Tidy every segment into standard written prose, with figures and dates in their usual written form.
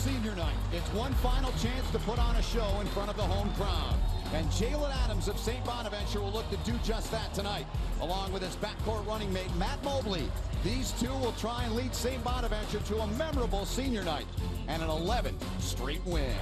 senior night. It's one final chance to put on a show in front of the home crowd. And Jalen Adams of St. Bonaventure will look to do just that tonight, along with his backcourt running mate, Matt Mobley. These two will try and lead St. Bonaventure to a memorable senior night and an 11th straight win.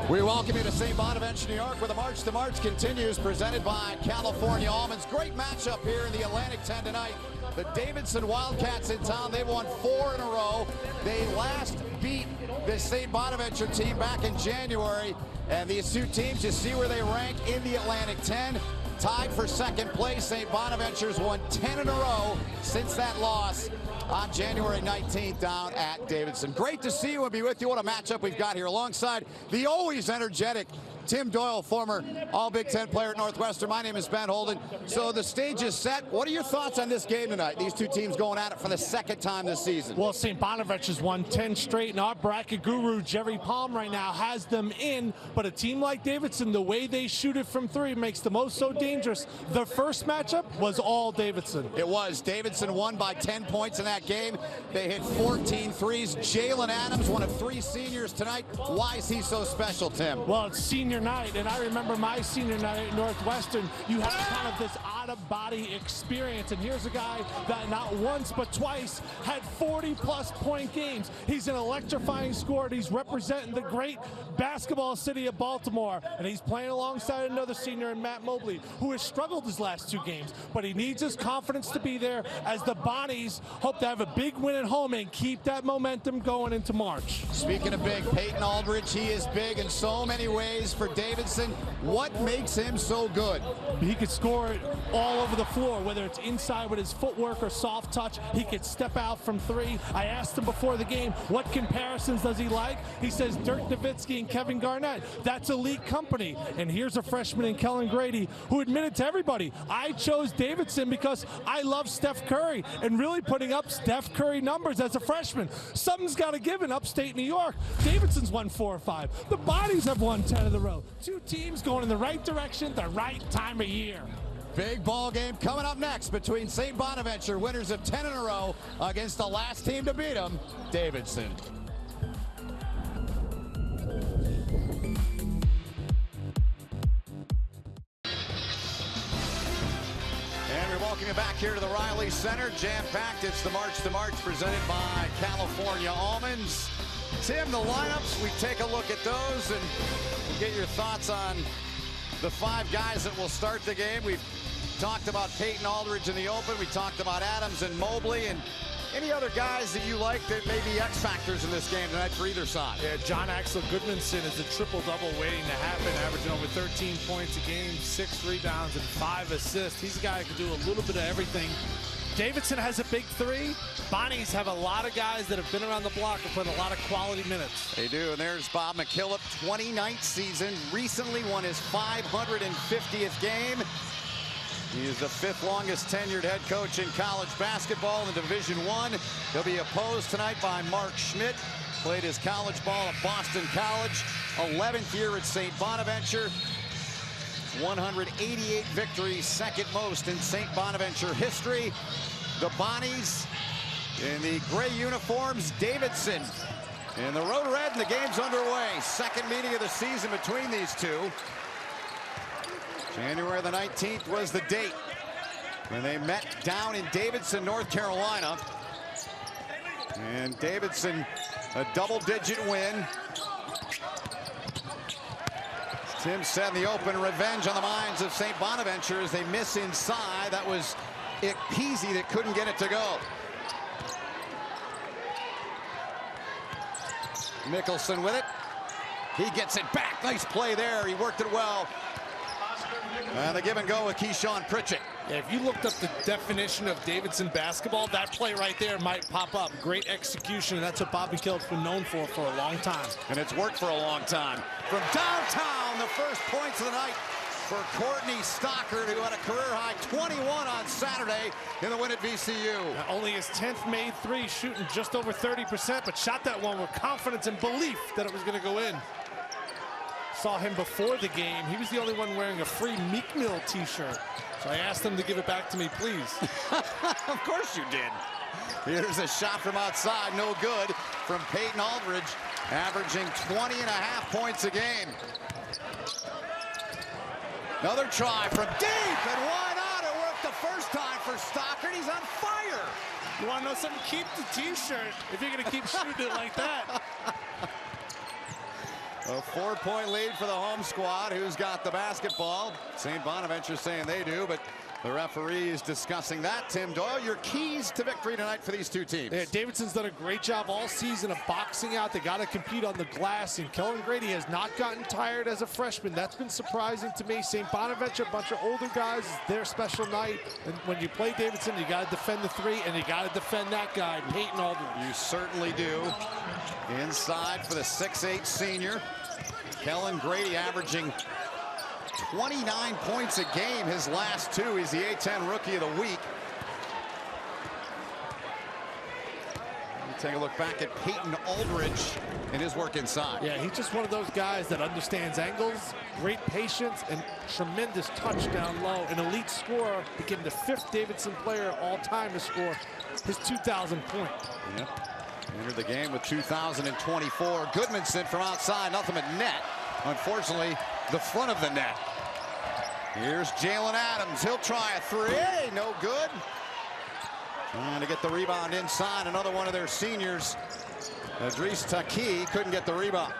We welcome you to St. Bonaventure, New York, where the March to March continues, presented by California Almonds. Great matchup here in the Atlantic 10 tonight. The Davidson Wildcats in town. They've won 4 in a row. They last beat the St. Bonaventure team back in January. And these two teams, you see where they rank in the Atlantic 10. Tied for second place. St. Bonaventure's won 10 in a row since that loss on January 19th down at Davidson. Great to see you and be with you. What a matchup we've got here alongside the always energetic Tim Doyle, former All-Big Ten player at Northwestern. My name is Ben Holden. So the stage is set. What are your thoughts on this game tonight? These two teams going at it for the second time this season. Well, St. Bonaventure's won 10 straight, and our bracket guru, Jerry Palm, right now has them in. But a team like Davidson, the way they shoot it from three makes the most so dangerous. The first matchup was all Davidson. It was. Davidson won by 10 points in that game. They hit 14 threes. Jalen Adams, one of 3 seniors tonight. Why is he so special, Tim? Well, it's senior night, and I remember my senior night at Northwestern. You have kind of this out-of-body experience, and here's a guy that not once but twice had 40-plus point games. He's an electrifying scorer. He's representing the great basketball city of Baltimore, and he's playing alongside another senior in Matt Mobley, who has struggled his last 2 games, but he needs his confidence to be there as the Bonnies hope to have a big win at home and keep that momentum going into March. Speaking of big, Peyton Aldridge, he is big in so many ways for Davidson. What makes him so good? He could score it all over the floor, whether it's inside with his footwork or soft touch. He could step out from 3. I asked him before the game, what comparisons does he like? He says Dirk Nowitzki and Kevin Garnett. That's elite company. And here's a freshman in Kellen Grady who admitted to everybody, I chose Davidson because I love Steph Curry, and really putting up Steph Curry numbers as a freshman. Something's got to give in upstate New York. Davidson's won 4 or 5. The Bonnies have won 10 in a row. 2 teams going in the right direction, the right time of year. Big ball game coming up next between St. Bonaventure, winners of 10 in a row, against the last team to beat them, Davidson. And we welcome you back here to the Riley Center. Jam-packed. It's the March to March presented by California Almonds. Tim, the lineups, we take a look at those and get your thoughts on the 5 guys that will start the game. We've talked about Peyton Aldridge in the open. We talked about Adams and Mobley, and any other guys that you like that may be X factors in this game tonight for either side. Yeah, John Axel Goodmanson is a triple-double waiting to happen, averaging over 13 points a game, 6 rebounds, and 5 assists. He's a guy who can do a little bit of everything. Davidson has a big 3. Bonnies have a lot of guys that have been around the block and played a lot of quality minutes. They do, and there's Bob McKillop, 29th season, recently won his 550th game. He is the 5th longest tenured head coach in college basketball in Division I. He'll be opposed tonight by Mark Schmidt. Played his college ball at Boston College, 11th year at St. Bonaventure. 188 victories, second most in St. Bonaventure history. The Bonnies in the gray uniforms, Davidson in the road red, and the game's underway. Second meeting of the season between these two. January the 19th was the date when they met down in Davidson, North Carolina. And Davidson, a double-digit win. Tim said in the open, revenge on the minds of St. Bonaventure as they miss inside. That was Peasy that couldn't get it to go. Mickelson with it. He gets it back. Nice play there. He worked it well. And the give and go with Keyshawn Pritchett. Yeah, if you looked up the definition of Davidson basketball, that play right there might pop up. Great execution, and that's what Bob McKillop's been known for a long time. And it's worked for a long time. From downtown, the first points of the night for Courtney Stockard, who had a career-high 21 on Saturday in the win at VCU. Now, only his 10th made 3, shooting just over 30%, but shot that one with confidence and belief that it was going to go in. Saw him before the game. He was the only one wearing a free Meek Mill t-shirt. So I asked him to give it back to me, please. Of course you did. Here's a shot from outside, no good from Peyton Aldridge, averaging 20.5 points a game. Another try from deep, and why not? It worked the first time for Stockard. He's on fire. You want to know something? Keep the T-shirt if you're going to keep shooting it like that. A 4-point lead for the home squad. Who's got the basketball? St. Bonaventure saying they do, but the referee is discussing that. Tim Doyle, your keys to victory tonight for these two teams. Yeah, Davidson's done a great job all season of boxing out. They got to compete on the glass, and Kellen Grady has not gotten tired as a freshman. That's been surprising to me. St. Bonaventure, a bunch of older guys, their special night. And when you play Davidson, you got to defend the three, and you got to defend that guy, Peyton Aldridge. You certainly do. Inside for the 6'8 senior. Kellen Grady averaging 29 points a game his last two. He's the A10 Rookie of the Week. Take a look back at Peyton Aldridge and his work inside. Yeah, he's just one of those guys that understands angles, great patience, and tremendous touch down low. An elite scorer, became the 5th Davidson player all time to score his 2,000 point. Yep. Entered the game with 2,024. Goodmanson from outside, nothing but net. Unfortunately, the front of the net. Here's Jalen Adams. He'll try a three. No good. Trying to get the rebound inside. Another one of their seniors, Idris Taki, couldn't get the rebound.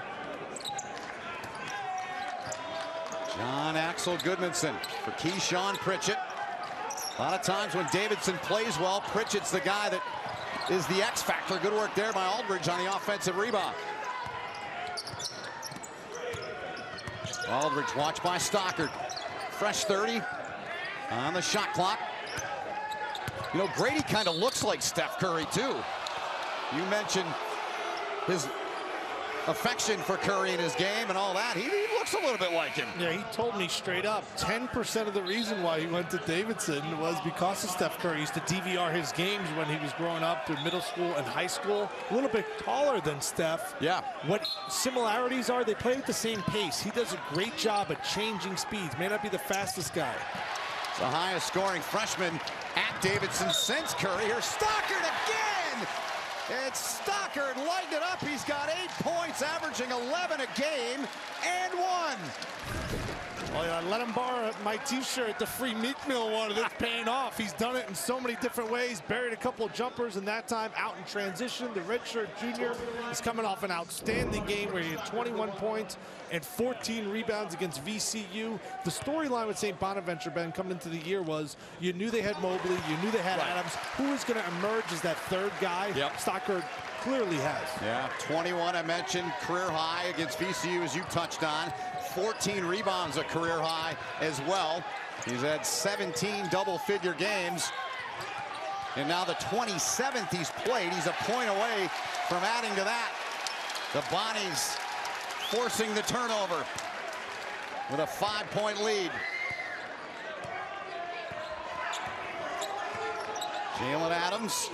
John Axel Goodmanson for Keyshawn Pritchett. A lot of times when Davidson plays well, Pritchett's the guy that is the X factor. Good work there by Aldridge on the offensive rebound. Aldridge watched by Stockard. Fresh 30 on the shot clock. You know, Grady kind of looks like Steph Curry, too. You mentioned his affection for Curry in his game and all that. He looks a little bit like him. Yeah, he told me straight up 10% of the reason why he went to Davidson was because of Steph Curry. He used to DVR his games when he was growing up through middle school and high school. A little bit taller than Steph. Yeah. What similarities are, they play at the same pace. He does a great job at changing speeds. May not be the fastest guy. It's the highest scoring freshman at Davidson since Curry. Here's Stockard again. It's Stockard lighting it up. He's got 8 points, averaging 11 a game, and one. Well, yeah, let him borrow my T-shirt, the free Meat Mill one. It's paying off. He's done it in so many different ways. Buried a couple of jumpers, and that time out in transition. The redshirt junior is coming off an outstanding game where he had 21 points and 14 rebounds against VCU. The storyline with St. Bonaventure, Ben, coming into the year was you knew they had Mobley, you knew they had Adams. Who was going to emerge as that third guy? Yep. Stockard clearly has. Yeah, 21 I mentioned, career high against VCU, as you touched on. 14 rebounds, a career high as well. He's had 17 double-figure games. And now the 27th he's played. He's a point away from adding to that. The Bonnies forcing the turnover with a 5-point lead. Jalen Adams,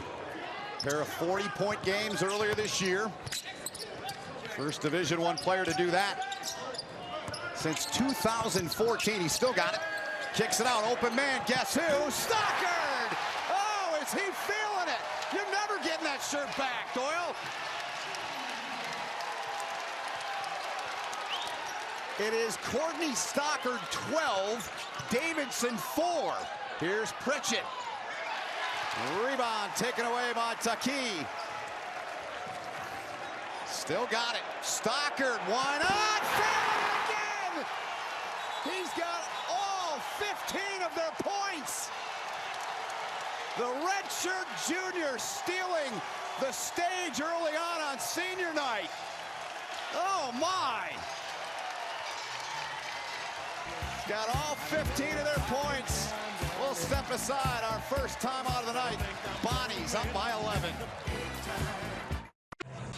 pair of 40-point games earlier this year. First Division I player to do that since 2014. He's still got it. Kicks it out. Open man. Guess who? Stockard! Oh, is he feeling it? You're never getting that shirt back, Doyle. It is Courtney Stockard 12, Davidson 4. Here's Pritchett. Rebound taken away by Taki. Still got it. Stockard, why not? Again! He's got all 15 of their points. The redshirt junior stealing the stage early on senior night. Oh my! Got all 15 of their points. We'll step aside. Our first time out of the night. Bonnies up by 11.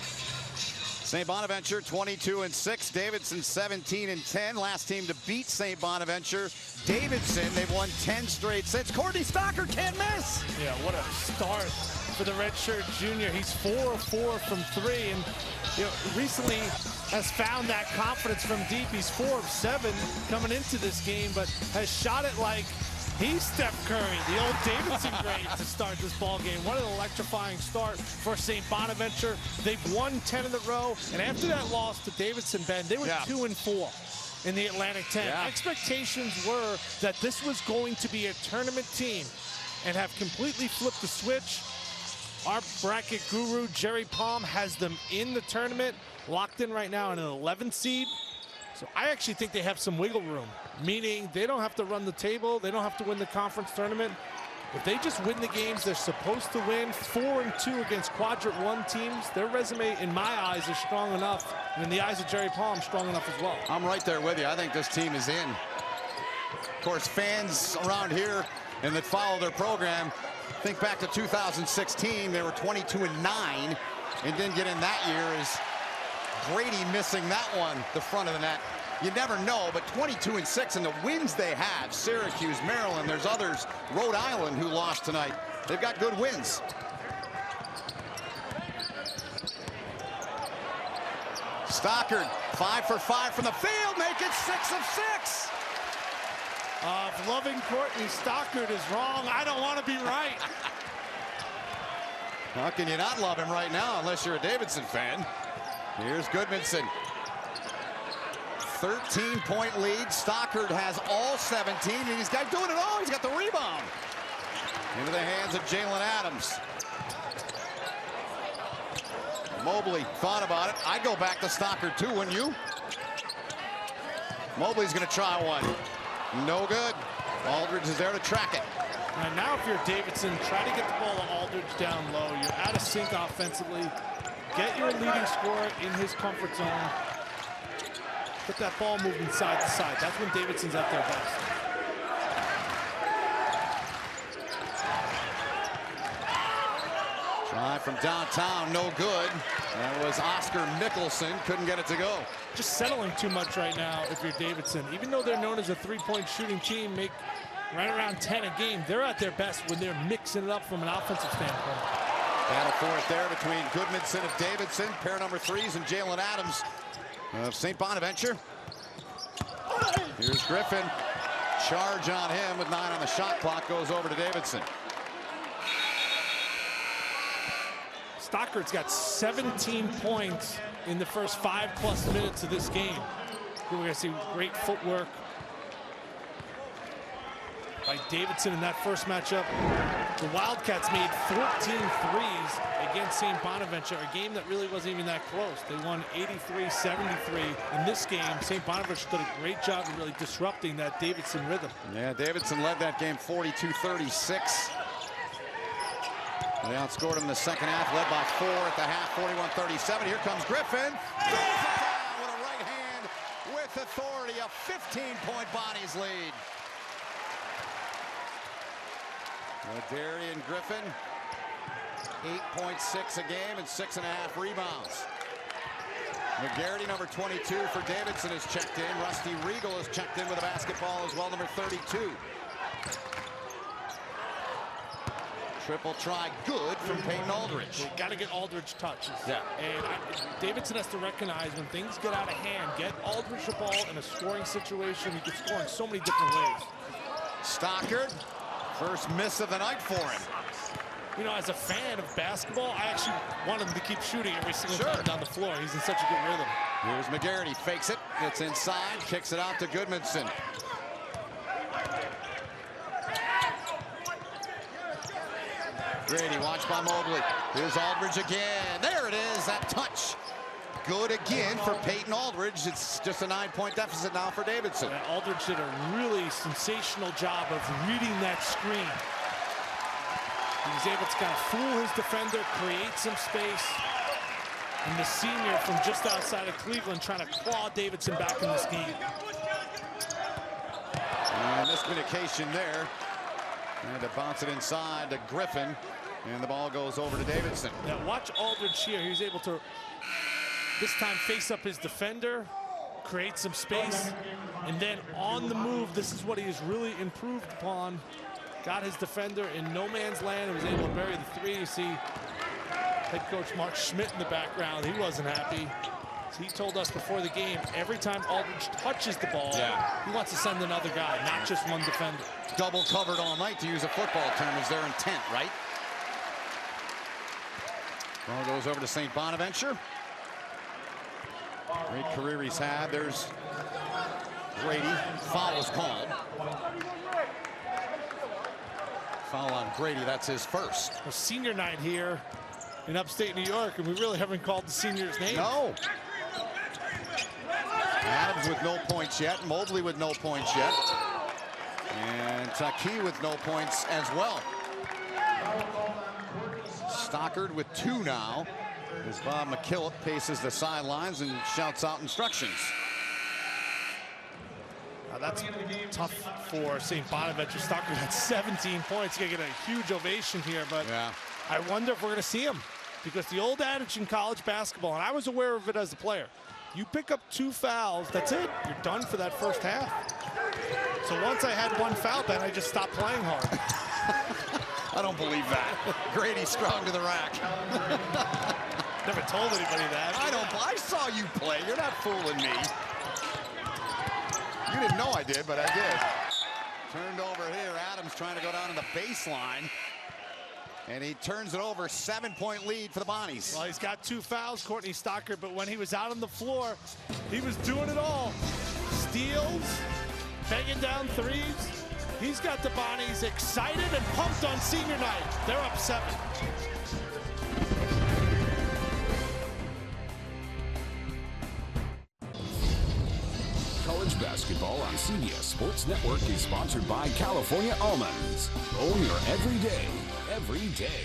St. Bonaventure 22-6. Davidson 17-10. Last team to beat St. Bonaventure. Davidson, they've won 10 straight since. Courtney Stockard can't miss. Yeah, what a start for the redshirt junior. He's 4 of 4 from 3, and you know, recently has found that confidence from deep. He's 4 of 7 coming into this game, but has shot it like He's Steph Curry, the old Davidson grade to start this ball game. What an electrifying start for St. Bonaventure. They've won 10 in a row, and after that loss to Davidson, Ben, they were 2-4 in the Atlantic 10. Expectations were that this was going to be a tournament team and have completely flipped the switch. Our bracket guru, Jerry Palm, has them in the tournament, locked in right now in an 11th seed. So I actually think they have some wiggle room, meaning they don't have to run the table. They don't have to win the conference tournament. If they just win the games they're supposed to win, 4-2 against quadrant 1 teams, their resume, in my eyes, is strong enough, and in the eyes of Jerry Palm, strong enough as well. I'm right there with you. I think this team is in. Of course, fans around here and that follow their program, think back to 2016, they were 22-9 and didn't get in that year as Grady missing that one, the front of the net. You never know, but 22-6 and the wins they have, Syracuse, Maryland, there's others, Rhode Island, who lost tonight. They've got good wins. Stockard, 5 for 5 from the field, make it 6 of 6. If loving Courtney Stockard is wrong, I don't want to be right. How can you not love him right now unless you're a Davidson fan? Here's Goodmanson. 13-point lead. Stockard has all 17, and he's got doing it all. He's got the rebound. Into the hands of Jalen Adams. Mobley thought about it. I'd go back to Stockard too, wouldn't you? Mobley's going to try one. No good. Aldridge is there to track it. And now if you're Davidson, try to get the ball to Aldridge down low. You're out of sync offensively. Get your leading scorer in his comfort zone. Get that ball moving side to side. That's when Davidson's at their best. Try from downtown, no good. That was Oscar Mickelson, couldn't get it to go. Just settling too much right now if you're Davidson. Even though they're known as a three-point shooting team, make right around 10 a game, they're at their best when they're mixing it up from an offensive standpoint. Battle for it there between Goodmanson of Davidson, pair number 3s, and Jalen Adams of St. Bonaventure. Here's Griffin. Charge on him with 9 on the shot clock, goes over to Davidson. Stockard's got 17 points in the first 5+ minutes of this game. We're going to see great footwork by Davidson in that first matchup. The Wildcats made 14 threes against St. Bonaventure, a game that really wasn't even that close. They won 83-73. In this game, St. Bonaventure did a great job of really disrupting that Davidson rhythm. Yeah, Davidson led that game 42-36. They outscored him in the second half, led by 4 at the half, 41-37. Here comes Griffin. With a right hand with authority, a 15-point Bonnie's lead. Darian Griffin, 8.6 a game and 6.5 rebounds. McGarity, number 22 for Davidson, has checked in. Rusty Regal has checked in with a basketball as well, number 32. Triple try good from Peyton Aldridge. Got to get Aldridge touches. Yeah. And Davidson has to recognize when things get out of hand, get Aldridge the ball in a scoring situation. He can score in so many different ways. Stockard, first miss of the night for him. You know, as a fan of basketball, I actually want him to keep shooting every single time down the floor. He's in such a good rhythm. Here's McGarity, fakes it, gets inside, kicks it out to Goodmanson. Grady, watched by Mobley. Here's Aldridge again. There it is, that touch. Good again for Peyton Aldridge. It's just a 9-point deficit now for Davidson. Yeah, Aldridge did a really sensational job of reading that screen. He was able to kind of fool his defender, create some space. And the senior from just outside of Cleveland trying to claw Davidson back in this game. And miscommunication there. And to bounce it inside to Griffin. And the ball goes over to Davidson. Now watch Aldridge here. He was able to, this time, face up his defender, create some space, and then on the move, this is what he has really improved upon. Got his defender in no man's land and was able to bury the 3. You see head coach Mark Schmidt in the background. He wasn't happy. He told us before the game, every time Aldridge touches the ball, he wants to send another guy, not just one defender. Double covered all night, to use a football term, is their intent, right? Ball goes over to St. Bonaventure. Great career he's had. There's Grady. Foul is called. Foul on Grady. That's his first. Well, senior night here in upstate New York, and we really haven't called the senior's name. No. Adams with no points yet. Mobley with no points yet. And Taki with no points as well. Stockard with 2 now, as Bob McKillop paces the sidelines and shouts out instructions. Now that's tough for St. Bonaventure. Stockard had 17 points. He's going to get a huge ovation here, but I wonder if we're going to see him. Because the old adage in college basketball, and I was aware of it as a player, you pick up 2 fouls, that's it. You're done for that first half. So once I had 1 foul, then I just stopped playing hard. I don't believe that. Grady strong to the rack. Never told anybody that. I saw you play. You're not fooling me. You didn't know I did, but I did. Turned over here. Adams trying to go down to the baseline. And he turns it over. 7-point lead for the Bonnies. Well, he's got 2 fouls, Courtney Stockard, but when he was out on the floor, he was doing it all. Steals, banging down threes. He's got the Bonnies excited and pumped on senior night. They're up 7. College basketball on CBS Sports Network is sponsored by California Almonds. Own your everyday, every day.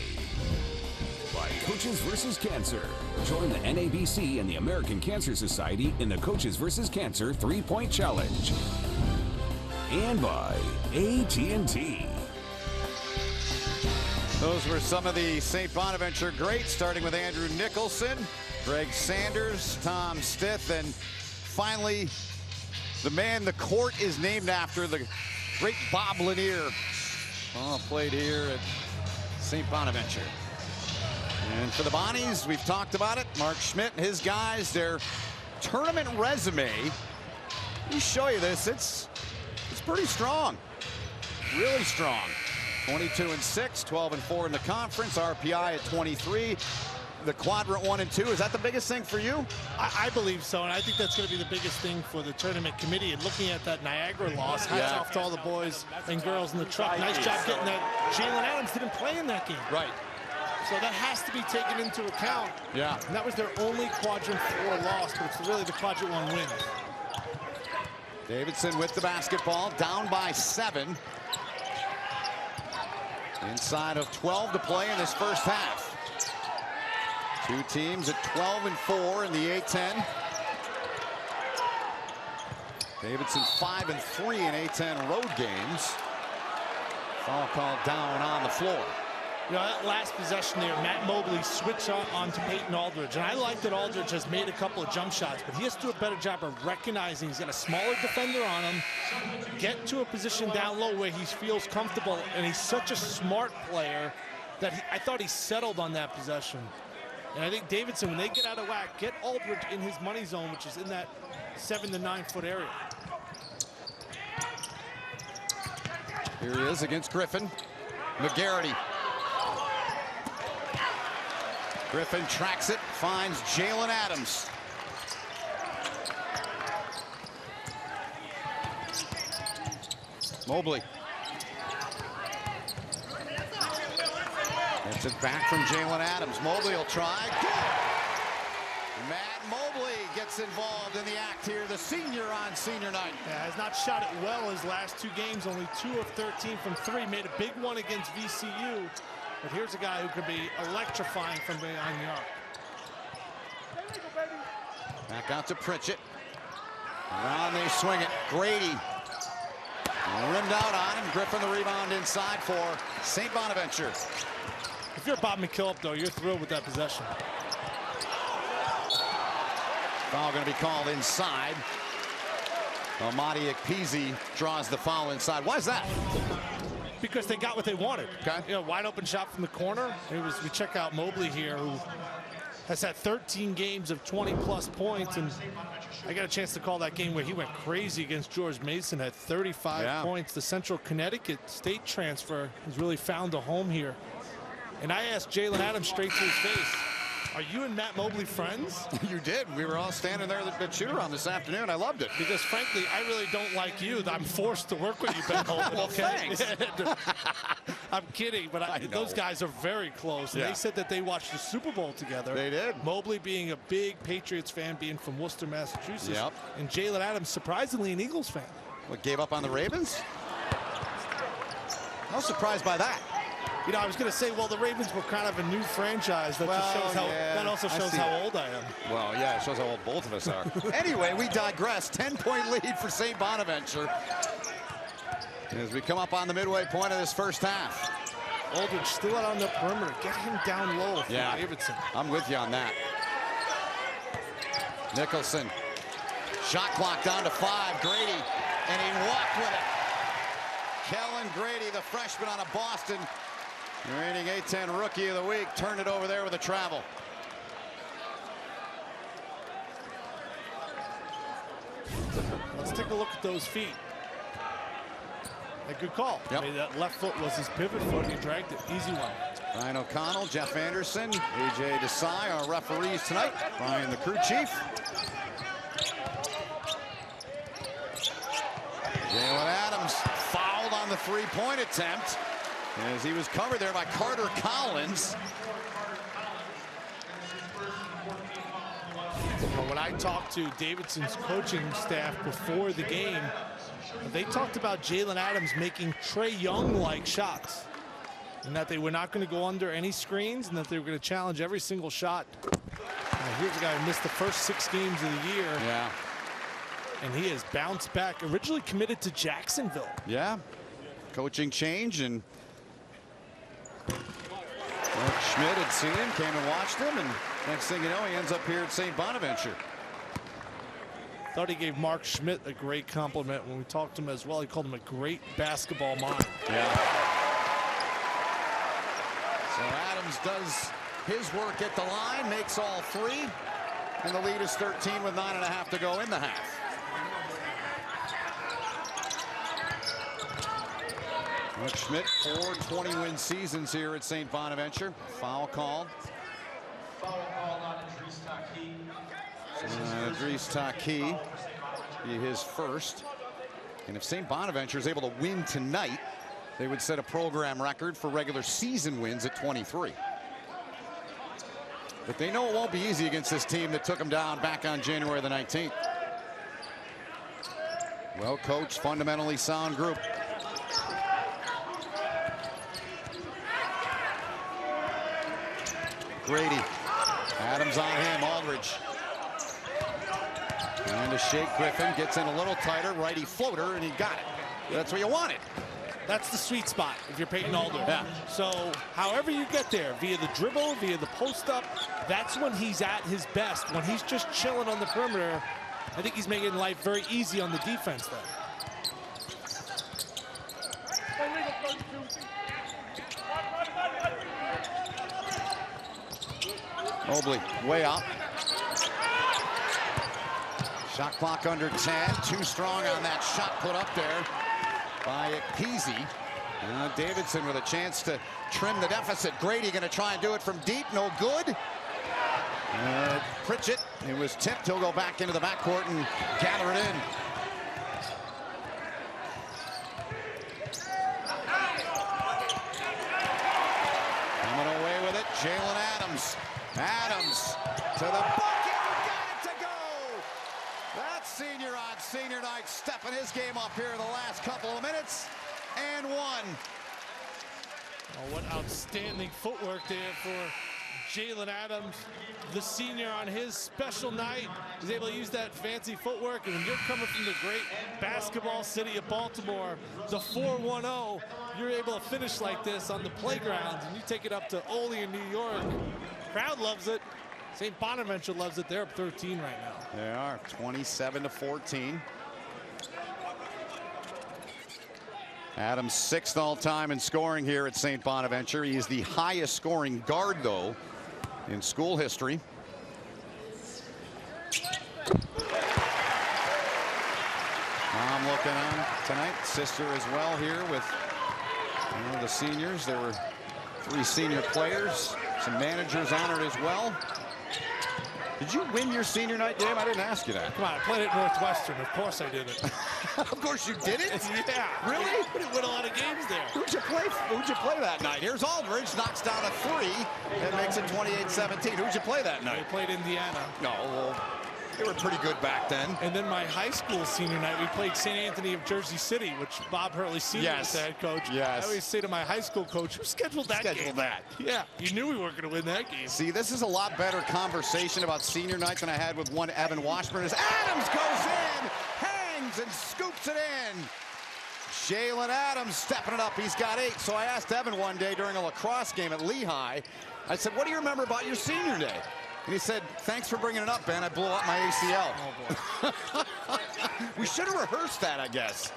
By Coaches vs. Cancer. Join the NABC and the American Cancer Society in the Coaches vs. Cancer 3-Point Challenge. And by AT&T. Those were some of the St. Bonaventure greats, starting with Andrew Nicholson, Greg Sanders, Tom Stith, and finally the man the court is named after, the great Bob Lanier. Played here at St. Bonaventure. And for the Bonnies, we've talked about it. Mark Schmidt and his guys, their tournament resume. Let me show you this. It's pretty strong. Really strong. 22-6, 12-4 in the conference. RPI at 23. The quadrant 1 and 2. Is that the biggest thing for you? I believe so, and I think that's going to be the biggest thing for the tournament committee. And looking at that Niagara loss, hats off to all the boys and girls in the truck. Nice job getting that. Jalen Adams didn't play in that game. Right. So that has to be taken into account. Yeah. And that was their only quadrant 4 loss, but it's really the quadrant 1 win. Davidson with the basketball, down by 7. Inside of 12 to play in this first half. 2 teams at 12-4 in the A-10. Davidson 5-3 in A-10 road games. Foul called down on the floor. You know, that last possession there, Matt Mobley switched on to Peyton Aldridge. And I like that Aldridge has made a couple of jump shots, but he has to do a better job of recognizing he's got a smaller defender on him, get to a position down low where he feels comfortable, and he's such a smart player that I thought he settled on that possession. And I think Davidson, when they get out of whack, get Aldridge in his money zone, which is in that 7 to 9 foot area. Here he is against Griffin. McGarity. Griffin tracks it, finds Jalen Adams. Mobley. Gets it back from Jalen Adams. Mobley will try. Good. Matt Mobley gets involved in the act here, the senior on senior night. Yeah, has not shot it well his last 2 games, only 2 of 13 from 3. Made a big one against VCU. But here's a guy who could be electrifying from behind the arc. Back out to Pritchett. Around they swing it. Grady. Rimmed out on him. Griffin the rebound inside for St. Bonaventure. If you're Bob McKillop, though, you're thrilled with that possession. Foul going to be called inside. Amadi Ekpezi draws the foul inside. Why is that? Because they got what they wanted. Okay. You know, wide open shot from the corner. We check out Mobley here, who has had 13 games of 20-plus points, and I got a chance to call that game where he went crazy against George Mason, had 35 points. The Central Connecticut State transfer has really found a home here. And I asked Jalen Adams straight to his face, are you and Matt Mobley friends? You did. We were all standing there at shoot-around this afternoon. I loved it. Because frankly, I really don't like you. I'm forced to work with you, Ben Holman. Well, thanks. I'm kidding, but those guys are very close. And they said that they watched the Super Bowl together. They did. Mobley being a big Patriots fan, being from Worcester, Massachusetts. Yep. And Jalen Adams, surprisingly, an Eagles fan. What, gave up on the Ravens? I was surprised by that. You know, I was going to say, well, the Ravens were kind of a new franchise. That just shows how. That also shows how old I am. Well, yeah, it shows how old both of us are. Anyway, we digress. 10-point lead for St. Bonaventure as we come up on the midway point of this first half. Aldridge still out on the perimeter. Get him down low for Davidson. I'm with you on that. Nicholson. Shot clock down to 5. Grady, and he walked with it. Kellen Grady, the freshman out of Boston, reigning A-10 Rookie of the Week, turned it over there with a travel. Let's take a look at those feet. A good call. Yep. I mean, that left foot was his pivot foot, and he dragged it. Easy one. Ryan O'Connell, Jeff Anderson, A.J. Desai, our referees tonight. Ryan, the crew chief. Jalen Adams fouled on the three-point attempt as he was covered there by Carter Collins. Well, when I talked to Davidson's coaching staff before the game, they talked about Jalen Adams making Trae Young-like shots, and that they were not going to go under any screens, and that they were going to challenge every single shot. Here's a guy who missed the first 6 games of the year. Yeah. And he has bounced back. Originally committed to Jacksonville. Yeah. Coaching change, and Schmidt had seen him, came and watched him, and next thing you know, he ends up here at St. Bonaventure. Thought he gave Mark Schmidt a great compliment when we talked to him as well. He called him a great basketball mind. Yeah. So Adams does his work at the line, makes all 3, and the lead is 13 with 9.5 to go in the half. Mark Schmidt, 4 20-win seasons here at St. Bonaventure. Foul call. Idris Taki, be his first. And if St. Bonaventure is able to win tonight, they would set a program record for regular season wins at 23. But they know it won't be easy against this team that took them down back on January the 19th. Well coached, fundamentally sound group. Grady. Adams on him. Aldridge. Trying to shake Griffin. Gets in a little tighter. Righty floater, and he got it. That's what you wanted. That's the sweet spot if you're Peyton Aldridge. Yeah. So however you get there, via the dribble, via the post-up, that's when he's at his best. When he's just chilling on the perimeter, I think he's making life very easy on the defense there. Mobley way up. Shot clock under 10. Too strong on that shot put up there by Peasy. Davidson with a chance to trim the deficit. Grady going to try and do it from deep. No good. Pritchett, it was tipped. He'll go back into the backcourt and gather it in. Coming away with it, Jalen Adams. Adams to the bucket, got it to go. That's senior on senior night, stepping his game up here in the last couple of minutes, and 1. Oh, what outstanding footwork there for Jalen Adams, the senior on his special night. He's able to use that fancy footwork, and when you're coming from the great basketball city of Baltimore, the 410, you're able to finish like this on the playgrounds, and you take it up to Olean, New York. Crowd loves it. St. Bonaventure loves it. They're up 13 right now. They are 27-14. Adams 6th all-time in scoring here at St. Bonaventure. He is the highest scoring guard, though, in school history. Mom looking on tonight. Sister as well here with the seniors. There were 3 senior players. Some managers honored as well. Did you win your senior night game? I didn't ask you that. Come on, I played at Northwestern. Of course I did it. Of course you did it? Yeah. Really? We didn't win a lot of games there. Who'd you play that night? Here's Aldridge, knocks down a 3 and makes it 28-17. Who'd you play that night? We played Indiana. No, well, they were pretty good back then. And then my high school senior night, we played St. Anthony of Jersey City, which Bob Hurley Sr. was the head coach. Yes. I always say to my high school coach, who scheduled that game? Yeah, you knew we weren't going to win that game. See, this is a lot better conversation about senior night than I had with one Evan Washburn. As Adams goes in, hangs and scoops it in. Jalen Adams stepping it up. He's got 8. So I asked Evan one day during a lacrosse game at Lehigh, I said, what do you remember about your senior day? And he said, thanks for bringing it up, Ben. I blew up my ACL. Oh, boy. We should have rehearsed that, I guess.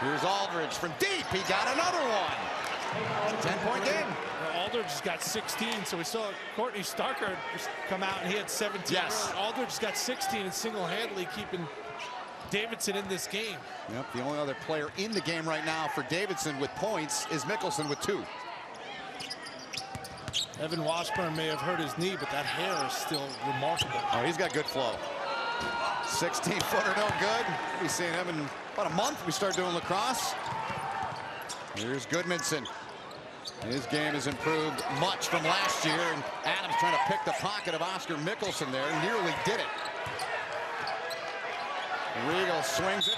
Here's Aldridge from deep. He got another one. 10-point game. Well, Aldridge has got 16, so we saw Courtney Starker just come out, and he had 17. Yes. Aldridge has got 16 and single-handedly keeping Davidson in this game. Yep, the only other player in the game right now for Davidson with points is Mickelson with 2. Evan Washburn may have hurt his knee, but that hair is still remarkable. Oh, he's got good flow. 16-footer, no good. We'll be seeing him in about a month. We start doing lacrosse. Here's Goodmanson. His game has improved much from last year, and Adams trying to pick the pocket of Oscar Mickelson there. Nearly did it. Regal swings it.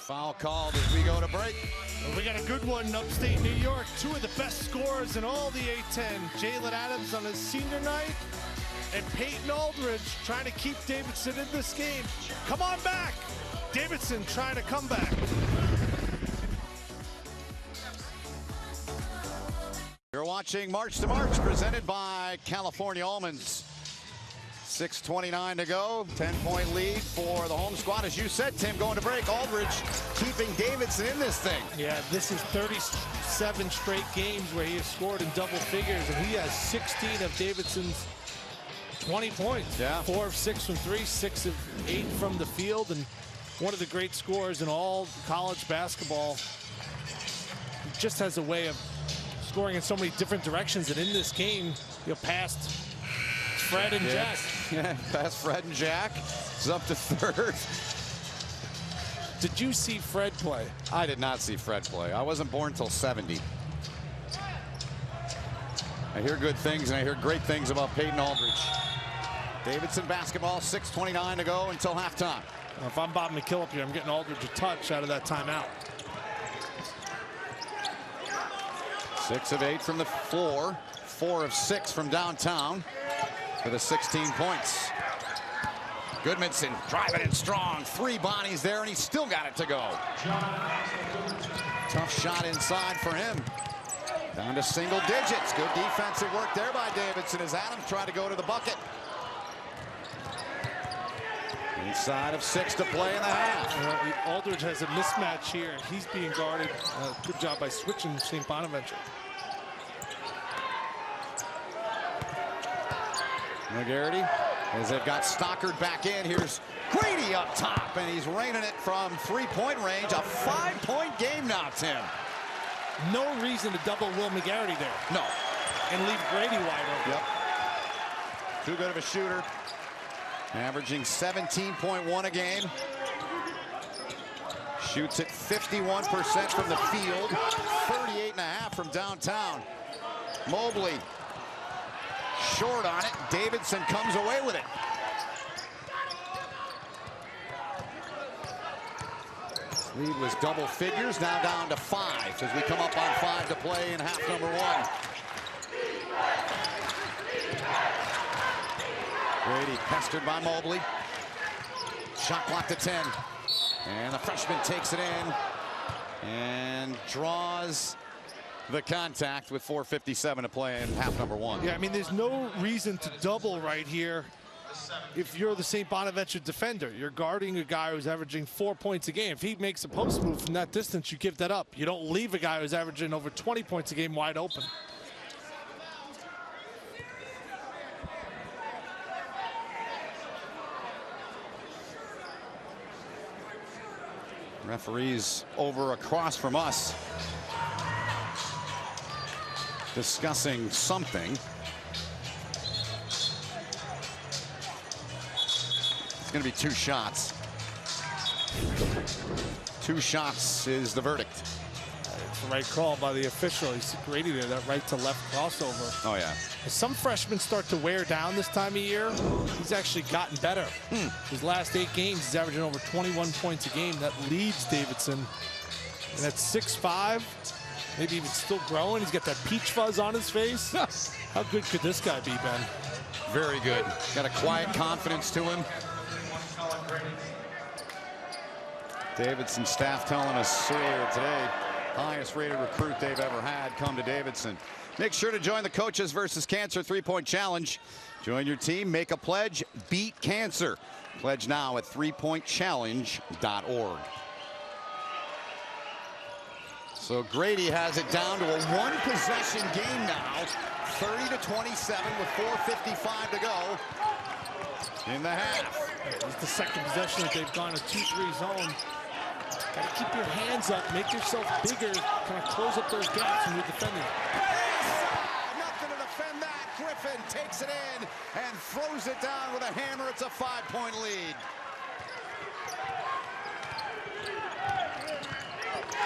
Foul called as we go to break. Well, we got a good one in upstate New York. 2 of the best scorers in all the A-10. Jalen Adams on his senior night, and Peyton Aldridge trying to keep Davidson in this game. Come on back. Davidson trying to come back. You're watching March to March, presented by California Almonds. 6:29 to go, 10-point lead for the home squad. As you said, Tim, going to break. Aldridge keeping Davidson in this thing. Yeah, this is 37 straight games where he has scored in double figures, and he has 16 of Davidson's 20 points. Yeah. 4 of 6 from 3, 6 of 8 from the field, and one of the great scorers in all college basketball. He just has a way of scoring in so many different directions, and in this game, past Fred and Jack. Yeah, past Fred and Jack. It's up to 3rd. Did you see Fred play? I did not see Fred play. I wasn't born till 70. I hear good things, and I hear great things about Peyton Aldridge. Davidson basketball, 6:29 to go until halftime. Well, if I'm Bob McKillop here, I'm getting Aldridge a touch out of that timeout. 6 of 8 from the floor, 4 of 6 from downtown for the 16 points. Goodmanson driving it strong. 3 bodies there, and he's still got it to go. Tough shot inside for him. Down to single digits. Good defensive work there by Davidson as Adams tried to go to the bucket. Inside of 6 to play in the half. Aldridge has a mismatch here. He's being guarded. Good job by switching St. Bonaventure. McGarity, as they've got Stockard back in. Here's Grady up top, and he's raining it from 3-point range. A 5-point game now, Tim. No reason to double Will McGarity there. No. And leave Grady wide open. Yep. Too good of a shooter. Averaging 17.1 a game. Shoots at 51% from the field. 38.5 from downtown. Mobley short on it. Davidson comes away with it. Lead was double figures, now down to 5 as we come up on 5 to play in half number 1. Grady pestered by Mobley. Shot clock to 10. And the freshman takes it in and draws the contact with 4:57 to play in half number 1. Yeah, I mean, there's no reason to double right here if you're the St. Bonaventure defender. You're guarding a guy who's averaging 4 points a game. If he makes a post move from that distance, you give that up. You don't leave a guy who's averaging over 20 points a game wide open. Referees over across from us discussing something. It's going to be 2 shots. 2 shots is the verdict. It's the right call by the official. He's Grady there, that right to left crossover. Oh, yeah. As some freshmen start to wear down this time of year, he's actually gotten better. His last 8 games, he's averaging over 21 points a game. That leads Davidson. And at 6'5", maybe even still growing. He's got that peach fuzz on his face. How good could this guy be, Ben? Very good. Got a quiet confidence to him. Davidson staff telling us earlier today, highest rated recruit they've ever had come to Davidson. Make sure to join the Coaches versus Cancer 3-point challenge. Join your team, make a pledge, beat cancer. Pledge now at 3pointchallenge.org. So Grady has it down to a 1-possession game now, 30-27 with 4:55 to go in the half. It's the second possession that they've gone a 2-3 zone. Got to keep your hands up, make yourself bigger, kind of close up those gaps when you're defending. Nothing to defend that. Griffin takes it in and throws it down with a hammer. It's a 5-point lead.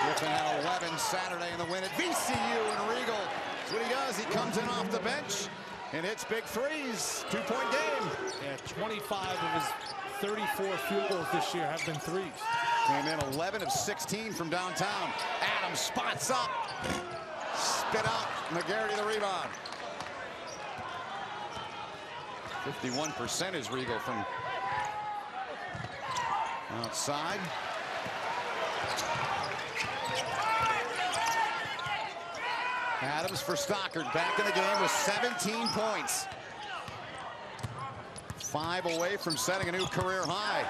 Griffin had 11 Saturday in the win at VCU and Regal. That's what he does. He comes in off the bench and hits big threes. 2-point game. Yeah, 25 of his 34 field goals this year have been threes. Came in 11 of 16 from downtown. Adams spots up. Spit out. McGarity the rebound. 51% is Regal from outside. Adams for Stockard, back in the game with 17 points. 5 away from setting a new career high.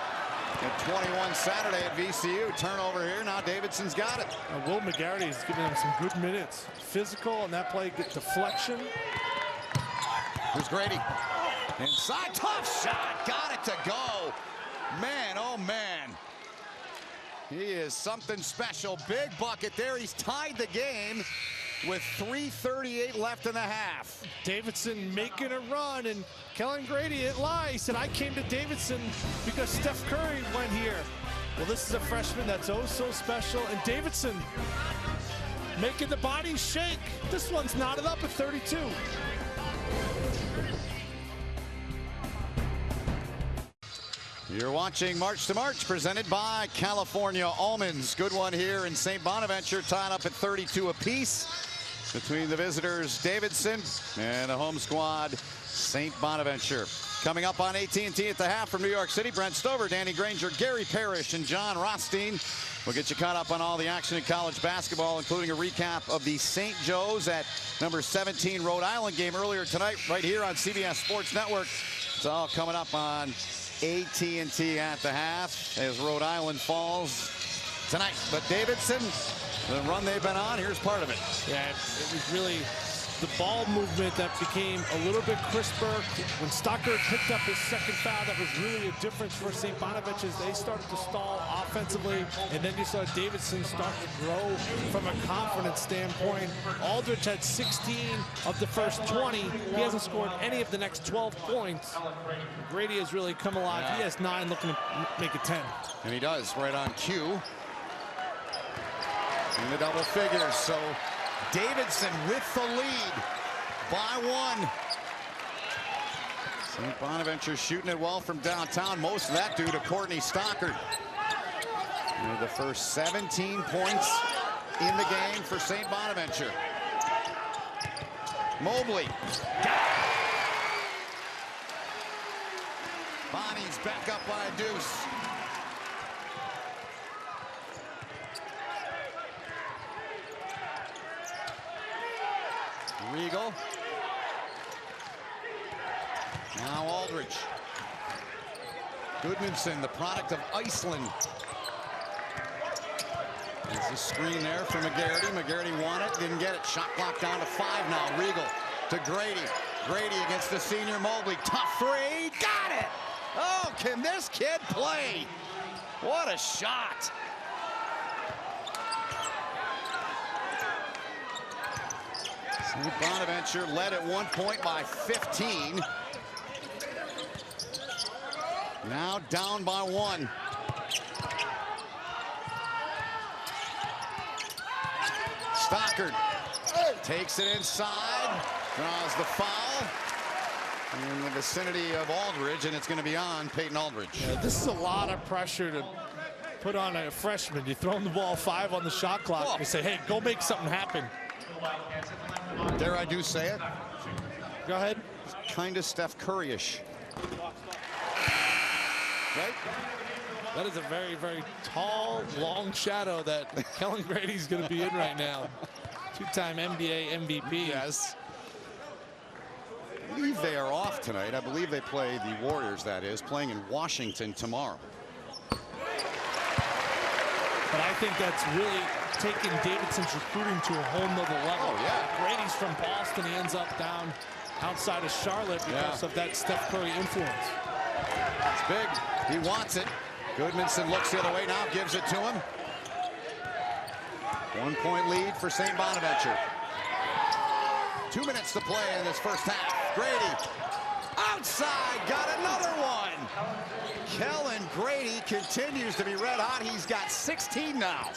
At 21 Saturday at VCU. Turnover here, now Davidson's got it. Will McGarity is giving him some good minutes. Physical on that play, get deflection. Here's Grady. Inside, tough shot, got it to go. Man, oh man. He is something special. Big bucket there, he's tied the game with 3:38 left in the half. Davidson making a run, and Kellen Grady didn't lie. He said, I came to Davidson because Steph Curry went here. Well, this is a freshman that's oh so special, and Davidson making the bodies shake. This one's knotted up at 32. You're watching March to March, presented by California Almonds. Good one here in St. Bonaventure, tied up at 32 apiece between the visitors Davidson and the home squad St. Bonaventure. Coming up on AT&T at the half from New York City, Brent Stover, Danny Granger, Gary Parrish, and John Rothstein. We'll get you caught up on all the action in college basketball, including a recap of the St. Joe's at number 17 Rhode Island game earlier tonight, right here on CBS Sports Network. It's all coming up on AT&T at the half as Rhode Island falls tonight. But Davidson, the run they've been on, here's part of it. Yeah, it was really the ball movement that became a little bit crisper. When Stockard picked up his second foul, that was really a difference for St. Bonaventure as they started to stall offensively. And then you saw Davidson start to grow from a confidence standpoint. Aldridge had 16 of the first 20. He hasn't scored any of the next 12 points. Grady has really come alive. He has 9, looking to make it 10. And he does, right on cue. In the double figures, so Davidson with the lead by 1. St. Bonaventure shooting it well from downtown. Most of that due to Courtney Stockard. And the first 17 points in the game for St. Bonaventure. Mobley. Bonnie's back up by a deuce. Regal. Now Aldridge. Goodmanson, the product of Iceland. There's a screen there for McGarity. McGarity won it, didn't get it. Shot clock down to 5 now. Regal to Grady. Grady against the senior Mobley. Tough 3. Got it! Oh, can this kid play? What a shot. Bonaventure led at one point by 15. Now down by 1. Stockard takes it inside, draws the foul in the vicinity of Aldridge, and it's going to be on Peyton Aldridge. Yeah, this is a lot of pressure to put on a freshman. You throw him the ball 5 on the shot clock. Whoa. You say, hey, go make something happen. Dare I do say it? Go ahead. Kind of Steph Curry-ish. Right? That is a very, very tall, long shadow that Kellen Grady's going to be in right now. 2-time NBA MVP. Yes. I believe they are off tonight. I believe they play the Warriors, that is, playing in Washington tomorrow. But I think that's really taking Davidson's recruiting to a whole nother level. Oh, yeah. Grady's from Boston. He ends up down outside of Charlotte because of that Steph Curry influence. It's big. He wants it. Goodmanson looks the other way now, gives it to him. 1-point lead for St. Bonaventure. 2 minutes to play in this first half. Grady outside, got another one. Kellen Grady continues to be red hot. He's got 16 now.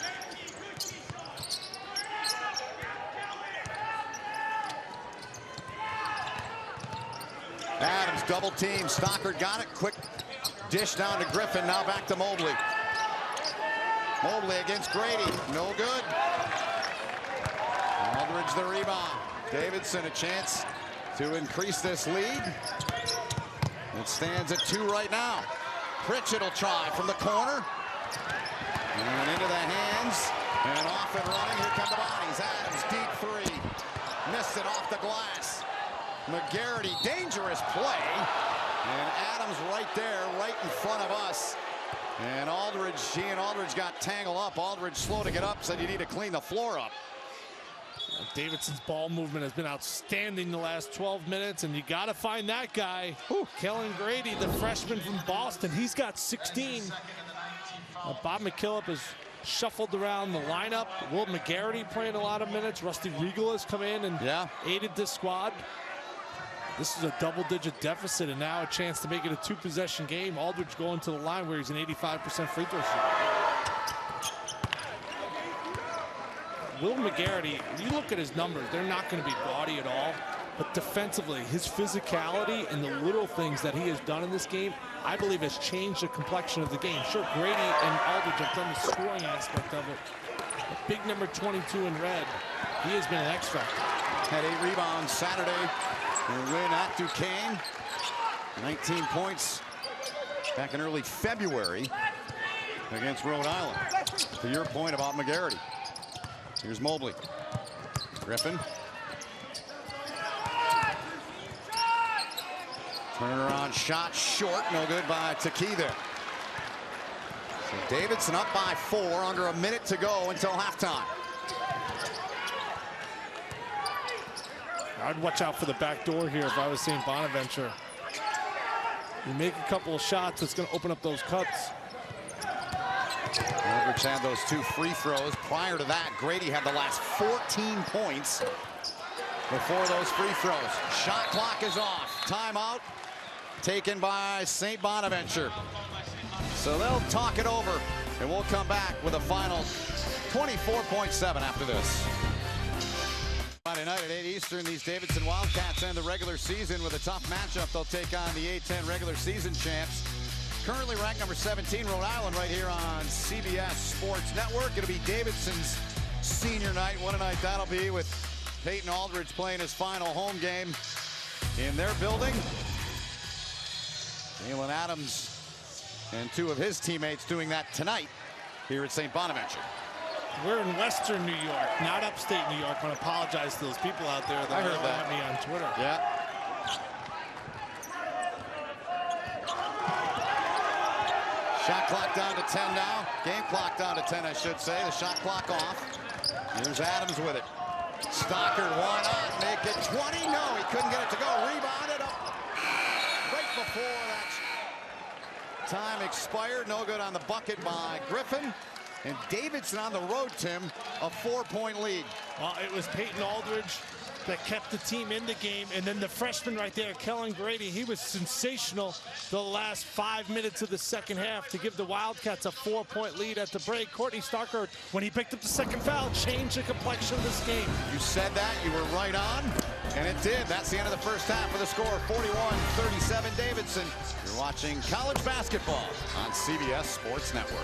Adams double team. Stockard got it. Quick dish down to Griffin. Now back to Mobley. Mobley against Grady. No good. Aldridge the rebound. Davidson a chance to increase this lead. It stands at 2 right now. Pritchett will try from the corner. And into the hands. And off and running. Here come the bodies. Adams deep 3. Missed it off the glass. McGarity, dangerous play. And Adams right there, right in front of us. And Aldridge, he and Aldridge got tangled up. Aldridge slow to get up, said you need to clean the floor up. Davidson's ball movement has been outstanding the last 12 minutes, and you got to find that guy. Kellen Grady, the freshman from Boston, he's got 16. Bob McKillop has shuffled around the lineup. Will McGarity playing a lot of minutes. Rusty Regal has come in and aided this squad. This is a double-digit deficit, and now a chance to make it a 2-possession game. Aldridge going to the line where he's an 85% free throw shooter. Will McGarity, you look at his numbers, they're not going to be gaudy at all. But defensively, his physicality and the little things that he has done in this game, I believe has changed the complexion of the game. Sure, Grady and Aldridge have done the scoring aspect of it. But big number 22 in red, he has been an X factor. Had 8 rebounds Saturday. A win at Duquesne. 19 points back in early February against Rhode Island. To your point about McGarity. Here's Mobley. Griffin. Turnaround shot short. No good by Taki there. So Davidson up by 4. Under a minute to go until halftime. I'd watch out for the back door here if I was St. Bonaventure. You make a couple of shots, it's going to open up those cuts. Aldridge had those 2 free throws. Prior to that, Grady had the last 14 points before those free throws. Shot clock is off. Timeout taken by St. Bonaventure. So they'll talk it over, and we'll come back with a final 24.7 after this. Friday night at 8 Eastern, these Davidson Wildcats end the regular season with a tough matchup. They'll take on the A-10 regular season champs. Currently ranked number 17, Rhode Island, right here on CBS Sports Network. It'll be Davidson's senior night. What a night that'll be, with Peyton Aldridge playing his final home game in their building. Jalen Adams and 2 of his teammates doing that tonight here at St. Bonaventure. We're in Western New York, not upstate New York. I want to apologize to those people out there that I heard that. at me on Twitter. Yeah. Shot clock down to 10 now. Game clock down to 10, I should say. The shot clock off. Here's Adams with it. Stockard, why not make it 20? No, he couldn't get it to go. Rebounded up right before that time expired. No good on the bucket by Griffin. And Davidson on the road, Tim, a 4-point lead. Well, it was Peyton Aldridge that kept the team in the game, and then the freshman right there, Kellen Grady, he was sensational the last 5 minutes of the second half to give the Wildcats a 4-point lead at the break. Courtney Stockard, when he picked up the second foul, changed the complexion of this game. You said that, you were right on, and it did. That's the end of the first half with a score 41-37 Davidson. You're watching college basketball on CBS Sports Network.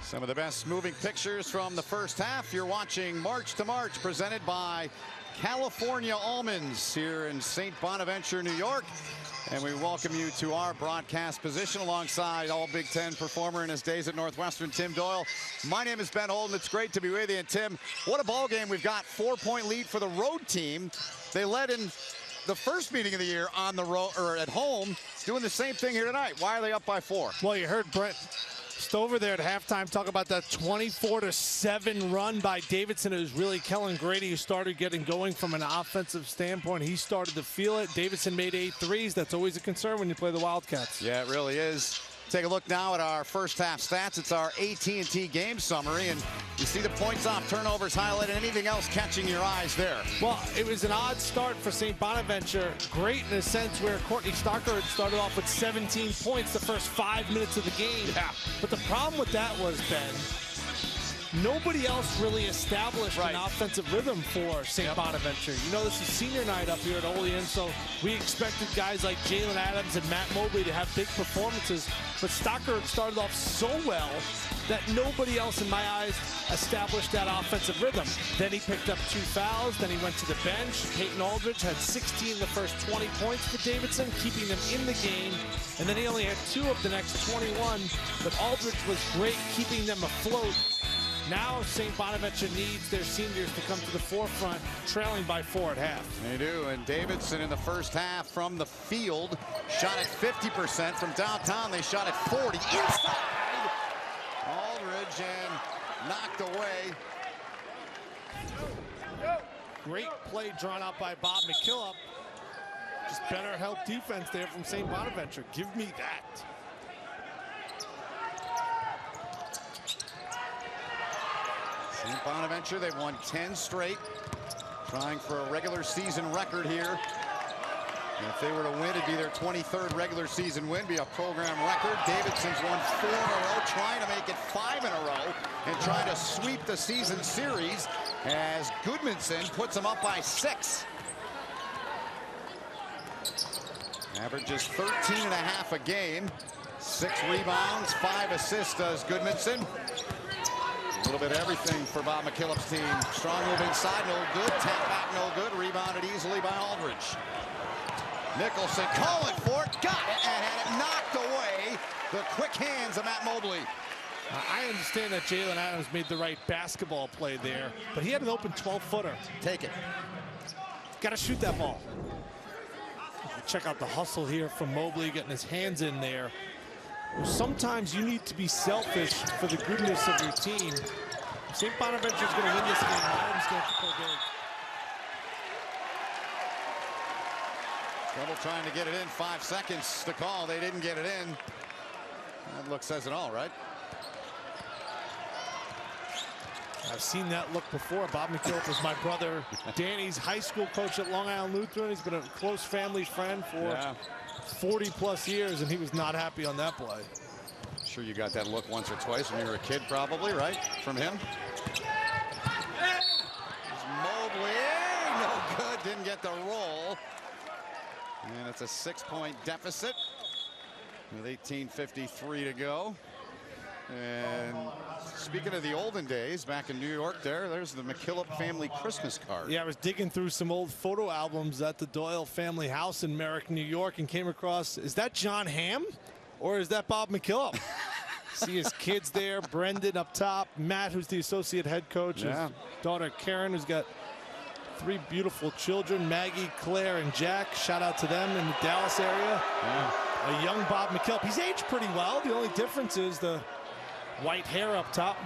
Some of the best moving pictures from the first half. You're watching March to March, presented by California Almonds here in St. Bonaventure, New York. And we welcome you to our broadcast position alongside all Big Ten performer in his days at Northwestern, Tim Doyle. My name is Ben Holden. It's great to be with you. And Tim, what a ball game we've got. 4-point lead for the road team. They led in the first meeting of the year on the road or at home, doing the same thing here tonight. Why are they up by 4? Well, you heard Brent Stover there at halftime talk about that 24-7 run by Davidson. It was really Kellen Grady who started getting going from an offensive standpoint. He started to feel it. Davidson made 8 threes. That's always a concern when you play the Wildcats. Yeah, it really is. Take a look now at our first half stats. It's our AT&T game summary, and you see the points off, turnovers highlighted. Anything else catching your eyes there? Well, it was an odd start for St. Bonaventure. Great in a sense where Courtney Stockard started off with 17 points the first 5 minutes of the game. Yeah. But the problem with that was, Ben, nobody else really established an offensive rhythm for St. Bonaventure. You know, this is senior night up here at Olean, so we expected guys like Jalen Adams and Matt Mobley to have big performances. But Stockard started off so well that nobody else, in my eyes, established that offensive rhythm. Then he picked up 2 fouls. Then he went to the bench. Peyton Aldridge had 16 the first 20 points for Davidson, keeping them in the game. And then he only had 2 of the next 21. But Aldridge was great, keeping them afloat. Now St. Bonaventure needs their seniors to come to the forefront, trailing by 4 at half. They do, and Davidson in the first half from the field shot at 50%. From downtown, they shot at 40. Inside! Aldridge and knocked away. Great play drawn out by Bob McKillop. Just better help defense there from St. Bonaventure. Give me that. St. Bonaventure, they've won 10 straight, trying for a regular season record here. And if they were to win, it'd be their 23rd regular season win, be a program record. Davidson's won 4 in a row, trying to make it 5 in a row, and trying to sweep the season series as Goodmanson puts them up by 6. Averages 13.5 a game, 6 rebounds, 5 assists does Goodmanson. A little bit of everything for Bob McKillop's team. Strong move inside, no good. Tap back, no good. Rebounded easily by Aldridge. Nicholson calling for it, got it, and had it knocked away. The quick hands of Matt Mobley. I understand that Jalen Adams made the right basketball play there, but he had an open 12-footer. Take it. Got to shoot that ball. Check out the hustle here from Mobley, getting his hands in there. Sometimes you need to be selfish for the goodness of your team. St. Bonaventure's going to win this game. Adams going to play big. Trouble trying to get it in. 5 seconds to call. They didn't get it in. That look says it all, right? I've seen that look before. Bob McKillop was my brother Danny's high school coach at Long Island Lutheran. He's been a close family friend for 40 plus years, and he was not happy on that play. Sure you got that look once or twice when you were a kid, probably, right? From him. Mobley, no good, didn't get the roll. And it's a 6-point deficit with 18:53 to go. And speaking of the olden days, back in New York there's the McKillop family Christmas card. Yeah, I was digging through some old photo albums at the Doyle family house in Merrick, New York, and came across, is that John Hamm or is that Bob McKillop? See his kids there. Brendan up top. Matt, who's the associate head coach. Yeah. His daughter Karen, who's got 3 beautiful children, Maggie, Claire, and Jack. Shout out to them in the Dallas area. Yeah. A young Bob McKillop. He's aged pretty well. The only difference is the white hair up top.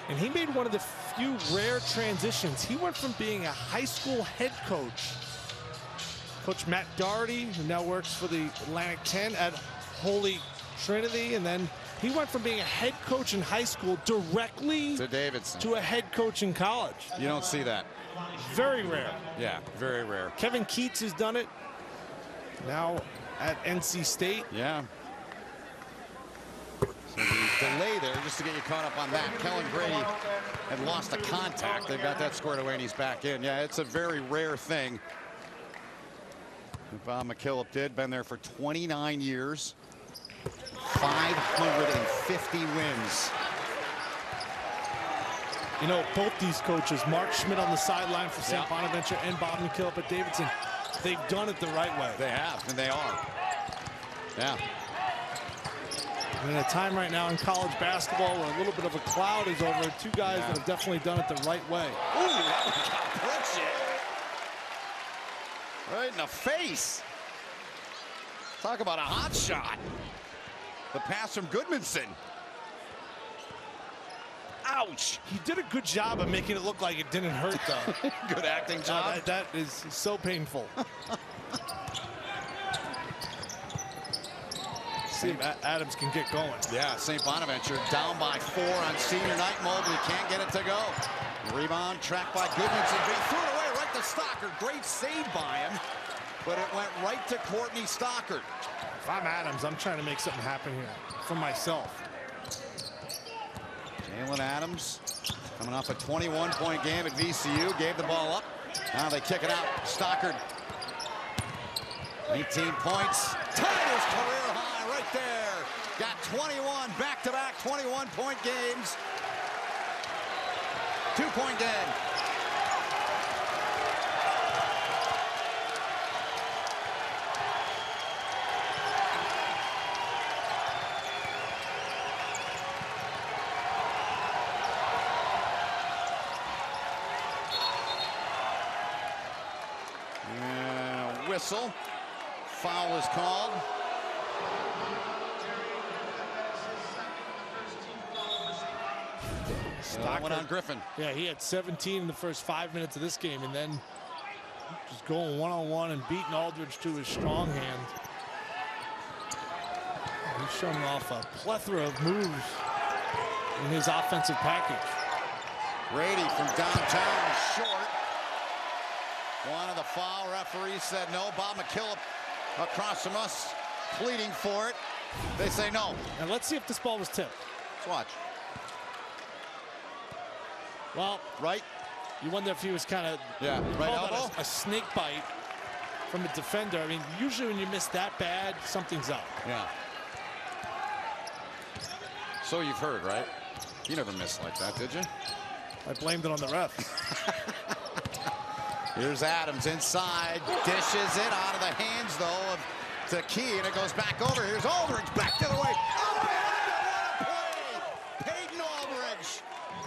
And he made one of the few rare transitions. He went from being a high school head coach, Coach Matt Doherty, who now works for the Atlantic 10 at Holy Trinity, and then he went from being a head coach in high school directly To Davidson. to a head coach in college. You don't see that. Very rare. Yeah, very rare. Kevin Keats has done it now at NC State. Yeah. So the delay there, just to get you caught up on that. Kellen Grady had lost a contact. They've got that squared away, and he's back in. Yeah, it's a very rare thing. Bob McKillop did. Been there for 29 years. 550 wins. You know, both these coaches, Mark Schmidt on the sideline for St. Yeah. Bonaventure and Bob McKillop at Davidson, they've done it the right way. They have, and they are. Yeah. And in a time right now in college basketball where a little bit of a cloud is over it, 2 guys that have definitely done it the right way. Ooh, that one got punched it. Right in the face. Talk about a hot shot. The pass from Goodmanson. Ouch. He did a good job of making it look like it didn't hurt, though. Good acting job. That is so painful. See if Adams can get going. Yeah, St. Bonaventure down by 4 on senior night. Mobley can't get it to go. Rebound tracked by Goodmanson. He threw it away right to Stockard. Great save by him, but it went right to Courtney Stockard. If I'm Adams, I'm trying to make something happen here for myself. Jalen Adams coming off a 21-point game at VCU. Gave the ball up. Now they kick it out. Stockard. 18 points. Tied his career high right there. Got 21 back-to-back 21-point games. 2-point game. Whistle. Foul is called. Stockard went on Griffin. Yeah, he had 17 in the first 5 minutes of this game, and then just going one-on-one and beating Aldridge to his strong hand. He's showing off a plethora of moves in his offensive package. Grady from downtown, short. One of the foul referees said no. Bob McKillop across from us pleading for it. They say no. And let's see if this ball was tipped. Let's watch. Well, Right? you wonder if he was kind of Right elbow. a snake bite from a defender. I mean, usually when you miss that bad, something's up. Yeah. So you've heard, right? You never missed like that, did you? I blamed it on the ref. Here's Adams inside, dishes it out of the hands, though, of Key, and it goes back over. Here's Aldridge, back the other way. Oh, what a play! Peyton Aldridge.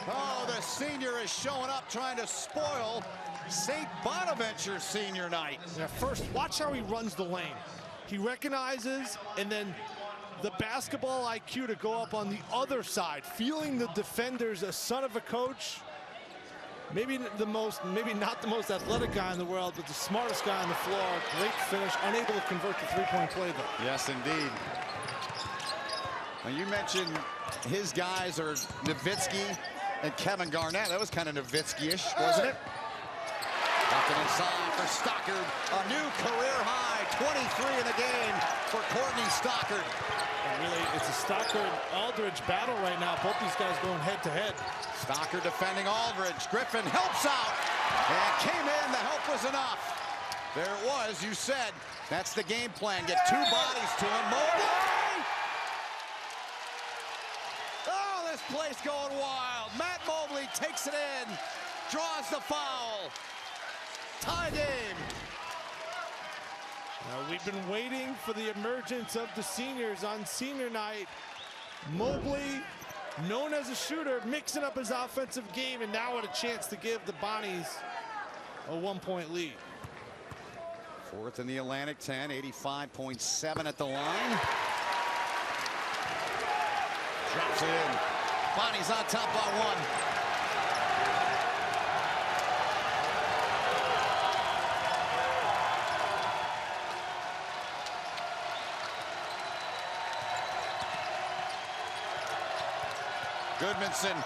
Oh, the senior is showing up, trying to spoil St. Bonaventure's senior night. Yeah, first, watch how he runs the lane. He recognizes, and then the basketball IQ to go up on the other side, feeling the defenders, a son of a coach. Maybe not the most athletic guy in the world, but the smartest guy on the floor. Great finish, unable to convert the three-point play, though. Yes, indeed. Now, you mentioned his guys are Nowitzki and Kevin Garnett. That was kind of Nowitzki-ish, wasn't it? Left it inside for Stockard. A new career high, 23 in the game for Courtney Stockard. And really, it's a Stockard-Aldridge battle right now. Both these guys going head-to-head. Stockard defending Aldridge. Griffin helps out and came in. The help was enough. There it was. You said that's the game plan. Get 2 bodies to him. Mobley! Oh, this place going wild. Matt Mobley takes it in, draws the foul. Tie game. Now, we've been waiting for the emergence of the seniors on senior night. Mobley, known as a shooter, mixing up his offensive game, and now with a chance to give the Bonnies a 1-point lead. Fourth in the Atlantic 10, 85.7 at the line. Drops it in. Bonnie's on top by 1. Goodmanson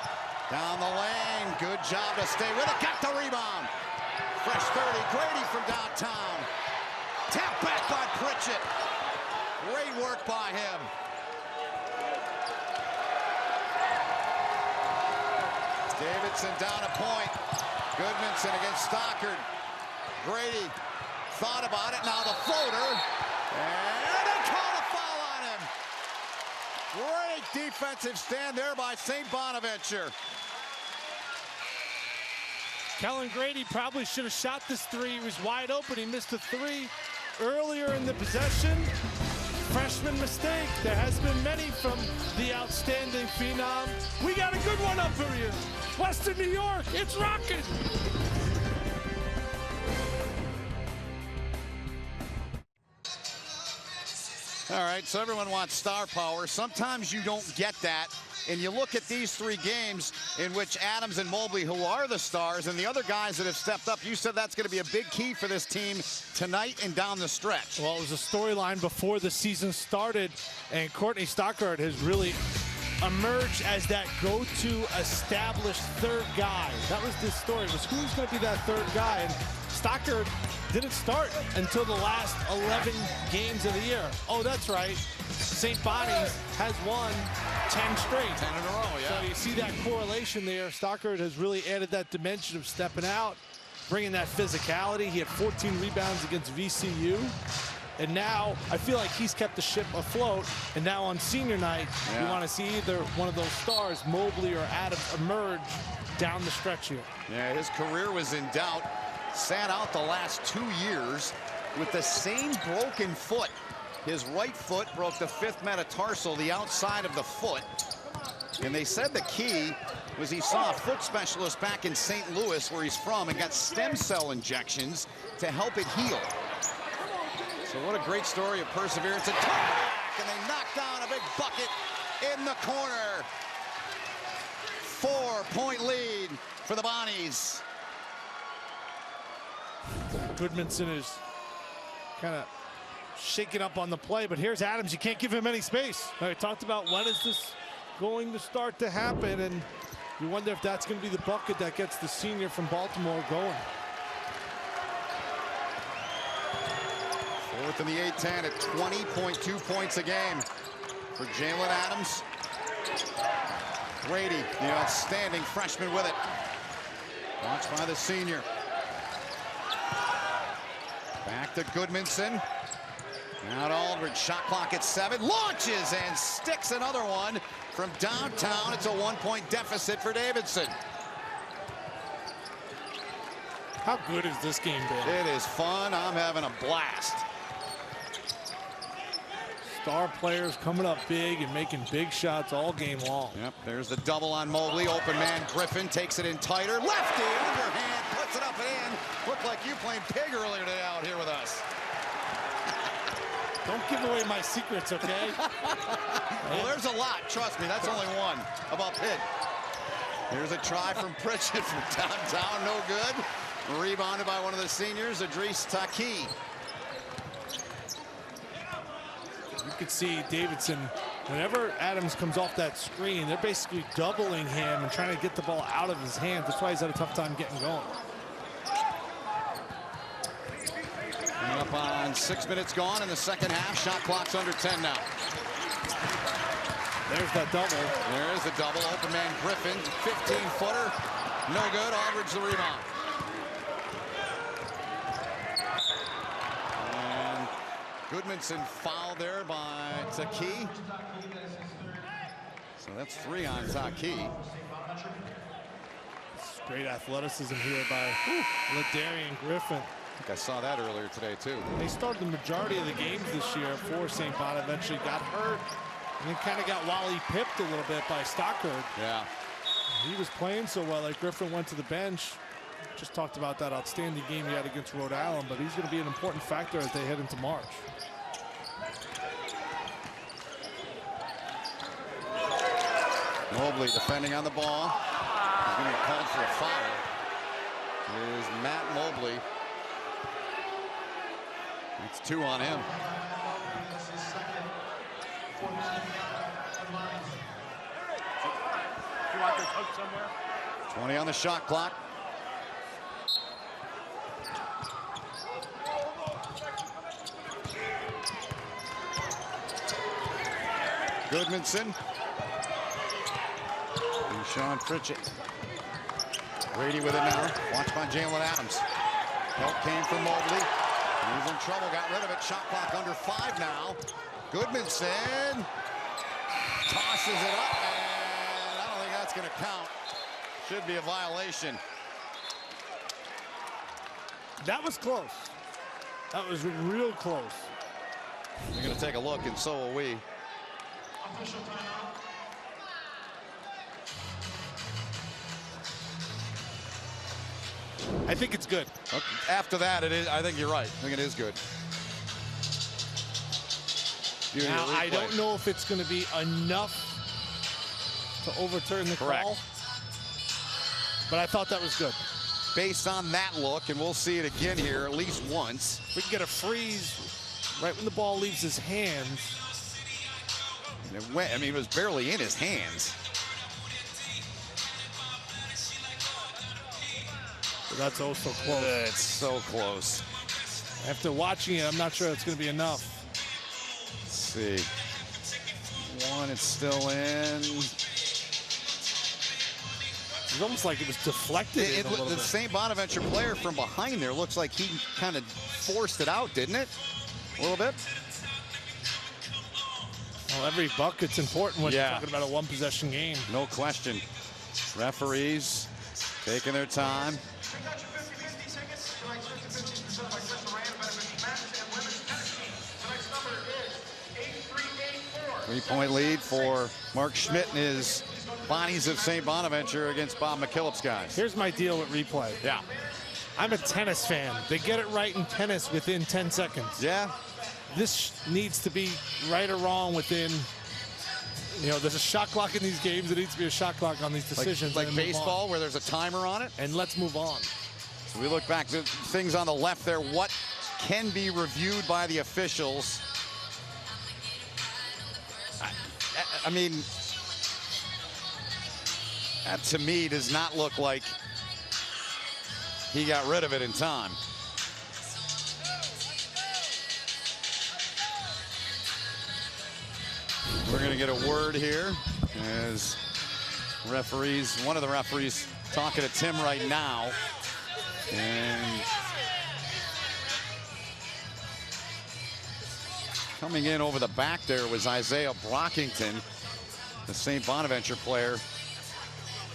down the lane. Good job to stay with it. Got the rebound. Fresh 30. Grady from downtown. Tap back by Pritchett. Great work by him. Davidson down a point. Goodmanson against Stockard. Grady thought about it. Now the floater. And they call a foul on him. Great defensive stand there by St. Bonaventure. Kellen Grady probably should have shot this three. He was wide open. He missed a three earlier in the possession. Freshman mistake. There has been many from the outstanding phenom. We got a good one up here. Western New York, it's rocking. All right, so everyone wants star power. Sometimes you don't get that. And you look at these 3 games in which Adams and Mobley, who are the stars, and the other guys that have stepped up, you said that's going to be a big key for this team tonight and down the stretch. Well, it was a storyline before the season started, and Courtney Stockard has really emerged as that go-to established third guy. That was the story, was who's going to be that third guy? And Stockard didn't start until the last 11 games of the year. Oh, that's right. St. Bonnie's has won 10 straight. 10 in a row, yeah. So you see that correlation there. Stockard has really added that dimension of stepping out, bringing that physicality. He had 14 rebounds against VCU. And now I feel like he's kept the ship afloat. And now on senior night, you want to see either one of those stars, Mobley or Adams, emerge down the stretch here. Yeah, his career was in doubt. Sat out the last 2 years with the same broken foot. His right foot broke the 5th metatarsal, the outside of the foot. And they said the key was he saw a foot specialist back in St. Louis, where he's from, and got stem cell injections to help it heal. So what a great story of perseverance. And they knock down a big bucket in the corner. 4-point lead for the Bonnies. Goodmanson is kind of shaking up on the play, but here's Adams. You can't give him any space. I talked about when is this going to start to happen, and you wonder if that's going to be the bucket that gets the senior from Baltimore going. Fourth in the A-10 at 20.2 points a game for Jalen Adams. Grady, the outstanding freshman, with it. Watched by the senior. Back to Goodmanson. Now to Aldridge. Shot clock at 7. Launches and sticks another one from downtown. It's a 1-point deficit for Davidson. How good has this game been? It is fun. I'm having a blast. Star players coming up big and making big shots all game long. Yep, there's the double on Mobley. Open man Griffin takes it in tighter. Lefty, overhand, puts it up and in. Looked like you playing pig earlier today out here with us. Don't give away my secrets, okay? Well, there's a lot. Trust me, that's only one about pig. Here's a try from Pritchett from downtown. No good. Rebounded by one of the seniors, Idris Taki. You could see Davidson, whenever Adams comes off that screen, they're basically doubling him and trying to get the ball out of his hands. That's why he's had a tough time getting going. Coming up on 6 minutes gone in the second half. Shot clock's under 10 now. There's that double. There is the double. Open man Griffin, 15-footer. No good. Aldridge the rebound. And Goodmanson fouled there by Taki. So that's 3 on Taki. Great athleticism here by LaDarian Griffin. I think I saw that earlier today, too. They started the majority of the games this year for St. Bonaventure. Got hurt And he kind of got Wally pipped a little bit by Stockard. Yeah. He was playing so well that Griffin went to the bench. Just talked about that outstanding game he had against Rhode Island, but he's going to be an important factor as they head into March. Mobley defending on the ball. He's going to get called for a foul. Is Matt Mobley. It's 2 on him. 20 on the shot clock. Goodmanson. And Sean Pritchett. Brady with it now. Watched by Jalen Adams. Help came from Mobley. He's in trouble. Got rid of it. Shot clock under 5 now. Goodmanson tosses it up, and I don't think that's going to count. Should be a violation. That was close. That was real close. We're going to take a look, and so will we. I think it's good. Okay. After that, it is. I think you're right. I think it is good. Now, I don't know if it's going to be enough to overturn the call, but I thought that was good. Based on that look, and we'll see it again here at least once. We can get a freeze right when the ball leaves his hands. And it went, I mean, it was barely in his hands. But that's also close. It's so close. After watching it, I'm not sure it's going to be enough. Let's see. One, it's still in. It's almost like it was deflected a little The bit. St. Bonaventure player from behind there looks like he kind of forced it out, didn't it? A little bit. Well, every bucket's important when you're Yeah. talking about a one-possession game. No question. Referees taking their time. 3-point lead for Mark Schmidt and his Bonnies of St. Bonaventure against Bob McKillop's guys. Here's my deal with replay. Yeah. I'm a tennis fan. They get it right in tennis within 10 seconds. Yeah. This needs to be right or wrong within, you know, there's a shot clock in these games. There needs to be a shot clock on these decisions. Like baseball where there's a timer on it. And let's move on. So we look back to things on the left there. What can be reviewed by the officials? I mean, that to me does not look like he got rid of it in time. We're going to get a word here as referees, one of the referees talking to Tim right now. And coming in over the back there was Isaiah Brockington, the St. Bonaventure player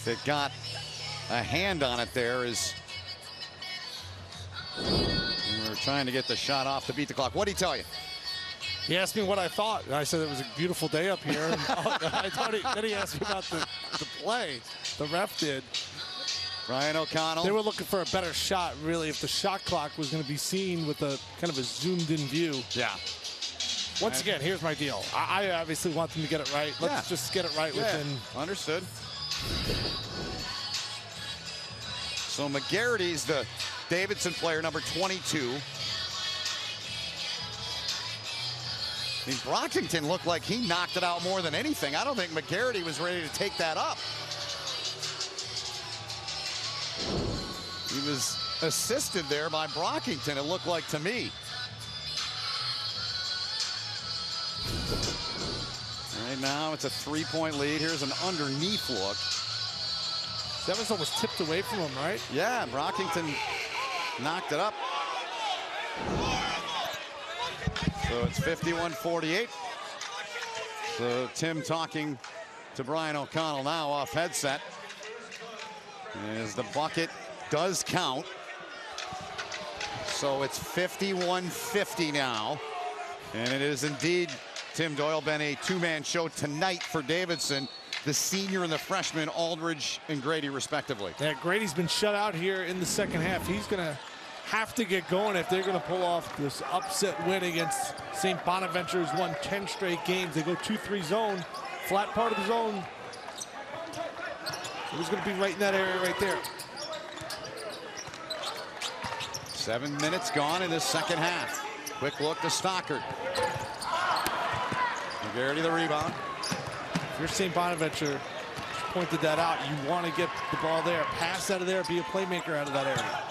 that got a hand on it there as we were trying to get the shot off to beat the clock. What did he tell you? He asked me what I thought, and I said it was a beautiful day up here. And I thought then he asked me about the play. The ref did. Brian O'Connell. They were looking for a better shot, really, if the shot clock was going to be seen with a kind of a zoomed-in view. Yeah. Once again, here's my deal. I obviously want them to get it right. Let's just get it right within. Understood. So McGarrity's the Davidson player, number 22. I mean, Brockington looked like he knocked it out more than anything. I don't think McGarrity was ready to take that up. He was assisted there by Brockington, it looked like to me. Right now, it's a 3-point lead. Here's an underneath look. That was almost tipped away from him, right? Yeah, Brockington knocked it up. So it's 51-48. So Tim talking to Brian O'Connell now off headset. As the bucket does count. So it's 51-50 now. And it is indeed Tim Doyle, been a two-man show tonight for Davidson. The senior and the freshman, Aldridge and Grady, respectively. Yeah, Grady's been shut out here in the second half. He's going to have to get going if they're going to pull off this upset win against St. Bonaventure, who's won 10 straight games. They go 2-3 zone, flat part of the zone. He's going to be right in that area right there. 7 minutes gone in this second half. Quick look to Stockard. McGarity the rebound. If you're St. Bonaventure, just pointed that out. You want to get the ball there, pass out of there, be a playmaker out of that area.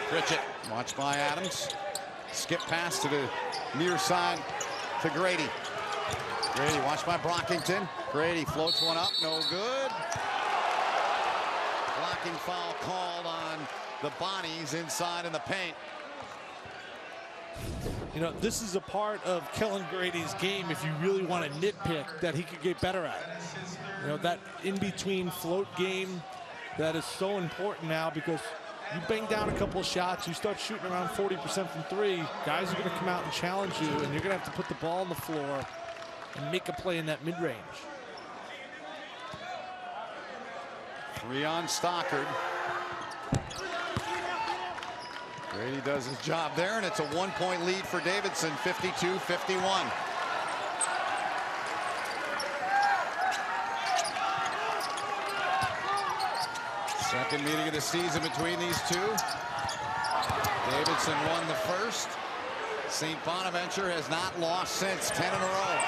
Pritchett, watched by Adams. Skip pass to the near side to Grady. Grady watched by Brockington. Grady floats one up, no good. Blocking foul called on the Bonnies inside in the paint. You know, this is a part of Kellen Grady's game, if you really want to nitpick, that he could get better at. You know, that in-between float game, that is so important now, because you bang down a couple of shots, you start shooting around 40% from three, guys are going to come out and challenge you, and you're going to have to put the ball on the floor and make a play in that mid-range. 3 on Stockard. Grady does his job there, and it's a 1-point lead for Davidson, 52-51. Second meeting of the season between these two. Davidson won the first. St. Bonaventure has not lost since, 10 in a row.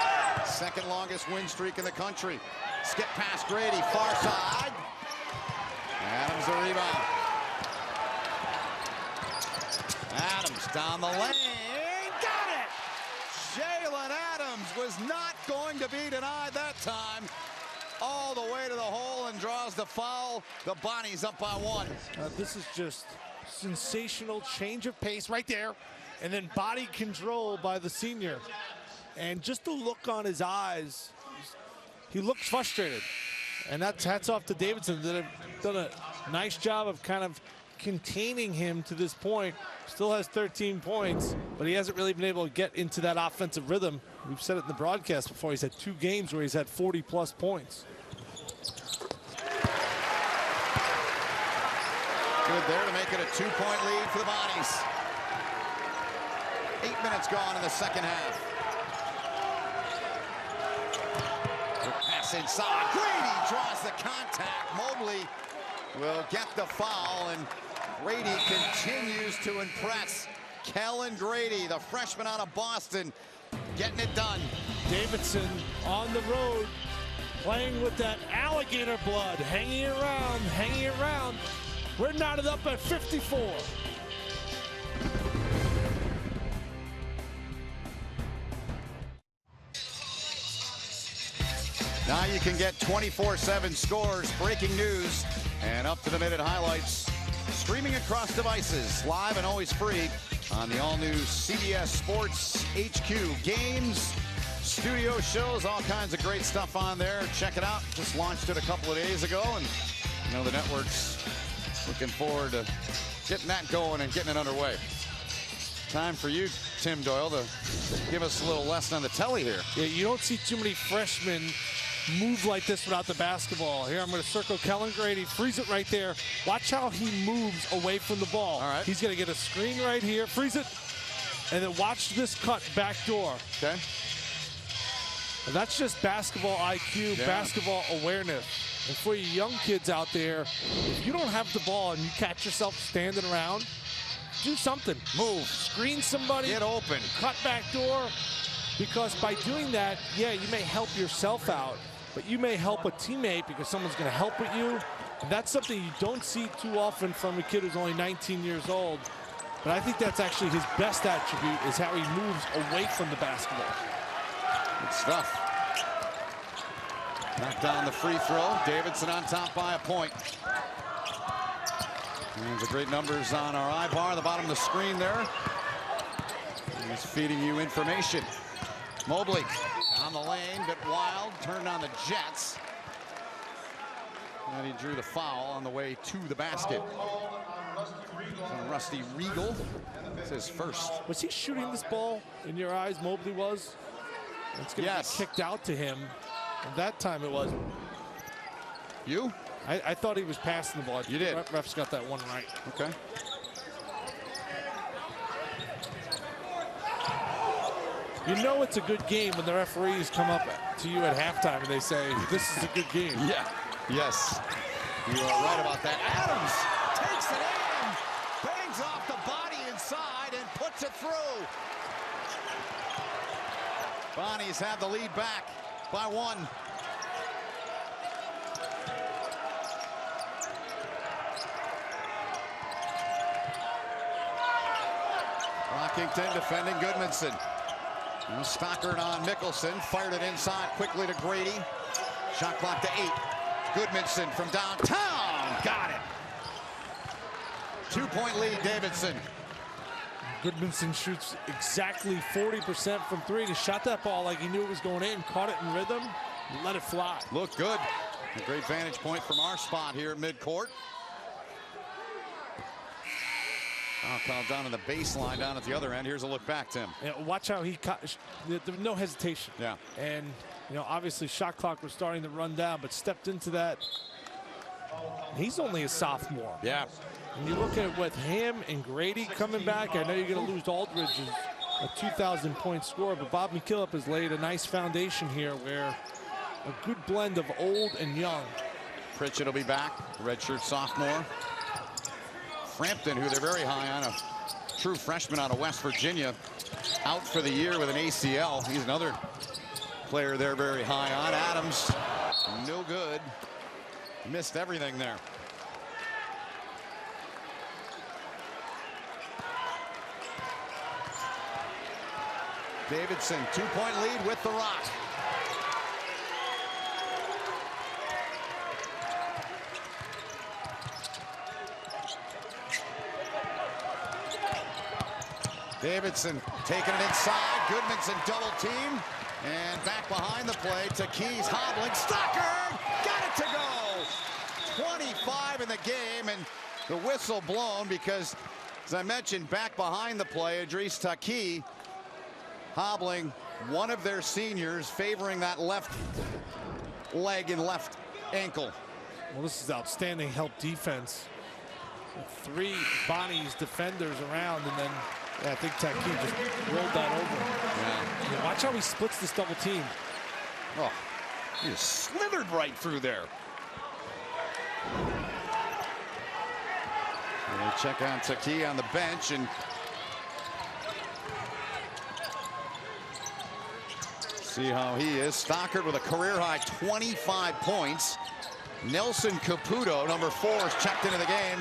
Second longest win streak in the country. Skip past Grady, far side. Adams the rebound. Adams down the lane, got it! Jalen Adams was not going to be denied that time. All the way to the hole and draws the foul. The Bonnies up by 1. This is just sensational change of pace right there, and then body control by the senior. And just the look on his eyes, he looks frustrated. And that's hats off to Davidson, that have done a nice job of kind of containing him to this point. Still has 13 points, but he hasn't really been able to get into that offensive rhythm. We've said it in the broadcast before. He's had 2 games where he's had 40-plus points. Good there to make it a 2-point lead for the Bonnies. 8 minutes gone in the second half. Pass inside. Grady draws the contact. Mobley will get the foul, and Grady continues to impress. Kellen Grady, the freshman out of Boston, getting it done. Davidson on the road, playing with that alligator blood, hanging around. We're knotted up at 54. Now you can get 24/7 scores, breaking news, and up-to-the-minute highlights, streaming across devices, live and always free on the all-new CBS Sports HQ. Games, studio shows, all kinds of great stuff on there. Check it out. Just launched it a couple of days ago, and you know the network's looking forward to getting that going and getting it underway. Time for you, Tim Doyle, to give us a little lesson on the telly here. Yeah, you don't see too many freshmen move like this without the basketball. Here, I'm going to circle Kellen Grady, freeze it right there. Watch how he moves away from the ball. All right. He's going to get a screen right here, freeze it, and then watch this cut back door. Okay. And that's just basketball IQ, basketball awareness. And for you young kids out there, if you don't have the ball and you catch yourself standing around, do something. Move, screen somebody, Get open. cut back door, because by doing that, yeah, you may help yourself out, but you may help a teammate because someone's going to help with you. And that's something you don't see too often from a kid who's only 19 years old. But I think that's actually his best attribute, is how he moves away from the basketball. Good stuff. Knocked down the free throw. Davidson on top by a point. And the great numbers on our iBar, the bottom of the screen there. He's feeding you information. Mobley on the lane, bit wild, turned on the Jets. And he drew the foul on the way to the basket. Rusty Regal. It's his first. Was he shooting this ball in your eyes, Mobley was? It's going to get kicked out to him. And that time it was. You? I thought he was passing the ball. You did. Ref's got that one right. Okay. You know it's a good game when the referees come up to you at halftime and they say, this is a good game. Yeah. Yes. You are right about that. Adams takes it in, bangs off the body inside and puts it through. Bonnies have the lead back by 1. Rockington defending Goodmanson. Stockard on Mickelson, fired it inside quickly to Grady. Shot clock to 8. Goodmanson from downtown, got it. 2-point lead, Davidson. Goodmanson shoots exactly 40% from 3. He shot that ball like he knew it was going in, caught it in rhythm, let it fly. Looked good. A great vantage point from our spot here at midcourt. Foul call down on the baseline down at the other end. Here's a look back, Tim. Yeah, watch how he caught. There was no hesitation. Yeah. And, you know, obviously shot clock was starting to run down, but stepped into that. He's only a sophomore. Yeah. And you look at with him and Grady coming back, I know you're going to lose Aldridge, a 2,000-point scorer, but Bob McKillop has laid a nice foundation here where a good blend of old and young. Pritchett will be back, redshirt sophomore. Frampton, who they're very high on, a true freshman out of West Virginia, out for the year with an ACL. He's another player they're very high on. Adams, no good. Missed everything there. Davidson, 2-point lead with the Rock. Davidson taking it inside. Goodmanson double team. And back behind the play to Keys hobbling. Stockard got it to go. 25 in the game, and the whistle blown because, as I mentioned, back behind the play, Idris Taki hobbling one of their seniors, favoring that left leg and left ankle. Well, this is outstanding help defense. 3 Bonnies defenders around, and then I think Taki just rolled that over. Yeah. Watch how he splits this double team. Oh, he just slithered right through there. And they check on Taki on the bench, and see how he is. Stockard with a career-high 25 points. Nelson Caputo, number 4, is checked into the game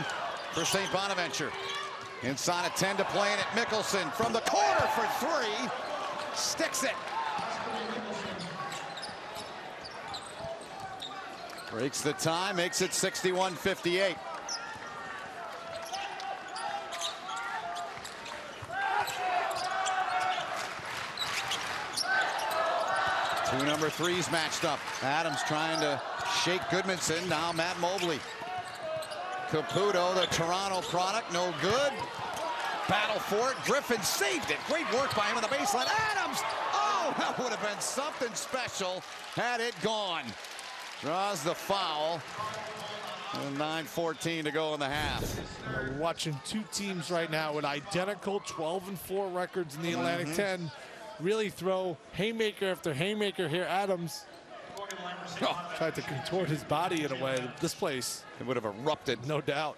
for St. Bonaventure. Inside of 10 to play in it. Mickelson from the corner for 3. Sticks it. Breaks the tie, makes it 61-58. Two number 3s matched up. Adams trying to shake Goodmanson. Now Matt Mobley. Caputo, the Toronto product, no good. Battle for it. Griffin saved it. Great work by him on the baseline. Adams! Oh, that would have been something special had it gone. Draws the foul. And 9:14 to go in the half. We're watching 2 teams right now with identical 12-4 records in the Atlantic 10. Really throw haymaker after haymaker here. Adams tried to contort his body in a way. This place, it would have erupted. No doubt.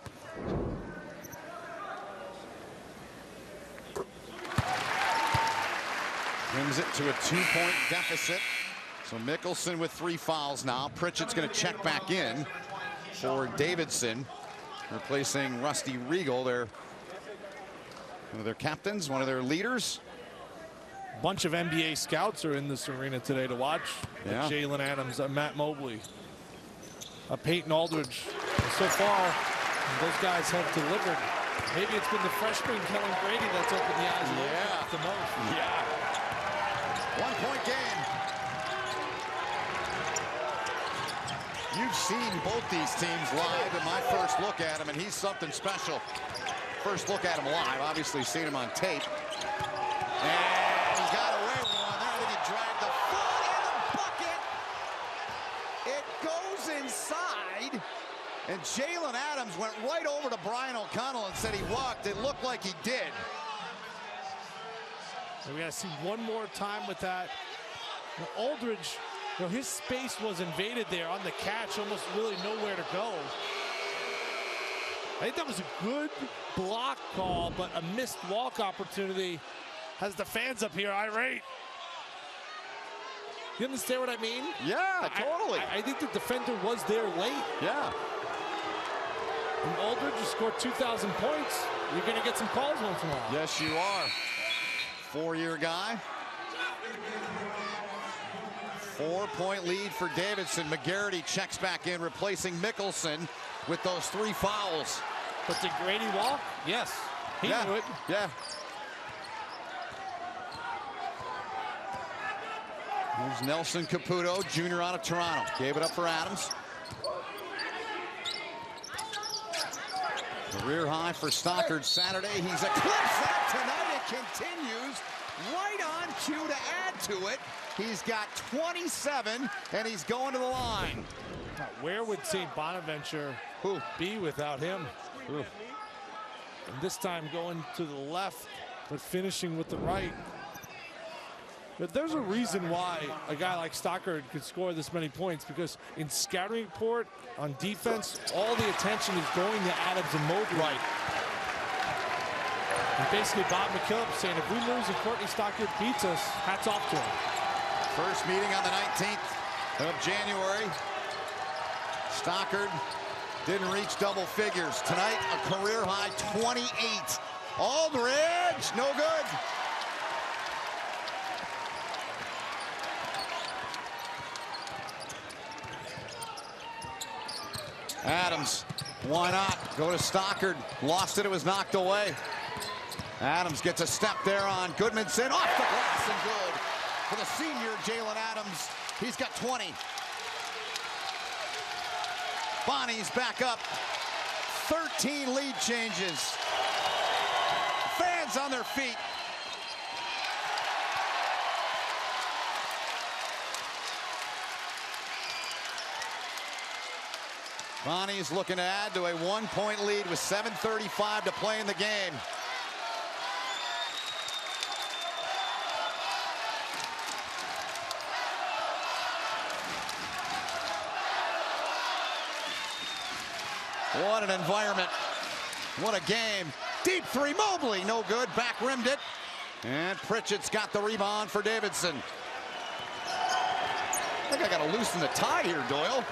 Brings it to a 2-point deficit. So Mickelson with 3 fouls now. Pritchett's going to check back in for Davidson, replacing Rusty Regal, one of their captains, one of their leaders. Bunch of NBA scouts are in this arena today to watch. Yeah. Jalen Adams, Matt Mobley, Peyton Aldridge. So far, those guys have delivered. Maybe it's been the freshman Kellen Grady that's opened the eyes the most. Yeah. 1-point game. You've seen both these teams live in my first look at him, and he's something special. First look at him live, obviously seen him on tape. And he got away with one there. I think he dragged the foot in the bucket. It goes inside. And Jalen Adams went right over to Brian O'Connell and said he walked. It looked like he did. And we got to see one more time with that. Now, Aldridge, his space was invaded there on the catch, almost really nowhere to go. I think that was a good block call, but a missed walk opportunity has the fans up here irate. You understand what I mean? Yeah, totally. I think the defender was there late. Yeah. And Aldridge just scored 2,000 points. You're going to get some calls once in a while. Yes, you are. Four-year guy. 4-point lead for Davidson. McGarity checks back in, replacing Mickelson with those 3 fouls. But did Grady walk? Yes. He knew it. Yeah. Here's Nelson Caputo, junior out of Toronto. Gave it up for Adams. Career high for Stockard Saturday. He's eclipsed that tonight. It continues right on cue to add to it. He's got 27, and he's going to the line. Now, where would St. Bonaventure be without him? And this time going to the left, but finishing with the right. But there's a reason why a guy like Stockard could score this many points, because in scouting report on defense, all the attention is going to Adams and Mobley. Right. And basically Bob McKillop saying if we lose and Courtney Stockard beats us, hats off to him. First meeting on the 19th of January. Stockard didn't reach double figures. Tonight, a career high 28. Aldridge, no good. Adams, why not? Go to Stockard. Lost it, it was knocked away. Adams gets a step there on Goodmanson. Off the glass and good. For the senior, Jalen Adams, he's got 20. Bonnie's back up. 13 lead changes. Fans on their feet. Bonnie's looking to add to a 1-point lead with 7:35 to play in the game. What an environment. What a game. Deep three, Mobley, no good. Back rimmed it. And Pritchett's got the rebound for Davidson. I think I got to loosen the tie here, Doyle.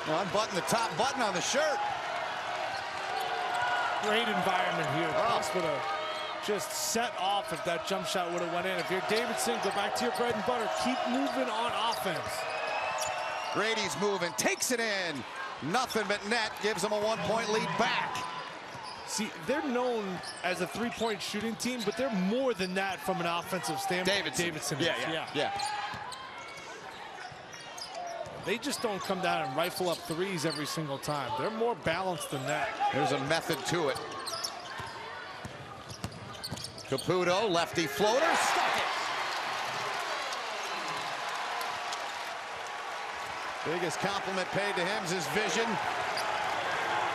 Unbutton the top button on the shirt. Great environment here. Cross would have just set off if that jump shot would have went in. If you're Davidson, go back to your bread and butter. Keep moving on offense. Grady's moving, takes it in. Nothing but net, gives them a 1-point lead back. See, they're known as a 3-point shooting team, but they're more than that from an offensive standpoint. Davidson. Yeah. They just don't come down and rifle up threes every single time. They're more balanced than that. There's a method to it. Caputo, lefty floater, stuck it. Biggest compliment paid to him is his vision.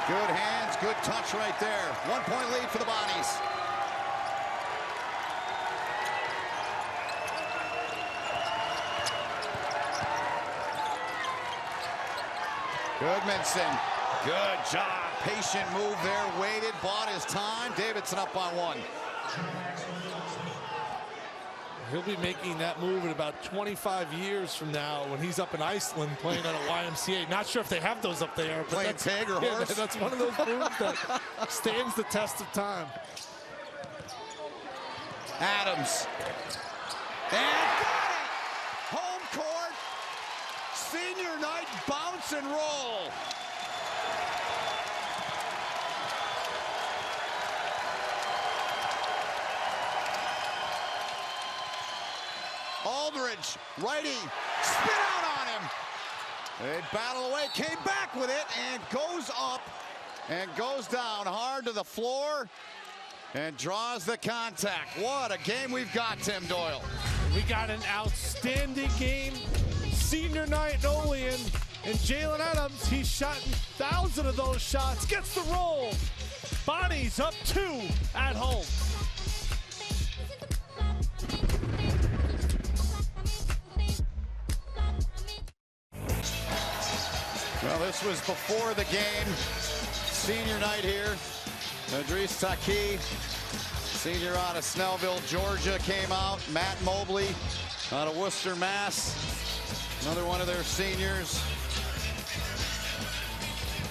Good hands, good touch right there. 1-point lead for the Bonnies. Goodmanson, good job. Patient move there, waited, bought his time. Davidson up by 1. He'll be making that move in about 25 years from now when he's up in Iceland playing at a YMCA. Not sure if they have those up there. But playing tag or horse? That's one of those moves that stands the test of time. Adams. And got it! Home court. Senior night bounce and roll. Aldridge, righty, spin out on him. They battle away, came back with it, and goes up and goes down hard to the floor and draws the contact. What a game we've got, Tim Doyle. We got an outstanding game. Senior night, Olean, and Jalen Adams, he's shot 1,000 of those shots, gets the roll. Bonnie's up 2 at home. Well, this was before the game. Senior night here. Idris Taki, senior out of Snellville, Georgia, came out. Matt Mobley out of Worcester, Mass. Another one of their seniors.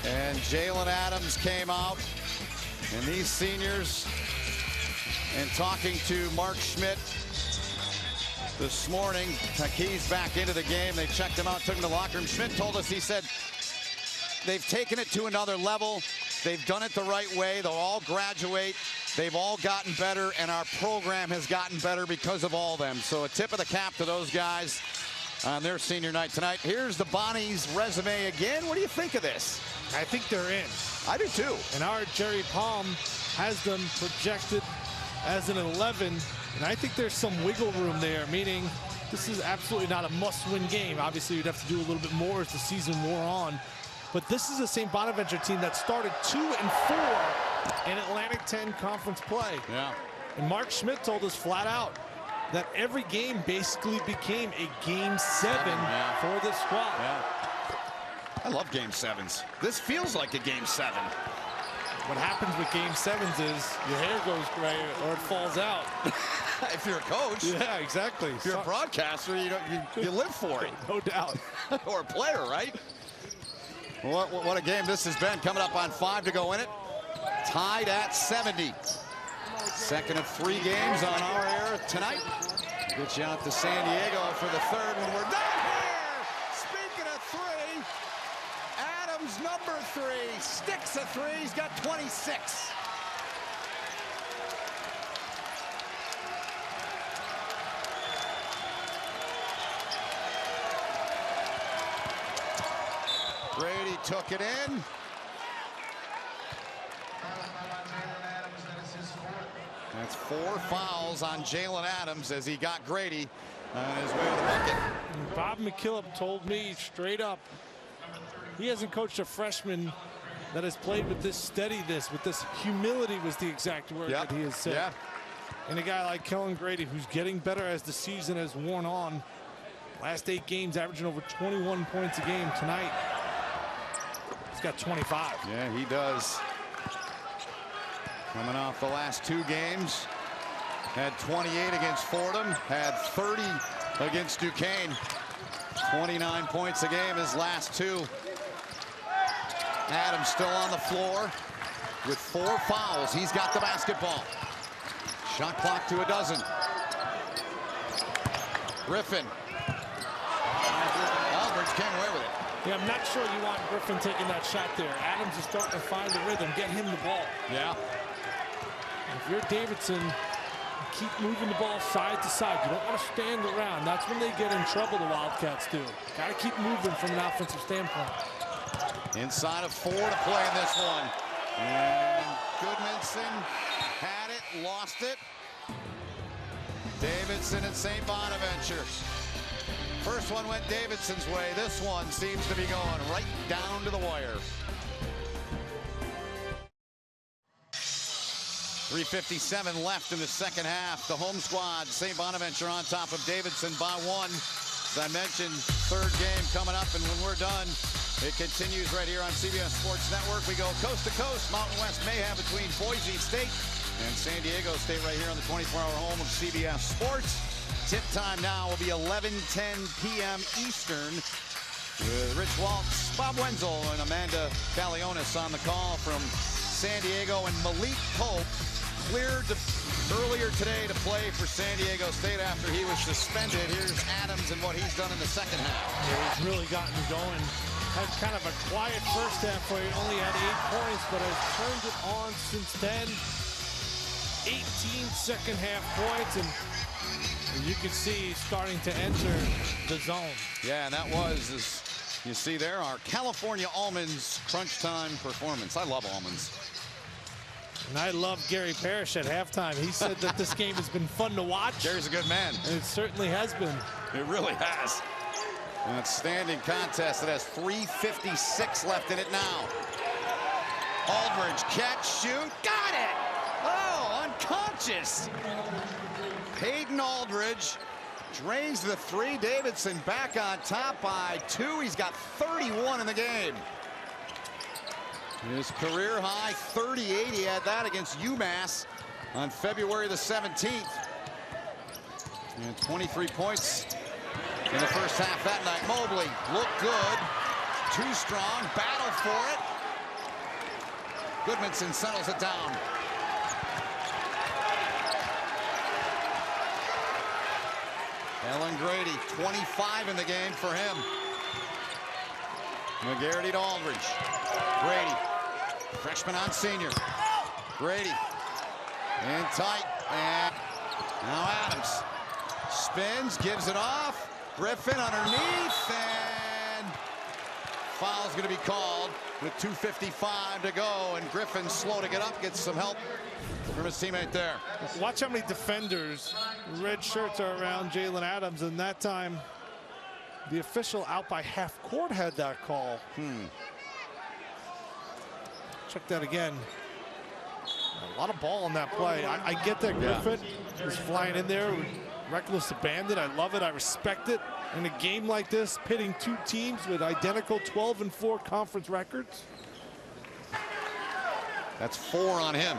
And Jalen Adams came out. And these seniors, and talking to Mark Schmidt this morning, Taki's back into the game. They checked him out, took him to the locker room. Schmidt told us, he said, they've taken it to another level. They've done it the right way. They'll all graduate. They've all gotten better, and our program has gotten better because of all of them. So a tip of the cap to those guys on their senior night tonight. Here's the Bonnies resume again. What do you think of this? I think they're in. I do too. And our Jerry Palm has them projected as an 11. And I think there's some wiggle room there, meaning this is absolutely not a must-win game. Obviously, you'd have to do a little bit more as the season wore on. But this is a St. Bonaventure team that started 2-4 in Atlantic 10 conference play. Yeah. And Mark Schmidt told us flat out that every game basically became a game 7 for this squad. Yeah. I love game 7s. This feels like a game 7. What happens with game 7s is your hair goes gray or it falls out. If you're a coach. Yeah, exactly. If you're a broadcaster, you live for it. No doubt. Or a player, right? What a game this has been. Coming up on 5 to go in it. Tied at 70. Second of 3 games on our air tonight. Get you out to San Diego for the third when we're done here. Speaking of 3, Adams number 3 sticks a 3. He's got 26. Grady took it in. That's 4 fouls on Jalen Adams as he got Grady on his way to the bucket. Bob McKillop told me straight up, he hasn't coached a freshman that has played with this steadiness, with this humility was the exact word that he has said. Yeah. And a guy like Kellen Grady, who's getting better as the season has worn on. Last 8 games, averaging over 21 points a game. Tonight, he's got 25. Yeah, he does. Coming off the last 2 games. Had 28 against Fordham. Had 30 against Duquesne. 29 points a game his last 2. Adams still on the floor with 4 fouls. He's got the basketball. Shot clock to a dozen. Griffin. Aldridge came away with it. Yeah, I'm not sure you want Griffin taking that shot there. Adams is starting to find the rhythm. Get him the ball. Yeah. If you're Davidson, keep moving the ball side to side. You don't want to stand around. That's when they get in trouble, the Wildcats do. Got to keep moving from an offensive standpoint. Inside of 4 to play in this one. And Goodmanson had it, lost it. Davidson and St. Bonaventure. First one went Davidson's way. This one seems to be going right down to the wire. 3:57 left in the second half. The home squad, St. Bonaventure on top of Davidson by 1. As I mentioned, third game coming up, and when we're done, it continues right here on CBS Sports Network. We go coast to coast, Mountain West Mayhem between Boise State and San Diego State right here on the 24-hour home of CBS Sports. Tip time now will be 11:10 p.m. Eastern with Rich Waltz, Bob Wenzel, and Amanda Calionis on the call from San Diego. And Malik Pope cleared earlier today to play for San Diego State after he was suspended. Here's Adams and what he's done in the second half. Yeah, he's really gotten going. Had kind of a quiet first half where he only had 8 points, but has turned it on since then. 18 second half points, and you can see he's starting to enter the zone. Yeah, and that was, as You see there our California Almonds crunch time performance. I love almonds. And I love Gary Parrish at halftime. He said that this game has been fun to watch. Gary's a good man. And it certainly has been. It really has. An outstanding contest. It has 3:56 left in it now. Aldridge, catch, shoot, got it! Oh, unconscious. Peyton Aldridge drains the three. Davidson back on top by 2. He's got 31 in the game. His career high 38. He had that against UMass on February the 17th. And 23 points in the first half that night. Mobley looked good. Too strong. Battle for it. Goodmanson settles it down. Ellen Grady, 25 in the game for him. McGarity to Aldridge. Grady, freshman on senior. Grady, in tight, and now Adams. Spins, gives it off. Griffin underneath, and foul's going to be called with 2:55 to go, and Griffin's slow to get up, gets some help from his teammate there. Watch how many defenders, red shirts, are around Jalen Adams, and that time the official out by half court had that call. Check that again. A lot of ball on that play. I get that Griffin is flying in there with reckless abandon. I love it. I respect it. In a game like this, pitting two teams with identical 12-4 conference records. That's 4 on him.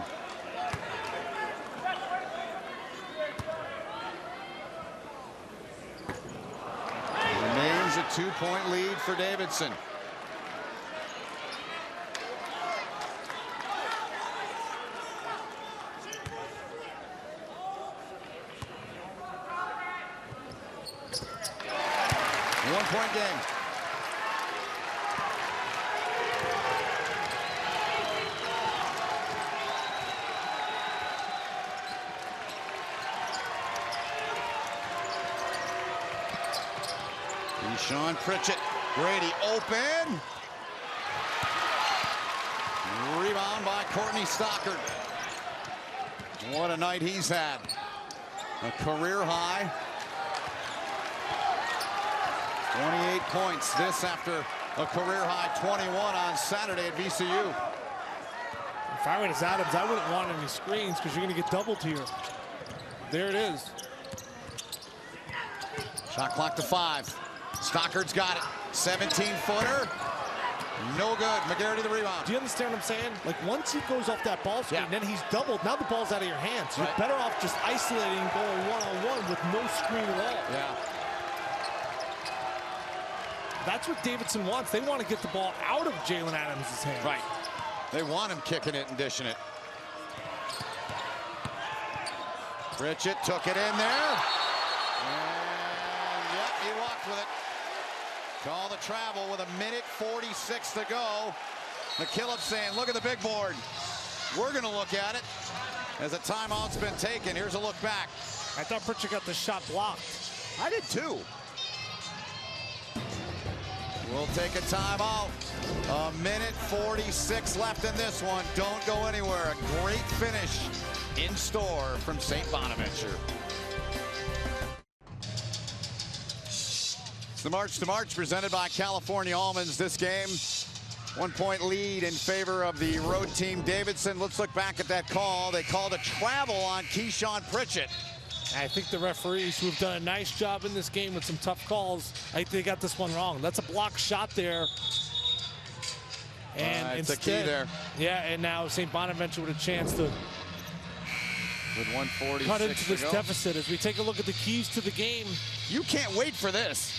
Remains a 2-point lead for Davidson. One-point game. Sean Pritchett, Grady open. Rebound by Courtney Stockard. What a night he's had. A career high. 28 points. This after a career high 21 on Saturday at VCU. If I were as Adams, I wouldn't want any screens because you're going to get doubled here. There it is. Shot clock to 5. Stockard's got it. 17-footer. No good. McGarity the rebound. Do you understand what I'm saying? Like, once he goes off that ball screen, then he's doubled. Now the ball's out of your hands. You're better off just isolating and going one-on-one with no screen at all. Yeah. That's what Davidson wants. They want to get the ball out of Jalen Adams' hands. Right. They want him kicking it and dishing it. Pritchett took it in there. And, yep, he walked with it. Call the travel with 1:46 to go. McKillop saying, look at the big board. We're going to look at it as a timeout's been taken. Here's a look back. I thought Pritchett got the shot blocked. I did too. We'll take a timeout. 1:46 left in this one. Don't go anywhere. A great finish in store from St. Bonaventure. It's the March to March presented by California Almonds. This game, 1-point lead in favor of the road team Davidson. Let's look back at that call. They called a travel on Keyshawn Pritchett. I think the referees, who have done a nice job in this game with some tough calls, I think they got this one wrong. That's a block shot there. And it's instead, a key there. Yeah, and now St. Bonaventure with a chance to with 1:46 cut into this to go. deficit. As we take a look at the keys to the game. You can't wait for this.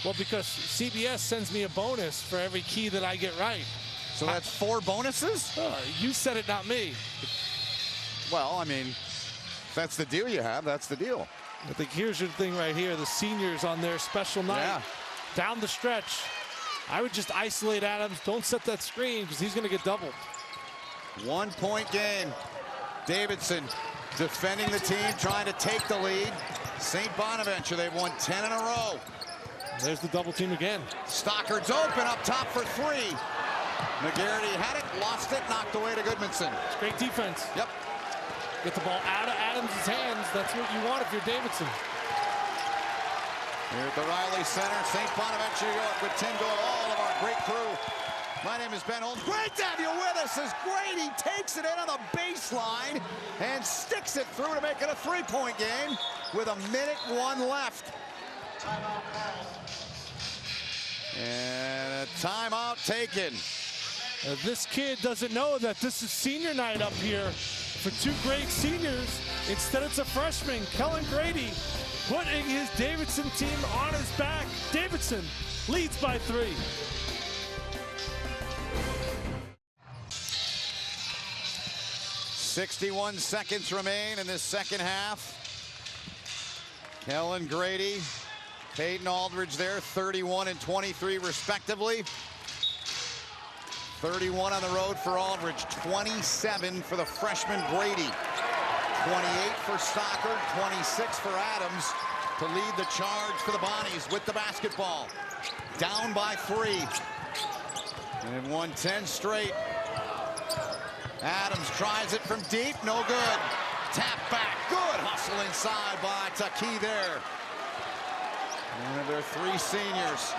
Well, because CBS sends me a bonus for every key that I get right. So that's 4 bonuses? You said it, not me. Well, I mean, if that's the deal you have, that's the deal. I think here's your thing right here. The seniors on their special night. Yeah. Down the stretch, I would just isolate Adams. Don't set that screen because he's going to get doubled. 1-point game. Davidson defending the team, trying to take the lead. St. Bonaventure, they've won 10 in a row. There's the double team again. Stockard's open up top for three. McGarity had it, lost it, knocked away to Goodmanson. It's great defense. Yep. Get the ball out of Adams' hands. That's what you want if you're Davidson. Here at the Riley Center, St. Bonaventure, New York, with Tim Doyle, all of our great crew. My name is Ben Holmes. Great to have you with us as Grady takes it in on the baseline and sticks it through to make it a three-point game with 1:01 left. And a timeout taken. This kid doesn't know that this is senior night up here for two great seniors. Instead, it's a freshman, Kellen Grady, putting his Davidson team on his back. Davidson leads by 3. .61 seconds remain in this second half. Kellen Grady, Peyton Aldridge there, 31 and 23 respectively. 31 on the road for Aldridge, 27 for the freshman Grady. 28 for Stockard, 26 for Adams to lead the charge for the Bonnies with the basketball. Down by 3. And won 10 straight. Adams tries it from deep, no good. Tap back, good hustle inside by Taki there. And there are 3 seniors.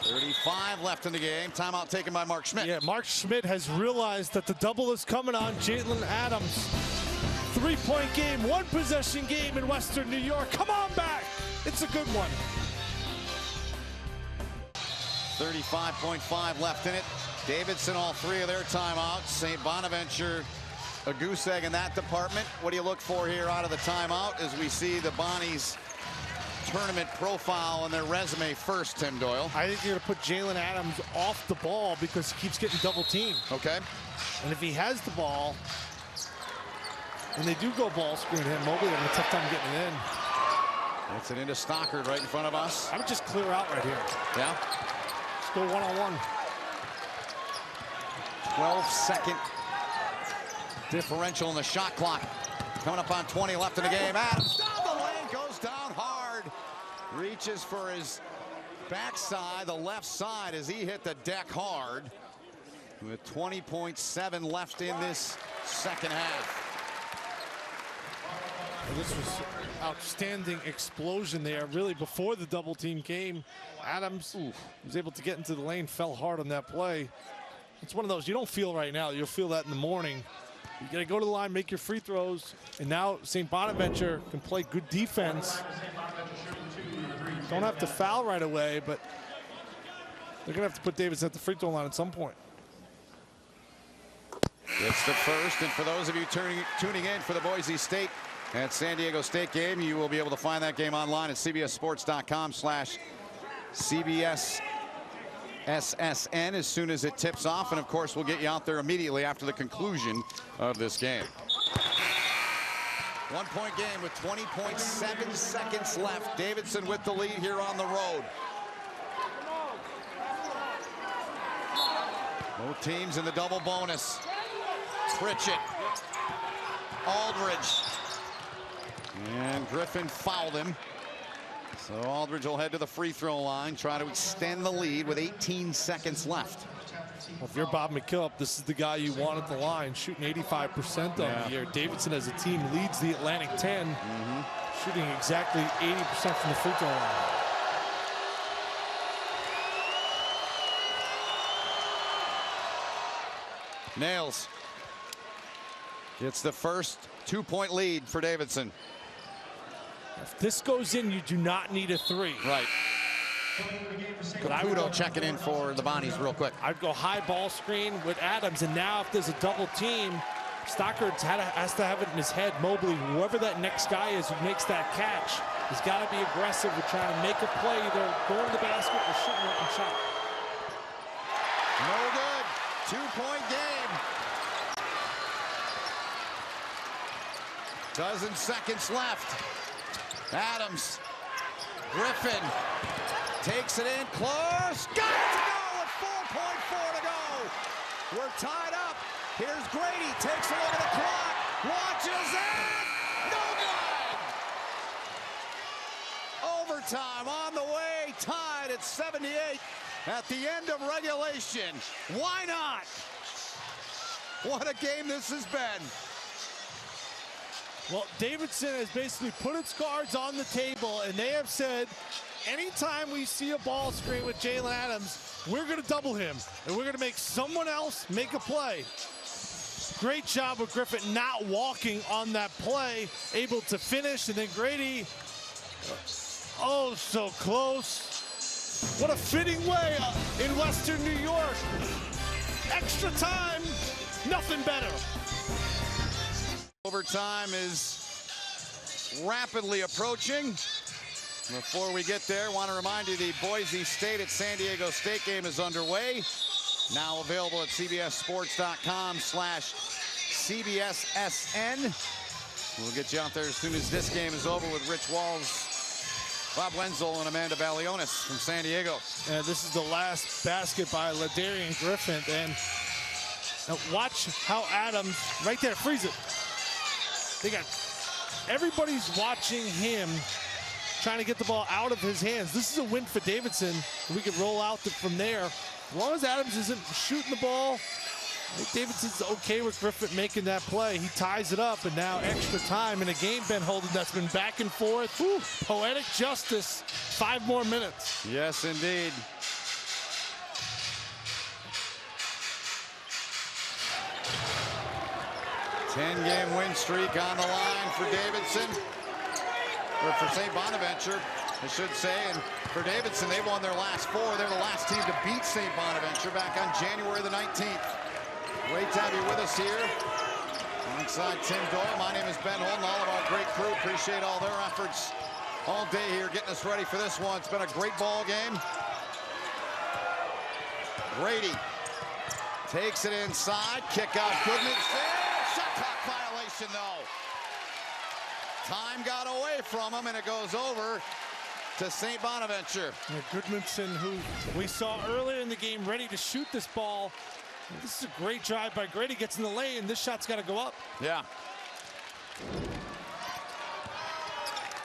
35 left in the game. Timeout taken by Mark Schmidt. Yeah, Mark Schmidt has realized that the double is coming on Jalen Adams. 3-point game, 1-possession game in Western New York. Come on back. It's a good one. 35.5 left in it. Davidson, all 3 of their timeouts. St. Bonaventure, a goose egg in that department. What do you look for here out of the timeout as we see the Bonnies tournament profile on their resume first, Tim Doyle? I think you're going to put Jalen Adams off the ball because he keeps getting double teamed. Okay. And if he has the ball, and they do go ball screen him, Mobley having a tough time getting it in. It's an into Stockard right in front of us. I would just clear out right here. Yeah. Just go one-on-one. 12-second differential in the shot clock. Coming up on 20 left in the game. Adams down the lane, goes down hard. Reaches for his backside, the left side, as he hit the deck hard. With 20.7 left in this second half. This was outstanding explosion there, really, before the double team came. Adams was able to get into the lane, fell hard on that play. It's one of those you don't feel right now. You'll feel that in the morning. You got to go to the line, make your free throws, and now St. Bonaventure can play good defense. Don't have to foul right away, but they're going to have to put Davidson at the free throw line at some point. It's the first, and for those of you tuning in for the Boise State and San Diego State game, you will be able to find that game online at cbssports.com/CBS SSN as soon as it tips off, and of course we'll get you out there immediately after the conclusion of this game. 1-point game with 20.7 seconds left. Davidson with the lead here on the road. Both teams in the double bonus. Pritchett, Aldridge, and Griffin fouled him. So Aldridge will head to the free throw line, try to extend the lead with 18 seconds left. Well, if you're Bob McKillop, this is the guy you want at the line, shooting 85% on the year. Davidson as a team leads the Atlantic 10, shooting exactly 80% from the free throw line. Nails gets the first 2-point lead for Davidson. If this goes in, you do not need a 3. Right. Caputo checking in for the Bonnies real quick. I'd go high ball screen with Adams, and now if there's a double team, Stockard has to have it in his head. Mobley, whoever that next guy is who makes that catch, has got to be aggressive with trying to make a play, either going to the basket or shooting an open shot. No good. 2-point game. Dozen seconds left. Adams, Griffin takes it in close. Got it to go with 4.4 to go. We're tied up. Here's Grady, takes a look at the clock, launches it. No good. overtime on the way, tied at 78 at the end of regulation. Why not? What a game this has been. Well, Davidson has basically put its cards on the table, and they have said, anytime we see a ball screen with Jalen Adams, we're going to double him, and we're going to make someone else make a play. Great job with Griffin not walking on that play, able to finish, and then Grady, oh, so close. What a fitting way in Western New York. Extra time, nothing better. Overtime is rapidly approaching. Before we get there, I want to remind you the Boise State at San Diego State game is underway. Now available at cbssports.com/CBSSN. We'll get you out there as soon as this game is over with Rich Walls, Bob Wenzel, and Amanda Balionis from San Diego. And this is the last basket by Ladarian Griffin. And now watch how Adams, right there, freeze it. They got, everybody's watching him trying to get the ball out of his hands. This is a win for Davidson. We could roll out from there. As long as Adams isn't shooting the ball, I think Davidson's okay with Griffin making that play. He ties it up, and now extra time in a game, Ben Holden, that's been back and forth. Whew, poetic justice. 5 more minutes. Yes, indeed. Ten-game win streak on the line for Davidson, or for St. Bonaventure, I should say. And for Davidson, they won their last 4. They're the last team to beat St. Bonaventure back on January the 19th. Great to have you with us here. Alongside Tim Doyle, my name is Ben Holden. All of our great crew, appreciate all their efforts all day here getting us ready for this one. It's been a great ball game. Grady takes it inside, kick out Goodman. Shot clock violation though. Time got away from him, and it goes over to St. Bonaventure. Goodmanson, who we saw earlier in the game, ready to shoot this ball. This is a great drive by Grady. Gets in the lane. This shot's got to go up. Yeah.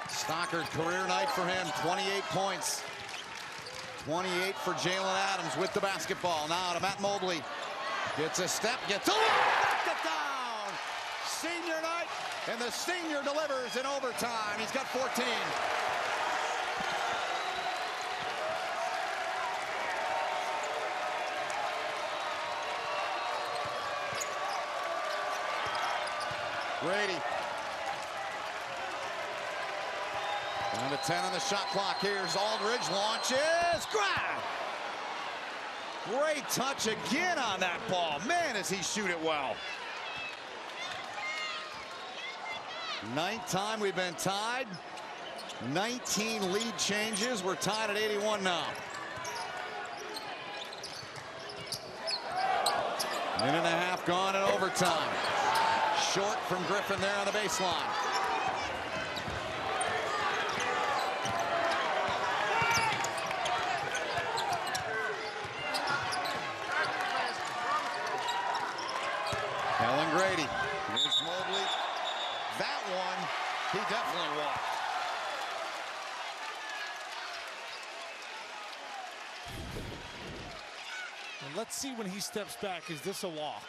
Stockard, career night for him. 28 points. 28 for Jalen Adams with the basketball. Now to Matt Mobley. Gets a step, gets over, knocked it down. Senior night, and the senior delivers in overtime. He's got 14. Grady. Down to 10 on the shot clock. Here's Aldridge, launches, grab. Great touch again on that ball. Man, does he shoot it well. 9th time we've been tied. 19 lead changes. We're tied at 81 now. Minute and a half gone in overtime. Short from Griffin there on the baseline. Ellen Grady. Here's Mobley. That one, he definitely walked. And let's see when he steps back. Is this a walk?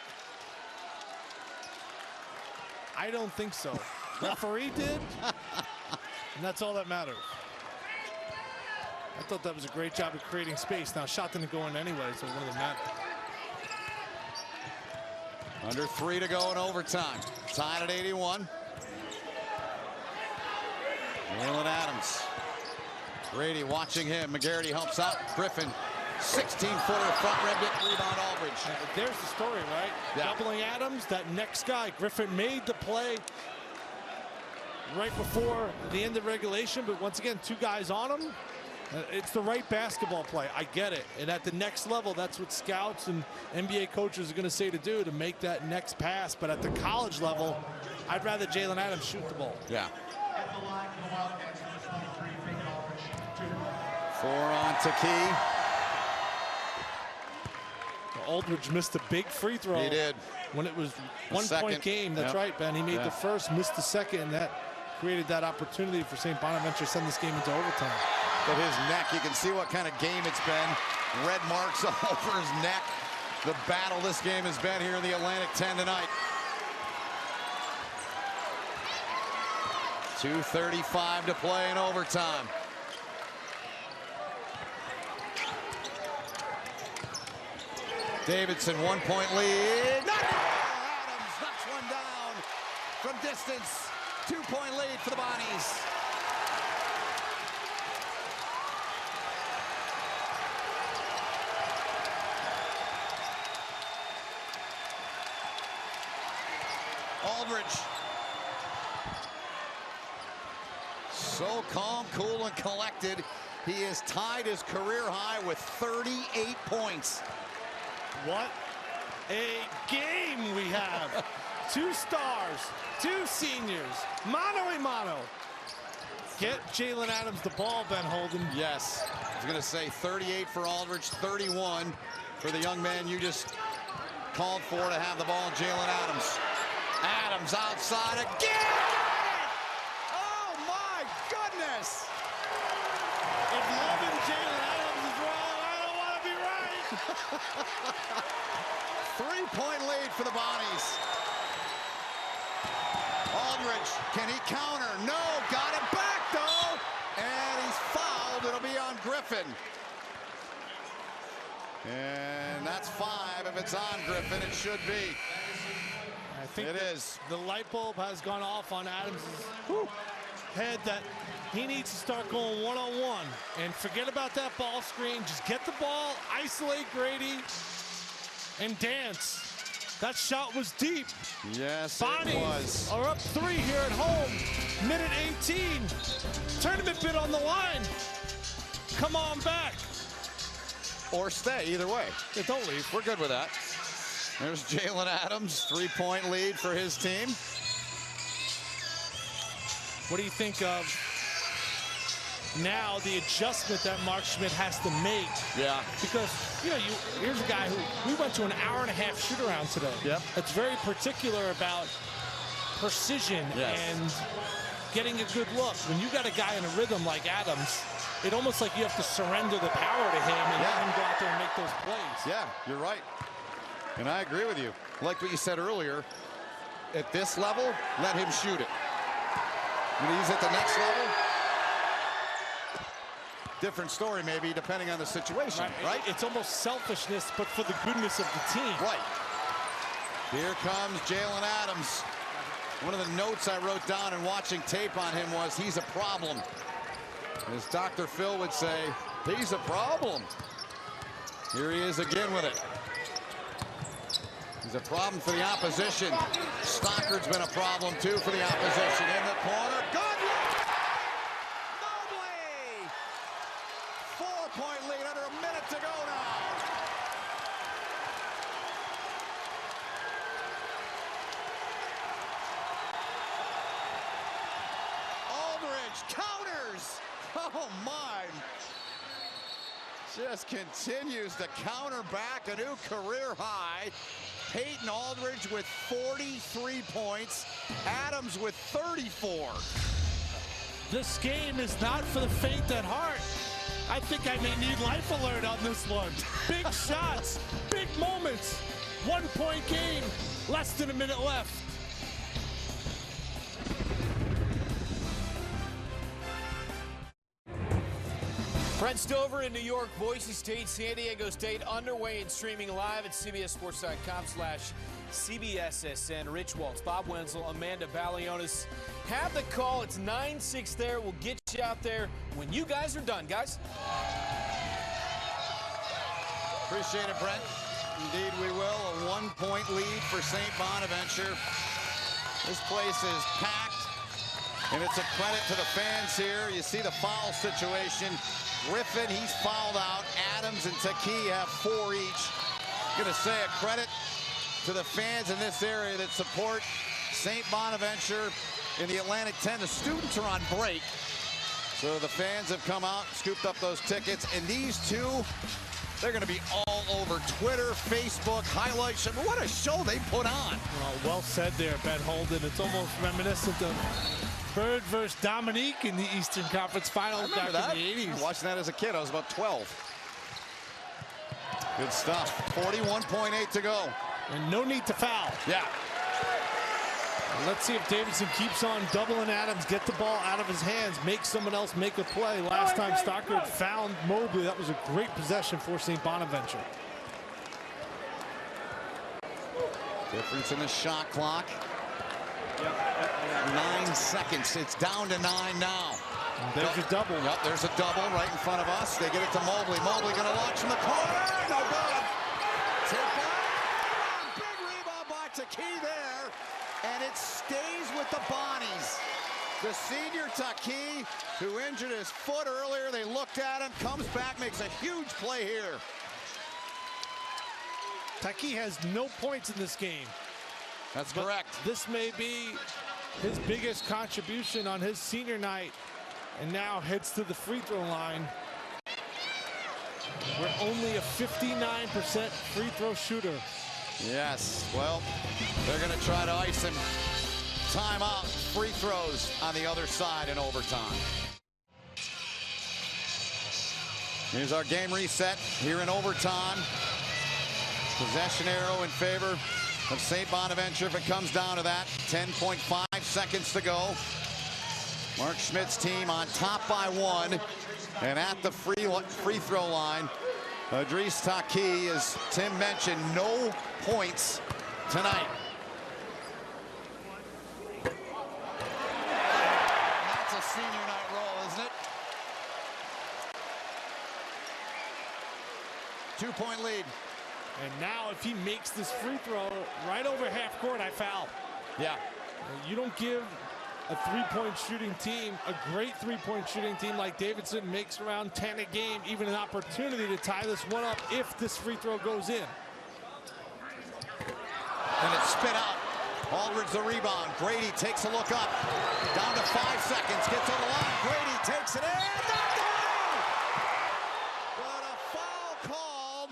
I don't think so. Referee did, and that's all that matters. I thought that was a great job of creating space. Now, shot didn't go in anyway, so it wouldn't matter. Under 3 to go in overtime. Tied at 81. Jalen Adams. Grady watching him. McGarity helps out. Griffin, 16-footer front rim, get rebound Aldridge. There's the story, right? Yeah. Doubling Adams, that next guy. Griffin made the play right before the end of regulation, but once again, 2 guys on him. It's the right basketball play. I get it. And at the next level, that's what scouts and NBA coaches are going to say to do, to make that next pass. But at the college level, I'd rather Jalen Adams shoot the ball. Yeah. 4 on Taki. Aldridge missed a big free throw. He did. When it was 1-point game. That's right, Ben. He made the first, missed the second, and that created that opportunity for St. Bonaventure to send this game into overtime. at his neck. You can see what kind of game it's been. Red marks all over his neck. The battle this game has been here in the Atlantic 10 tonight. 2:35 to play in overtime. Davidson, 1-point lead. Adams knocks one down from distance. 2-point lead for the Bonnies. Aldridge. So calm, cool, and collected. He has tied his career high with 38 points. What a game we have. 2 stars, 2 seniors, mano a mano. Get Jalen Adams the ball, Ben Holden. Yes, I was going to say 38 for Aldridge, 31 for the young man you just called for to have the ball, Jalen Adams. Adams outside again. Oh my goodness. If loving Jalen Adams is wrong, I don't want to be right. 3-point lead for the Bonnies. Aldridge, can he counter? No, got it back though. And he's fouled. It'll be on Griffin. And that's 5. If it's on Griffin, it should be. I think it is. The light bulb has gone off on Adams' head that he needs to start going one-on-one and forget about that ball screen. Just get the ball, isolate Grady, and dance. That shot was deep. Yes, Bonnies it was. are up 3 here at home. Minute 18. Tournament bid on the line. Come on back. Or stay, either way. Yeah, don't leave. We're good with that. There's Jalen Adams, 3-point lead for his team. What do you think of now the adjustment that Mark Schmidt has to make? Yeah. Because, you know, here's a guy who, we went to an hour-and-a-half shoot-around today. Yep. That's very particular about precision and getting a good look. When you got a guy in a rhythm like Adams, it's almost like you have to surrender the power to him and let him go out there and make those plays. Yeah, you're right. And I agree with you. Like what you said earlier, at this level, let him shoot it. When he's at the next level, different story maybe, depending on the situation, right? It's almost selfishness, but for the goodness of the team. Right. Here comes Jalen Adams. One of the notes I wrote down in watching tape on him was he's a problem. As Dr. Phil would say, he's a problem. Here he is again with it. He's a problem for the opposition. Stockard's been a problem, too, for the opposition. In the corner. Good look! Mobley! 4-point lead under a minute to go now. Aldridge counters! Oh, my. Just continues to counter back, a new career high. Peyton Aldridge with 43 points. Adams with 34. This game is not for the faint at heart. I think I may need life alert on this one. Big shots, big moments. 1-point game, less than a minute left. Brent Stover in New York, Boise State, San Diego State underway and streaming live at CBSSports.com/CBSSN. Rich Waltz, Bob Wenzel, Amanda Balionis have the call. It's 9-6 there. We'll get you out there when you guys are done, guys. Appreciate it, Brent. Indeed, we will. A 1-point lead for St. Bonaventure. This place is packed, and it's a credit to the fans here. You see the foul situation. Griffin, he's fouled out. Adams and Taki have 4 each. Going to say a credit to the fans in this area that support St. Bonaventure in the Atlantic 10. The students are on break, so the fans have come out, scooped up those tickets, and these two, they're going to be all over Twitter, Facebook, highlights. I mean, what a show they put on. Well said there, Ben Holden. It's almost reminiscent of Bird versus Dominique in the Eastern Conference Finals back in the 80s. Watching that as a kid, I was about 12. Good stuff. 41.8 to go. And no need to foul. Yeah. Let's see if Davidson keeps on doubling Adams, get the ball out of his hands, make someone else make a play. Last time Stockard found Mobley, that was a great possession for St. Bonaventure. Difference in the shot clock. 9 seconds. It's down to 9 now. There's a double. Yep, there's a double right in front of us. They get it to Mobley. Mobley going to launch from the corner. No good. Tip out. Big rebound by Taki there. And it stays with the Bonnies. The senior Taki, who injured his foot earlier, they looked at him, comes back, makes a huge play here. Taki has no points in this game. That's correct. This may be his biggest contribution on his senior night, and now heads to the free throw line. We're only a 59% free throw shooter. Yes, well, they're going to try to ice him. Timeout, free throws on the other side in overtime. Here's our game reset here in overtime. Possession arrow in favor of St. Bonaventure if it comes down to that. 10.5 seconds to go. Mark Schmidt's team on top by 1. And at the free throw line, Idris Taki, as Tim mentioned, no points tonight. That's a senior night roll, isn't it? 2-point lead. And now if he makes this free throw right over half court, I foul. Yeah. You don't give a three-point shooting team, a great three-point shooting team like Davidson makes around 10 a game, even an opportunity to tie this one up if this free throw goes in. And it's spit out. Aldridge the rebound. Grady takes a look up. Down to 5 seconds. Gets on the line. Grady takes it in. Knocked down! But a foul called.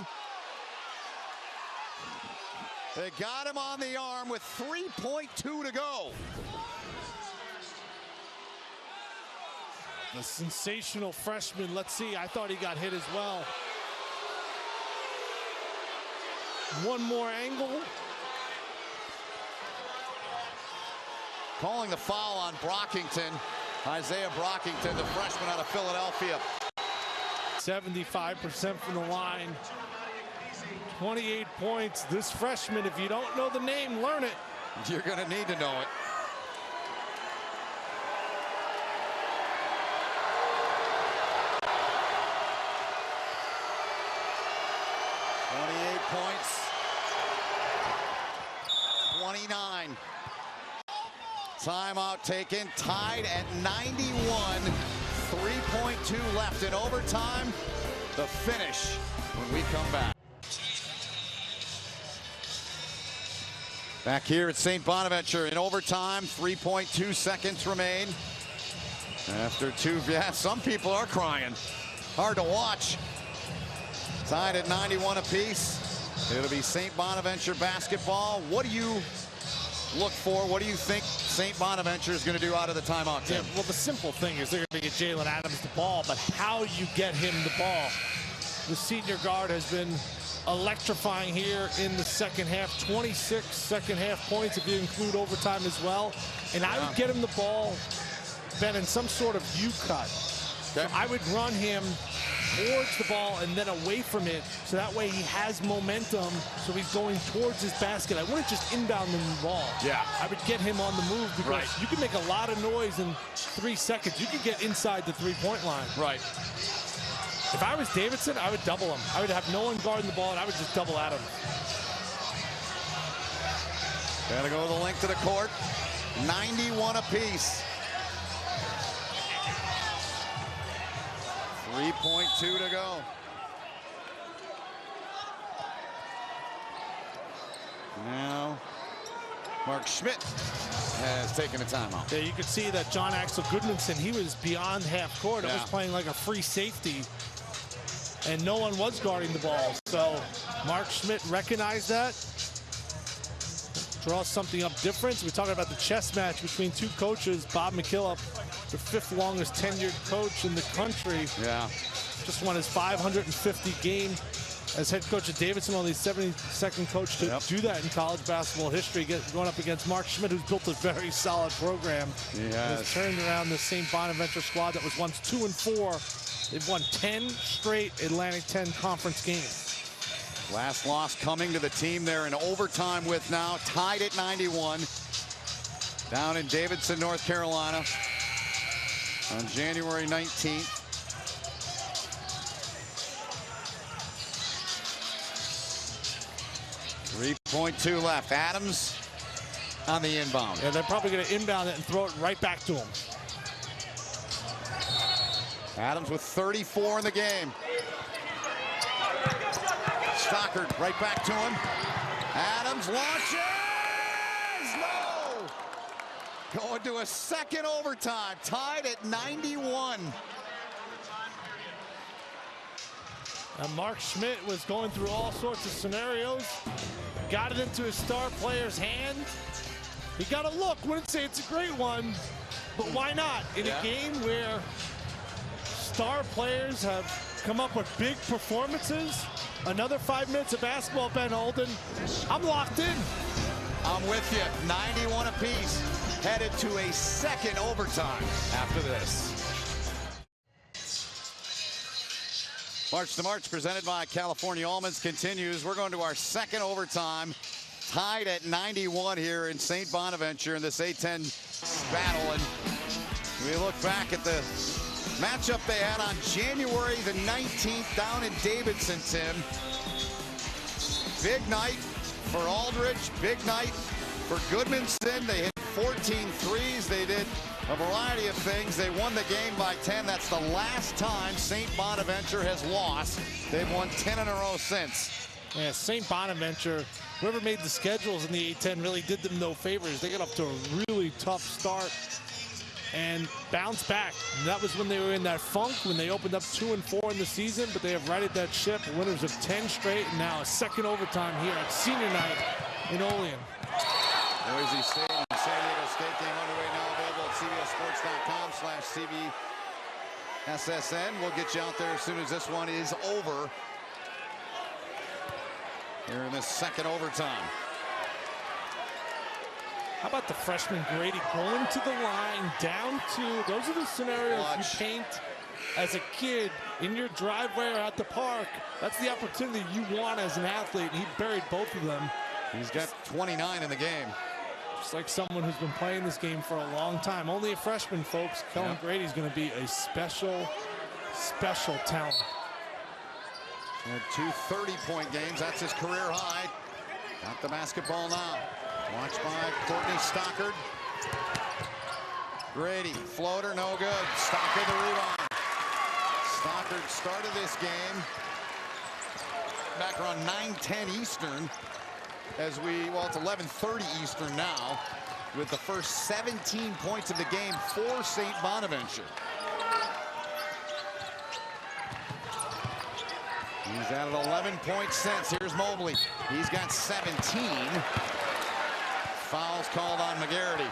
They got him on the arm with 3.2 to go. The sensational freshman, let's see, I thought he got hit as well. One more angle. Calling the foul on Brockington. Isaiah Brockington, the freshman out of Philadelphia. 75% from the line. 28 points. This freshman, if you don't know the name, learn it. You're going to need to know it. Points. 29. Timeout taken. Tied at 91. 3.2 left in overtime. The finish when we come back. Back here at St. Bonaventure in overtime. 3.2 seconds remain. After two, yeah, some people are crying. Hard to watch. Tied at 91 apiece. It'll be St. Bonaventure basketball. What do you look for? What do you think St. Bonaventure is going to do out of the timeout? Yeah, well, the simple thing is they're going to get Jalen Adams the ball, but how you get him the ball. The senior guard has been electrifying here in the second half. 26 second half points if you include overtime as well. And I would get him the ball, Ben, in some sort of U-cut. Okay. So I would run him towards the ball and then away from it, so that way he has momentum, so he's going towards his basket. I wouldn't just inbound him the ball. Yeah. I would get him on the move, because you can make a lot of noise in 3 seconds. You can get inside the three-point line. Right. If I was Davidson, I would double him. I would have no one guarding the ball, and I would just double Adams. Gotta go the length of the court. 91 apiece. 3.2 to go. Now, Mark Schmidt has taken a timeout. Yeah, you could see that John Axel Goodmanson, he was beyond half court. It was playing like a free safety, and no one was guarding the ball. So Mark Schmidt recognized that. draw something up different. We're talking about the chess match between two coaches. Bob McKillop, the 5th longest tenured coach in the country. Yeah. Just won his 550 game as head coach at Davidson, only 72nd coach to do that in college basketball history, going up against Mark Schmidt, who's built a very solid program. Yes. Has turned around the St. Bonaventure squad that was once 2-4. They've won 10 straight Atlantic 10 conference games. Last loss coming to the team there in overtime with now tied at 91 down in Davidson, North Carolina on January 19th. 3.2 left. Adams on the inbound. Yeah, they're probably going to inbound it and throw it right back to him. Adams with 34 in the game. Stockard right back to him. Adams launches! No! Going to a second overtime. Tied at 91. And Mark Schmidt was going through all sorts of scenarios. Got it into his star player's hand. He got a look. Wouldn't say it's a great one, but why not? In a game where star players have come up with big performances. Another 5 minutes of basketball, Ben Holden. I'm locked in. I'm with you. 91 apiece. Headed to a second overtime after this. March to March, presented by California Almonds, continues. We're going to our second overtime, tied at 91 here in St. Bonaventure in this A-10 battle. And we look back at the matchup they had on January the 19th down in Davidson, Tim. Big night for Aldridge, big night for Goodmanson. They hit 14 threes. They did a variety of things. They won the game by 10. That's the last time St. Bonaventure has lost. They've won 10 in a row since. Yeah, St. Bonaventure, whoever made the schedules in the A-10 really did them no favors. They got up to a really tough start and bounced back. And that was when they were in that funk, when they opened up 2-4 in the season, but they have righted that ship, winners of 10 straight, and now a second overtime here at senior night in Olean. Boise State and San Diego State game underway now, available at CBSSports.com/CBSSN. We'll get you out there as soon as this one is over. Here in this second overtime. How about the freshman Grady going to the line, down to, those are the scenarios you paint as a kid in your driveway or at the park. That's the opportunity you want as an athlete. He buried both of them. He's got 29 in the game. Just like someone who's been playing this game for a long time. Only a freshman, folks. Kellen Grady's going to be a special, special talent. And 2 30-point games. That's his career high. Got the basketball now. Watched by Courtney Stockard. Grady, floater, no good. Stockard the rebound. Stockard started this game back around 9:10 Eastern. Well, it's 11:30 Eastern now, with the first 17 points of the game for St. Bonaventure. He's added 11 points since. Here's Mobley. He's got 17. Fouls called on McGarity.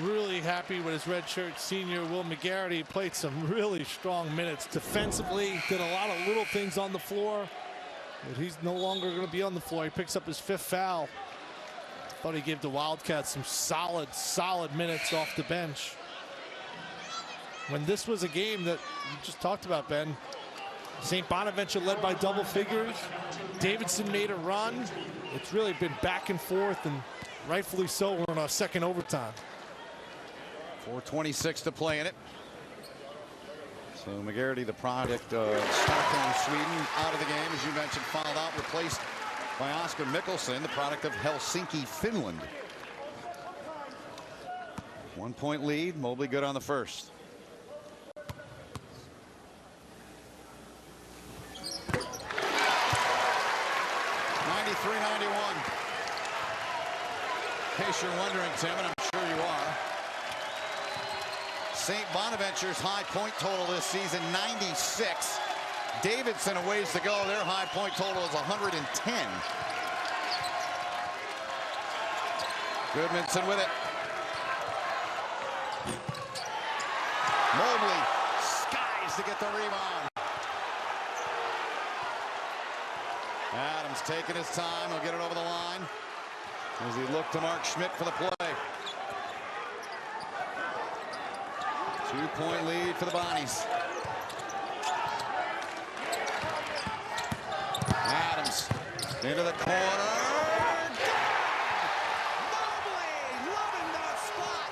Really happy with his redshirt senior, Will McGarity. Played some really strong minutes defensively. Did a lot of little things on the floor. But he's no longer going to be on the floor. He picks up his 5th foul. Thought he gave the Wildcats some solid minutes off the bench. When this was a game that you just talked about, Ben, St. Bonaventure led by double figures. Davidson made a run. It's really been back and forth, and rightfully so. We're in our second overtime. 4:26 to play in it. So McGarity, the product of Stockholm, Sweden, out of the game, as you mentioned, fouled out, replaced by Oscar Mikkelsen, the product of Helsinki, Finland. 1 point lead. Mobley good on the first. In case you're wondering, Tim, and I'm sure you are, St. Bonaventure's high point total this season, 96. Davidson a ways to go. Their high point total is 110. Goodmanson with it. Mobley skies to get the rebound. Adams taking his time. He'll get it over the line as he looked to Mark Schmidt for the play. 2-point lead for the Bonnies. Adams into the corner. Mobley loving that spot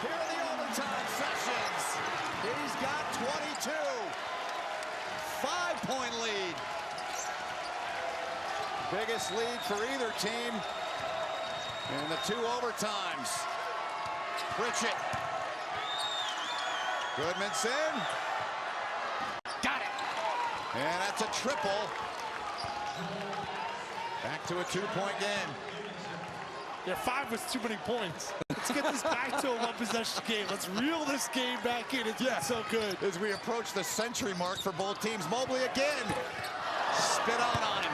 here in the overtime sessions. He's got 22. 5-point lead. Biggest lead for either team in the 2 overtimes. Pritchett. Goodmanson. Got it. And that's a triple. Back to a 2-point game. Yeah, 5 was too many points. Let's get this back to a one-possession game. Let's reel this game back in. It's been so good. As we approach the century mark for both teams. Mobley again. Spit out on him.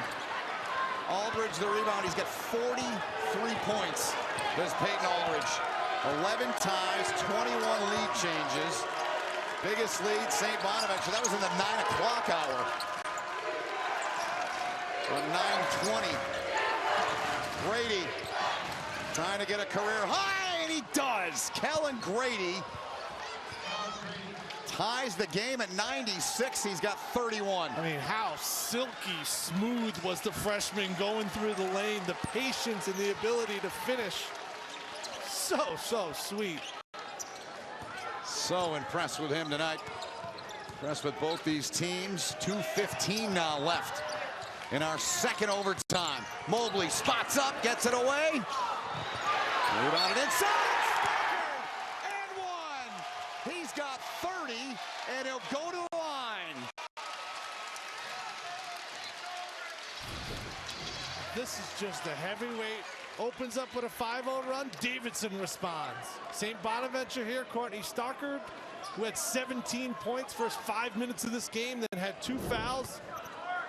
Aldridge the rebound. He's got 43 points. There's Peyton Aldridge. 11 ties, 21 lead changes. Biggest lead, St. Bonaventure. That was in the 9 o'clock hour. On 9:20. Grady trying to get a career high, and he does. Kellen Grady ties the game at 96. He's got 31. I mean, how silky smooth was the freshman going through the lane. The patience and the ability to finish. So sweet. So impressed with him tonight. Impressed with both these teams. 2:15 now left in our second overtime. Mobley spots up, gets it away. Rebounded inside. And one. He's got 30, and he'll go to the line. This is just a heavyweight. Opens up with a 5-0 run. Davidson responds. St. Bonaventure here, Courtney Stockard, who had 17 points first 5 minutes of this game, then had 2 fouls.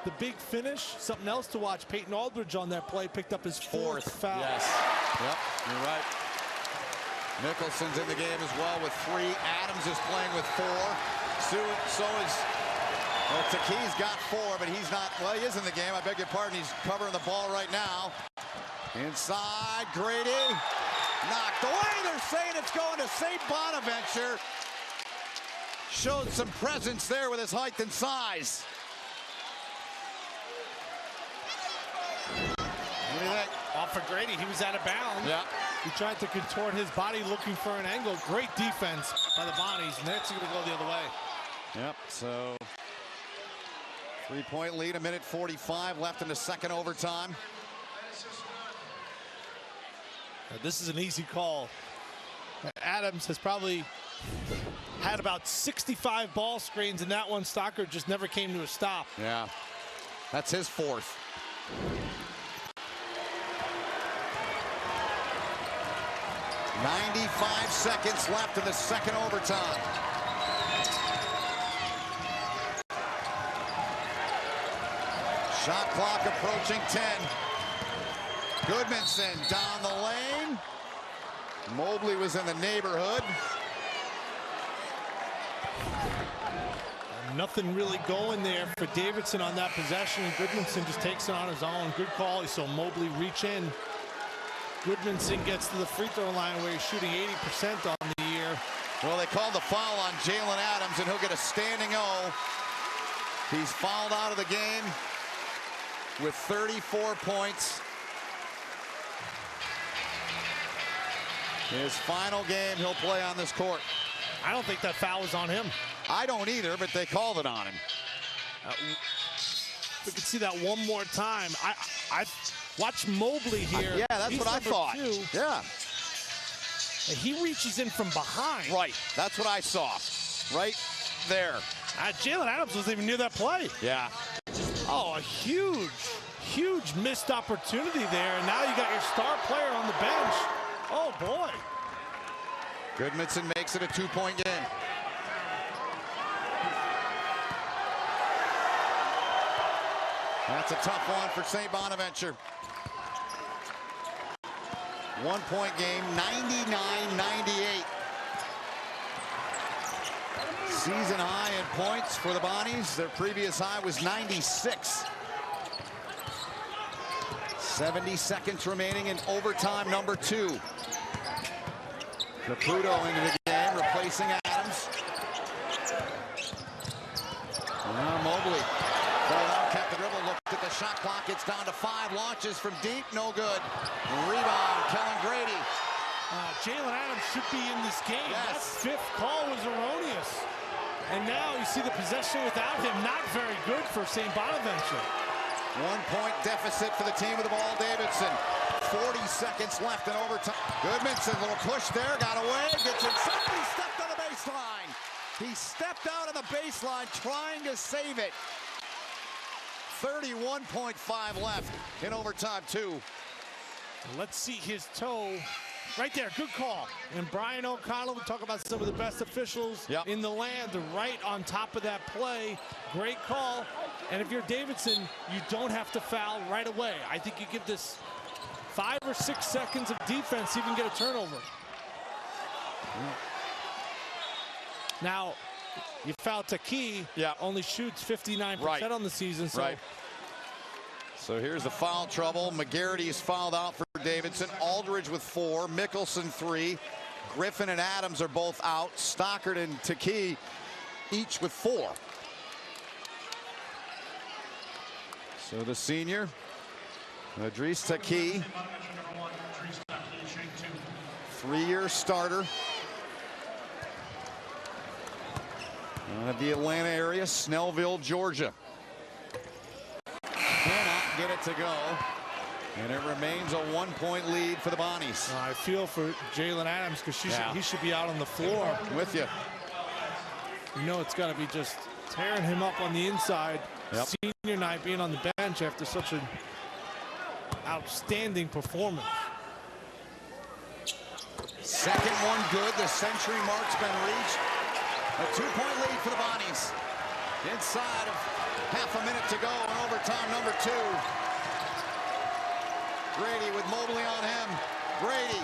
The big finish, something else to watch. Peyton Aldridge on that play picked up his 4th foul. Yes. Yep, you're right. Nicholson's in the game as well with 3. Adams is playing with 4. So is, well, Taki's got 4, but he's not, well, he is in the game. I beg your pardon. He's covering the ball right now. Inside, Grady. Knocked away. They're saying it's going to St. Bonaventure. Showed some presence there with his height and size. What do you think? Off for Grady. He was out of bounds. Yeah. He tried to contort his body looking for an angle. Great defense by the Bonnies. And that's going to go the other way. Yep, so 3-point lead, 1:45 left in the second overtime. Now, this is an easy call. Adams has probably had about 65 ball screens, and that one Stockard just never came to a stop. Yeah, that's his 4th. .95 seconds left in the second overtime. Shot clock approaching 10. Goodmanson down the lane. Mobley was in the neighborhood. Nothing really going there for Davidson on that possession. Goodmanson just takes it on his own. Good call. He saw Mobley reach in. Goodmanson gets to the free throw line where he's shooting 80% on the year. Well, they called the foul on Jalen Adams, and he'll get a standing O. He's fouled out of the game with 34 points. His final game he'll play on this court. I don't think that foul was on him. I don't either, but they called it on him. We can see that one more time. I watch Mobley here. Yeah, that's He's what I thought. 2. Yeah. And he reaches in from behind. Right. That's what I saw. Right there. Jalen Adams wasn't even near that play. Yeah. Oh, a huge missed opportunity there. And now you got your star player on the bench. Oh, boy. Goodmanson makes it a 2-point game. That's a tough one for St. Bonaventure. 1-point game, 99-98. Season high in points for the Bonnies. Their previous high was 96. 70 seconds remaining in overtime number 2. Caputo into the game, replacing Adams. Mobley. Kept the dribble, looked at the shot clock. It's down to 5 launches from deep. No good. Rebound, Kellen Grady. Jalen Adams should be in this game. Yes. That 5th call was erroneous. And now you see the possession without him. Not very good for St. Bonaventure. 1-point deficit for the team with the ball. Davidson. 40 seconds left in overtime. Goodmanson, little push there, got away, gets inside. He stepped on the baseline. He stepped out on the baseline trying to save it. 31.5 left in overtime 2. Let's see his toe. Right there, good call. And Brian O'Connell, we talk about some of the best officials in the land, right on top of that play. Great call. And if you're Davidson, you don't have to foul right away. I think you give this 5 or 6 seconds of defense, even get a turnover. Now, you foul Taki, only shoots 59% on the season. So. So here's the foul trouble. McGarity is fouled out for Davidson. Aldridge with 4, Mickelson 3. Griffin and Adams are both out. Stockard and Taki each with 4. So the senior, Idris Taki, 3-year starter. Out of the Atlanta area, Snellville, Georgia. Cannot get it to go. And it remains a 1-point lead for the Bonnies. I feel for Jalen Adams because he should be out on the floor. With you. You know it's got to be just tearing him up on the inside. Senior night being on the bench after such an outstanding performance. Second one good. The century mark's been reached. A 2-point lead for the Bonnies. Inside of half a minute to go in overtime number 2. Grady with Mobley on him. Grady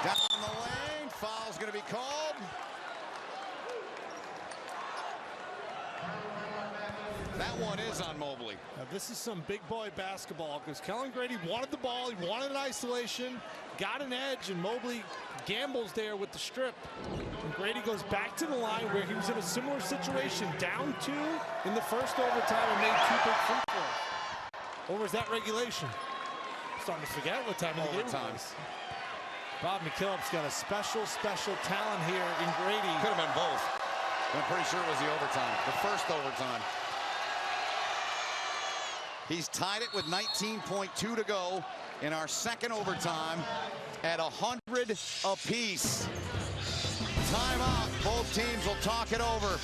down the lane. Foul's going to be called. That one is on Mobley. Now this is some big boy basketball because Kellen Grady wanted the ball. He wanted an isolation, got an edge, and Mobley gambles there with the strip. And Grady goes back to the line where he was in a similar situation, down 2 in the first overtime and made 2 big free throws. Or was that regulation? Starting to forget what time of the game it was. Bob McKillop's got a special talent here in Grady. Could have been both. I'm pretty sure it was the overtime, the first overtime. He's tied it with 19.2 to go in our second overtime at 100 apiece. Timeout. Both teams will talk it over.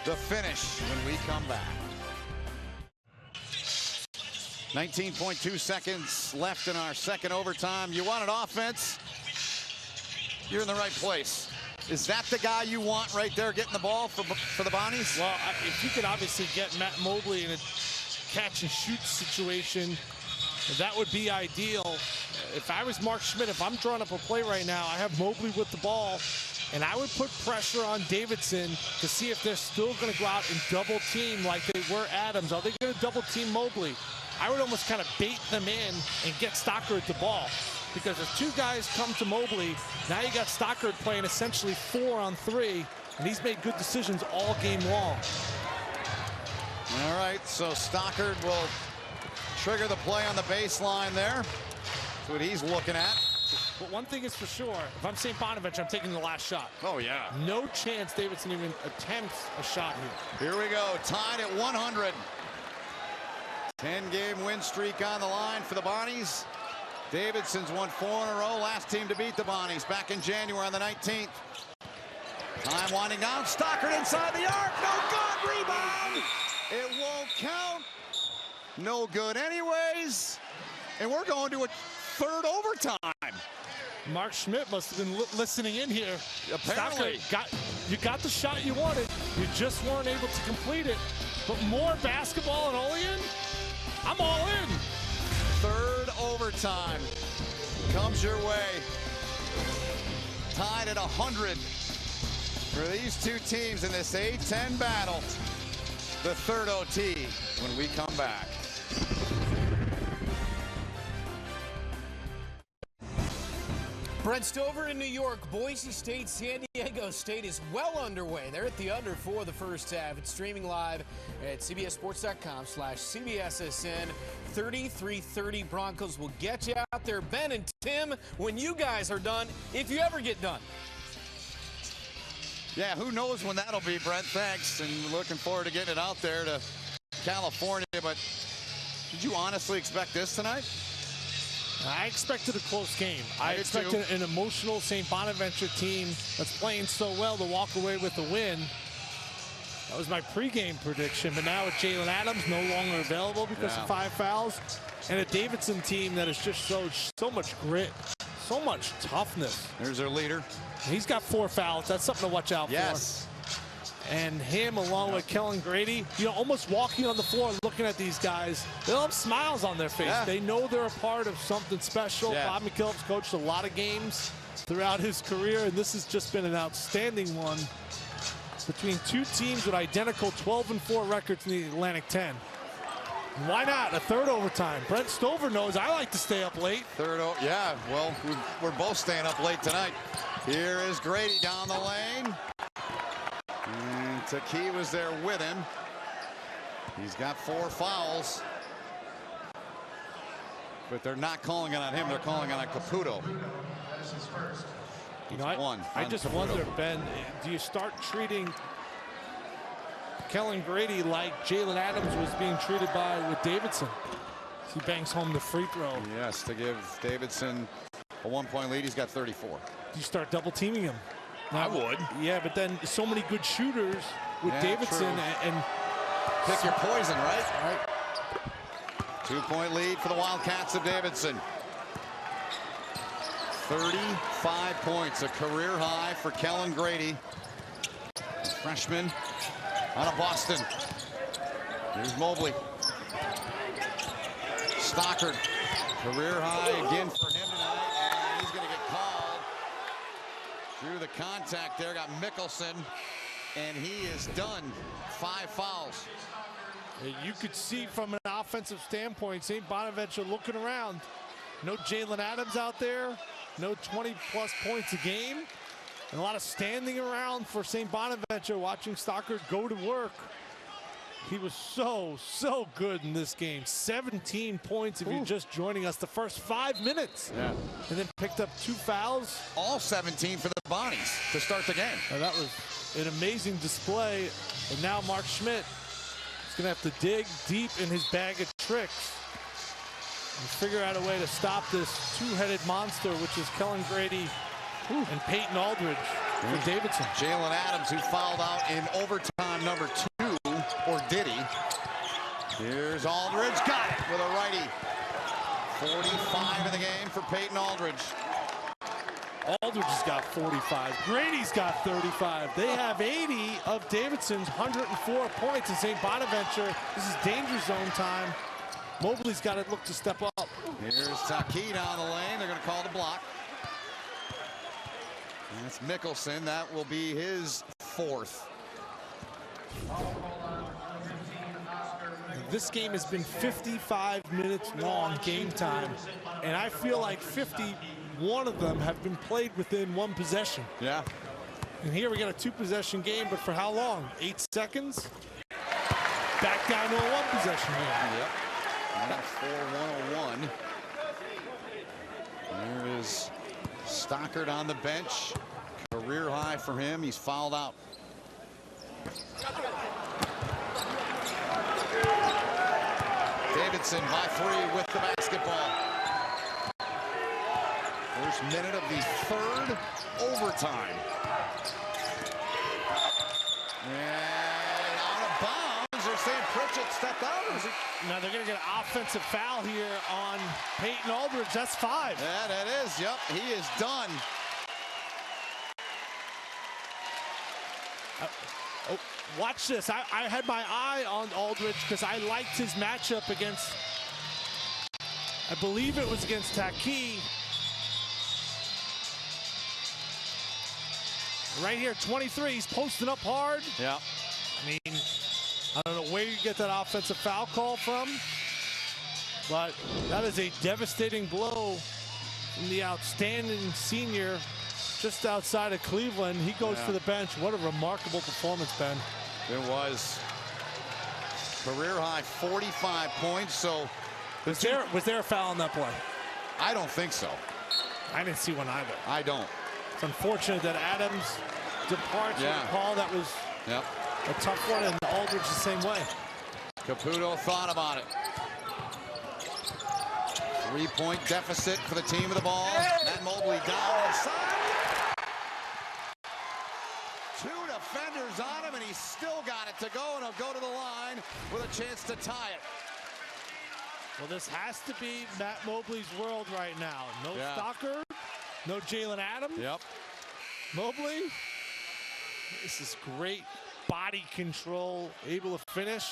The finish when we come back. 19.2 seconds left in our second overtime. You want an offense? You're in the right place. Is that the guy you want right there getting the ball for the Bonnies? Well, if you could obviously get Matt Mobley in a catch and shoot situation, that would be ideal. If I was Mark Schmidt, if I'm drawing up a play right now, I have Mobley with the ball, and I would put pressure on Davidson to see if they're still going to go out and double team like they were Adams. Are they going to double team Mobley? I would almost kind of bait them in and get Stockard the ball. Because if 2 guys come to Mobley, now you got Stockard playing essentially 4 on 3, and he's made good decisions all game long. All right, so Stockard will trigger the play on the baseline there. That's what he's looking at. But one thing is for sure, if I'm St. Bonaventure, I'm taking the last shot. Oh, yeah. No chance Davidson even attempts a shot here. Here we go, tied at 100. 10-game win streak on the line for the Bonnies. Davidson's won 4 in a row. Last team to beat the Bonnies back in January on the 19th. Time winding down. Stockard inside the arc. No good. Rebound. It won't count. No good anyways. And we're going to a 3rd overtime. Mark Schmidt must have been listening in here. Apparently. You got the shot you wanted. You just weren't able to complete it. But more basketball and Olean? I'm all in. 3rd overtime. comes your way. Tied at 100 for these two teams in this A-10 battle. The third OT when we come back. Brent Stover in New York, Boise State, San Diego State is well underway. They're at the under for the first half. It's streaming live at cbssports.com/CBSSN. 33-30 Broncos will get you out there. Ben and Tim, when you guys are done, if you ever get done. Yeah, who knows when that'll be, Brent. Thanks, and looking forward to getting it out there to California. But did you honestly expect this tonight? I expected a close game. I expected an emotional St. Bonaventure team that's playing so well to walk away with the win. That was my pregame prediction, but now with Jalen Adams no longer available because of 5 fouls, and a Davidson team that is just so much grit, so much toughness. There's their leader. He's got 4 fouls. That's something to watch out for. And him, along with Kellen Grady, you know, almost walking on the floor looking at these guys, they'll have smiles on their face. They know they're a part of something special. Bob McKillop's coached a lot of games throughout his career, and this has just been an outstanding one between two teams with identical 12-4 records in the Atlantic 10. Why not? A third overtime. Brent Stover knows I like to stay up late. Well, we're both staying up late tonight. Here is Grady down the lane. And Taki was there with him. He's got 4 fouls. But they're not calling it on him. They're calling it on Caputo. You know, I just wonder, Ben, do you start treating Kellen Grady like Jalen Adams was being treated with Davidson? He bangs home the free throw. Yes, to give Davidson a 1-point lead. He's got 34. Do you start double teaming him? I would. Yeah, but then so many good shooters with Davidson and pick your poison, right? 2-point lead for the Wildcats of Davidson. 35 points, a career high for Kellen Grady. Freshman out of Boston. Here's Mobley. Stockard, career high again for him tonight, and he's going to get called. Through the contact there, got Mickelson, and he is done. 5 fouls. You could see from an offensive standpoint, St. Bonaventure looking around. No Jalen Adams out there, no 20-plus points a game, and a lot of standing around for St. Bonaventure watching Stockard go to work. He was so good in this game. 17 points if you're just joining us the first 5 minutes. And then picked up 2 fouls. All 17 for the Bonnies to start the game. And that was an amazing display. And now Mark Schmidt is going to have to dig deep in his bag of tricks and figure out a way to stop this two-headed monster, which is Kellen Grady and Peyton Aldridge for Davidson. Jalen Adams, who fouled out in overtime number 2. Or did he? Here's Aldridge, got it with a righty. 45 in the game for Peyton Aldridge. Aldridge has got 45. Grady's got 35. They have 80 of Davidson's 104 points in St. Bonaventure. This is danger zone time. Mobley's got to look to step up. Here's Taki down the lane. They're going to call the block. And that's Mickelson. That will be his 4th. This game has been 55 minutes long game time, and I feel like 51 of them have been played within 1 possession. Yeah. And here we got a 2-possession game, but for how long? 8 seconds? Back down to a 1-possession game. Yep. 104-101. There is Stockard on the bench. Career high for him. He's fouled out. Davidson by 3 with the basketball. First minute of the 3rd overtime. And out of bounds. They're saying Pritchett stepped out. Now they're going to get an offensive foul here on Peyton Aldridge. That's 5. Yeah, that is. Yep, he is done. Watch this. I had my eye on Aldridge because I liked his matchup against, I believe it was against Taki. Right here, 23. He's posting up hard. Yeah. I mean, I don't know where you get that offensive foul call from, but that is a devastating blow from the outstanding senior just outside of Cleveland. He goes to the bench. What a remarkable performance, Ben. It was. Career high 45 points. So was there a foul on that play? I don't think so. I didn't see one either. I don't. It's unfortunate that Adams departs with a call that was a tough one, and Aldridge the same way. Caputo thought about it. 3-point deficit for the team with the ball. Matt Mobley down inside. Two defenders on him, and he's still got it to go, and he'll go to the line with a chance to tie it. Well, this has to be Matt Mobley's world right now. No Stalker, no Jalen Adams. Yep. Mobley, this is great body control, able to finish,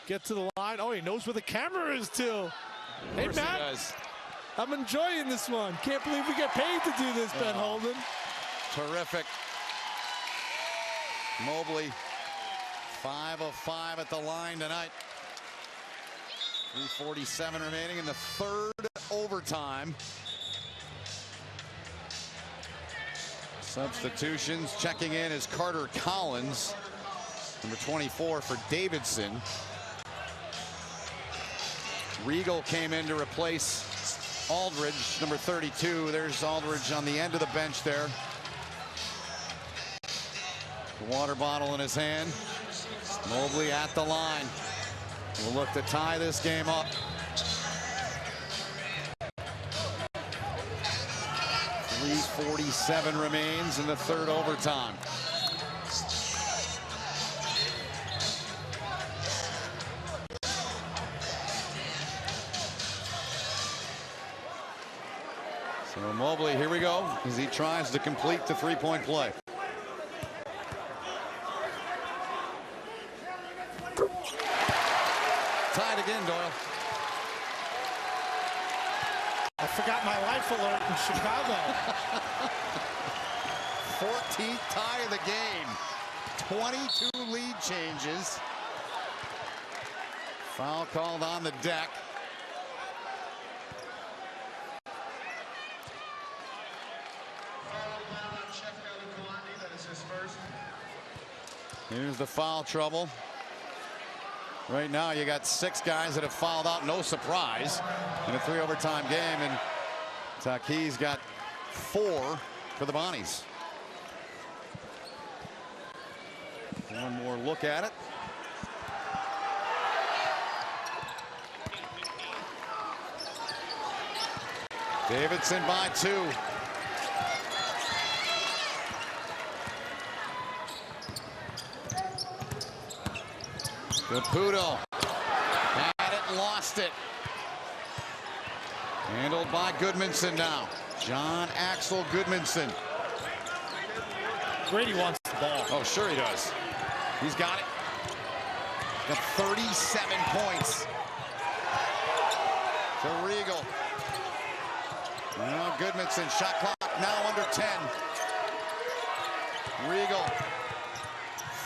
get to the line. Oh, he knows where the camera is too. Hey, Matt, I'm enjoying this one. Can't believe we get paid to do this, Ben Holden. Terrific. Mobley, 5 of 5 at the line tonight. 3:47 remaining in the third overtime. Substitutions. Checking in is Carter Collins, number 24 for Davidson. Regal came in to replace Aldridge, number 32. There's Aldridge on the end of the bench there. The water bottle in his hand. Mobley at the line. We'll look to tie this game up. 3:47 remains in the third overtime. So Mobley, here we go, as he tries to complete the three-point play. Tied again, Doyle. I forgot my life alert in Chicago. 14th tie of the game. 22 lead changes. Foul called on the deck. Here's the foul trouble. Right now, you got 6 guys that have fouled out, no surprise, in a 3 overtime game, and Taki's got 4 for the Bonnies. One more look at it. Davidson by 2. Caputo had it, lost it. Handled by Goodmanson now. John Axel Goodmanson. Grady wants the ball. Oh, sure he does. He's got it. Got 37 points. To Regal. Now Goodmanson, shot clock now under 10. Regal.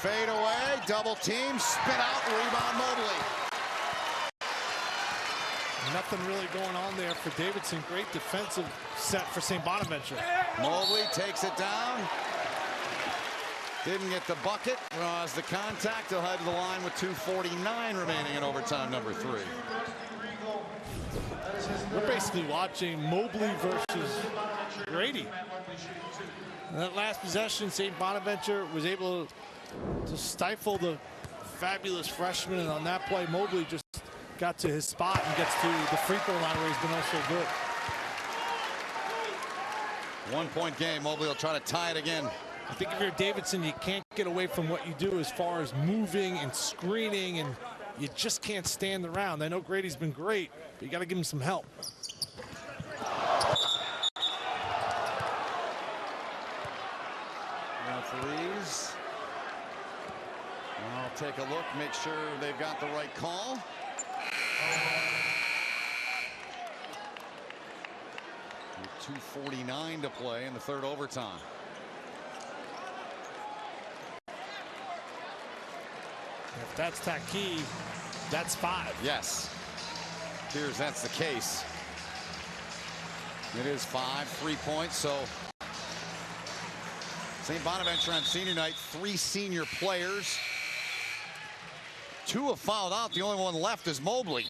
Fade away, double team, spin out, rebound Mobley. Nothing really going on there for Davidson. Great defensive set for St. Bonaventure. Mobley takes it down. Didn't get the bucket. Draws the contact. He'll head to the line with 2:49 remaining in overtime number 3. We're basically watching Mobley versus Grady. In that last possession, St. Bonaventure was able to stifle the fabulous freshman, and on that play, Mobley just got to his spot and gets to the free throw line where he's been also good. 1-point game. Mobley will try to tie it again. I think if you're Davidson, you can't get away from what you do as far as moving and screening, and you just can't stand around. I know Grady's been great, but you got to give him some help. Referees. I'll take a look, make sure they've got the right call. With 2:49 to play in the third overtime. If that's Taki, that's 5. Yes. Appears that's the case. It is 5, 3 points. So St. Bonaventure on senior night, 3 senior players. 2 have fouled out. The only one left is Mobley.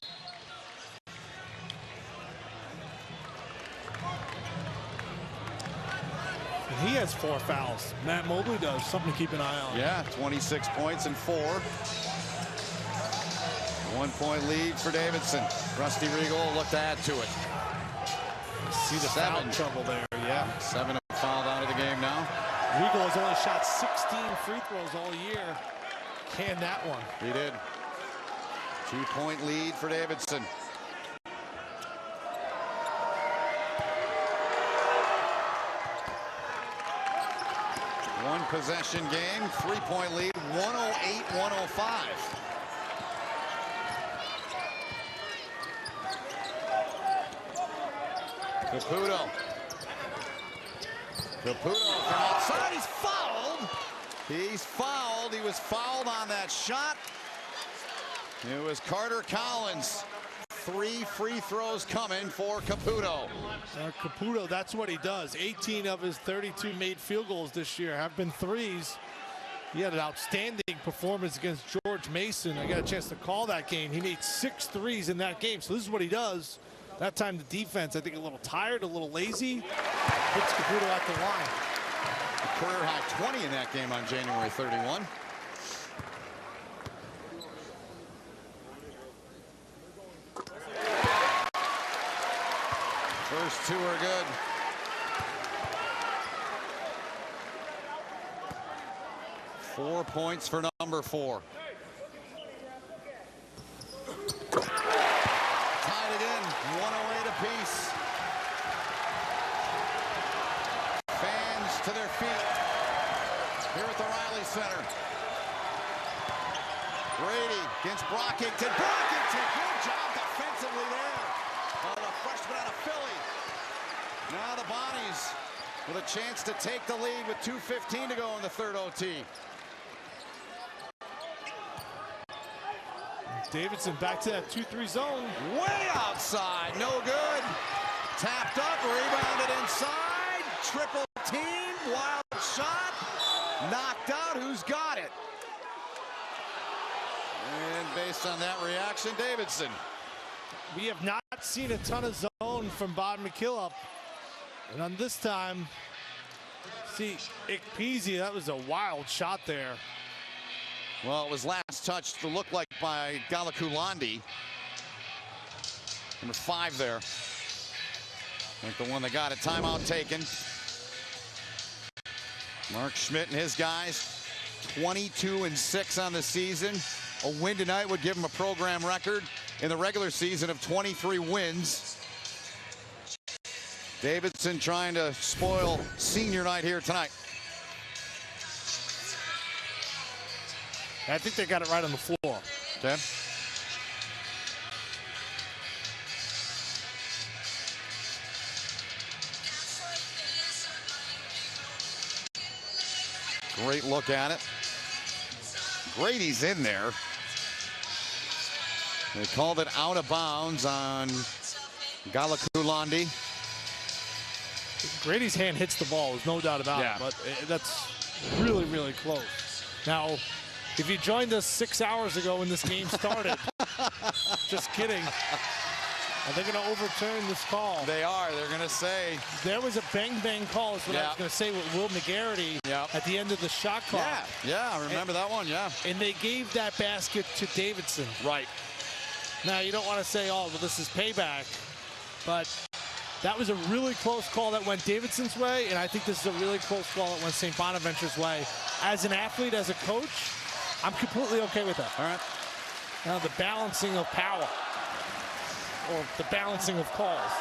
And he has 4 fouls. Matt Mobley does. Something to keep an eye on. Yeah, 26 points and 4. 1 point lead for Davidson. Rusty Regal will look to add to it. See the foul trouble there, yeah. 7 have fouled out of the game now. Regal has only shot 16 free throws all year. Canned that one. He did. 2 point lead for Davidson. One possession game, 3 point lead, 108-105. Caputo. Caputo from outside. He's fouled. He's fouled. He was fouled on that shot. It was Carter Collins. 3 free throws coming for Caputo. Caputo, that's what he does. 18 of his 32 made field goals this year have been threes. He had an outstanding performance against George Mason. I got a chance to call that game. He made 6 threes in that game. So this is what he does. That time the defense, I think, a little tired, a little lazy. Puts Caputo at the line. A career high 20 in that game on January 31. First 2 are good. Four points for number 4. Tied it in, 108 apiece. Fans to their feet here at the Riley Center. Brady against Brockington. Brockington, good job defensively there. The freshman out of Philly. Now the Bonnies with a chance to take the lead with 2:15 to go in the third OT. Davidson back to that 2-3 zone. Way outside, no good. Tapped up, rebounded inside. Triple team, wild shot. Knocked out, who's got it? And based on that reaction, Davidson. We have not seen a ton of zone from Bob McKillop. And on this time, see, Ikpeazi, that was a wild shot there. Well, it was last touched to look like by Galakulandi. Number 5 there. Like the one that got a timeout taken. Mark Schmidt and his guys, 22-6 on the season. A win tonight would give them a program record in the regular season of 23 wins. Davidson trying to spoil senior night here tonight. I think they got it right on the floor. Okay. Great look at it. Grady's in there. They called it out of bounds on Galakulandi. Grady's hand hits the ball, there's no doubt about it, but that's really, really close. Now, if you joined us 6 hours ago when this game started, just kidding. Are they going to overturn this call? They are. They're going to say. There was a bang-bang call is what I was going to say with Will McGarity at the end of the shot clock. Yeah, I remember that one, And they gave that basket to Davidson. Right. Now, you don't want to say, oh, well, this is payback. But that was a really close call that went Davidson's way, and I think this is a really close call that went St. Bonaventure's way. As an athlete, as a coach, I'm completely okay with that. All right. Now, the balancing of power. Or the balancing of calls.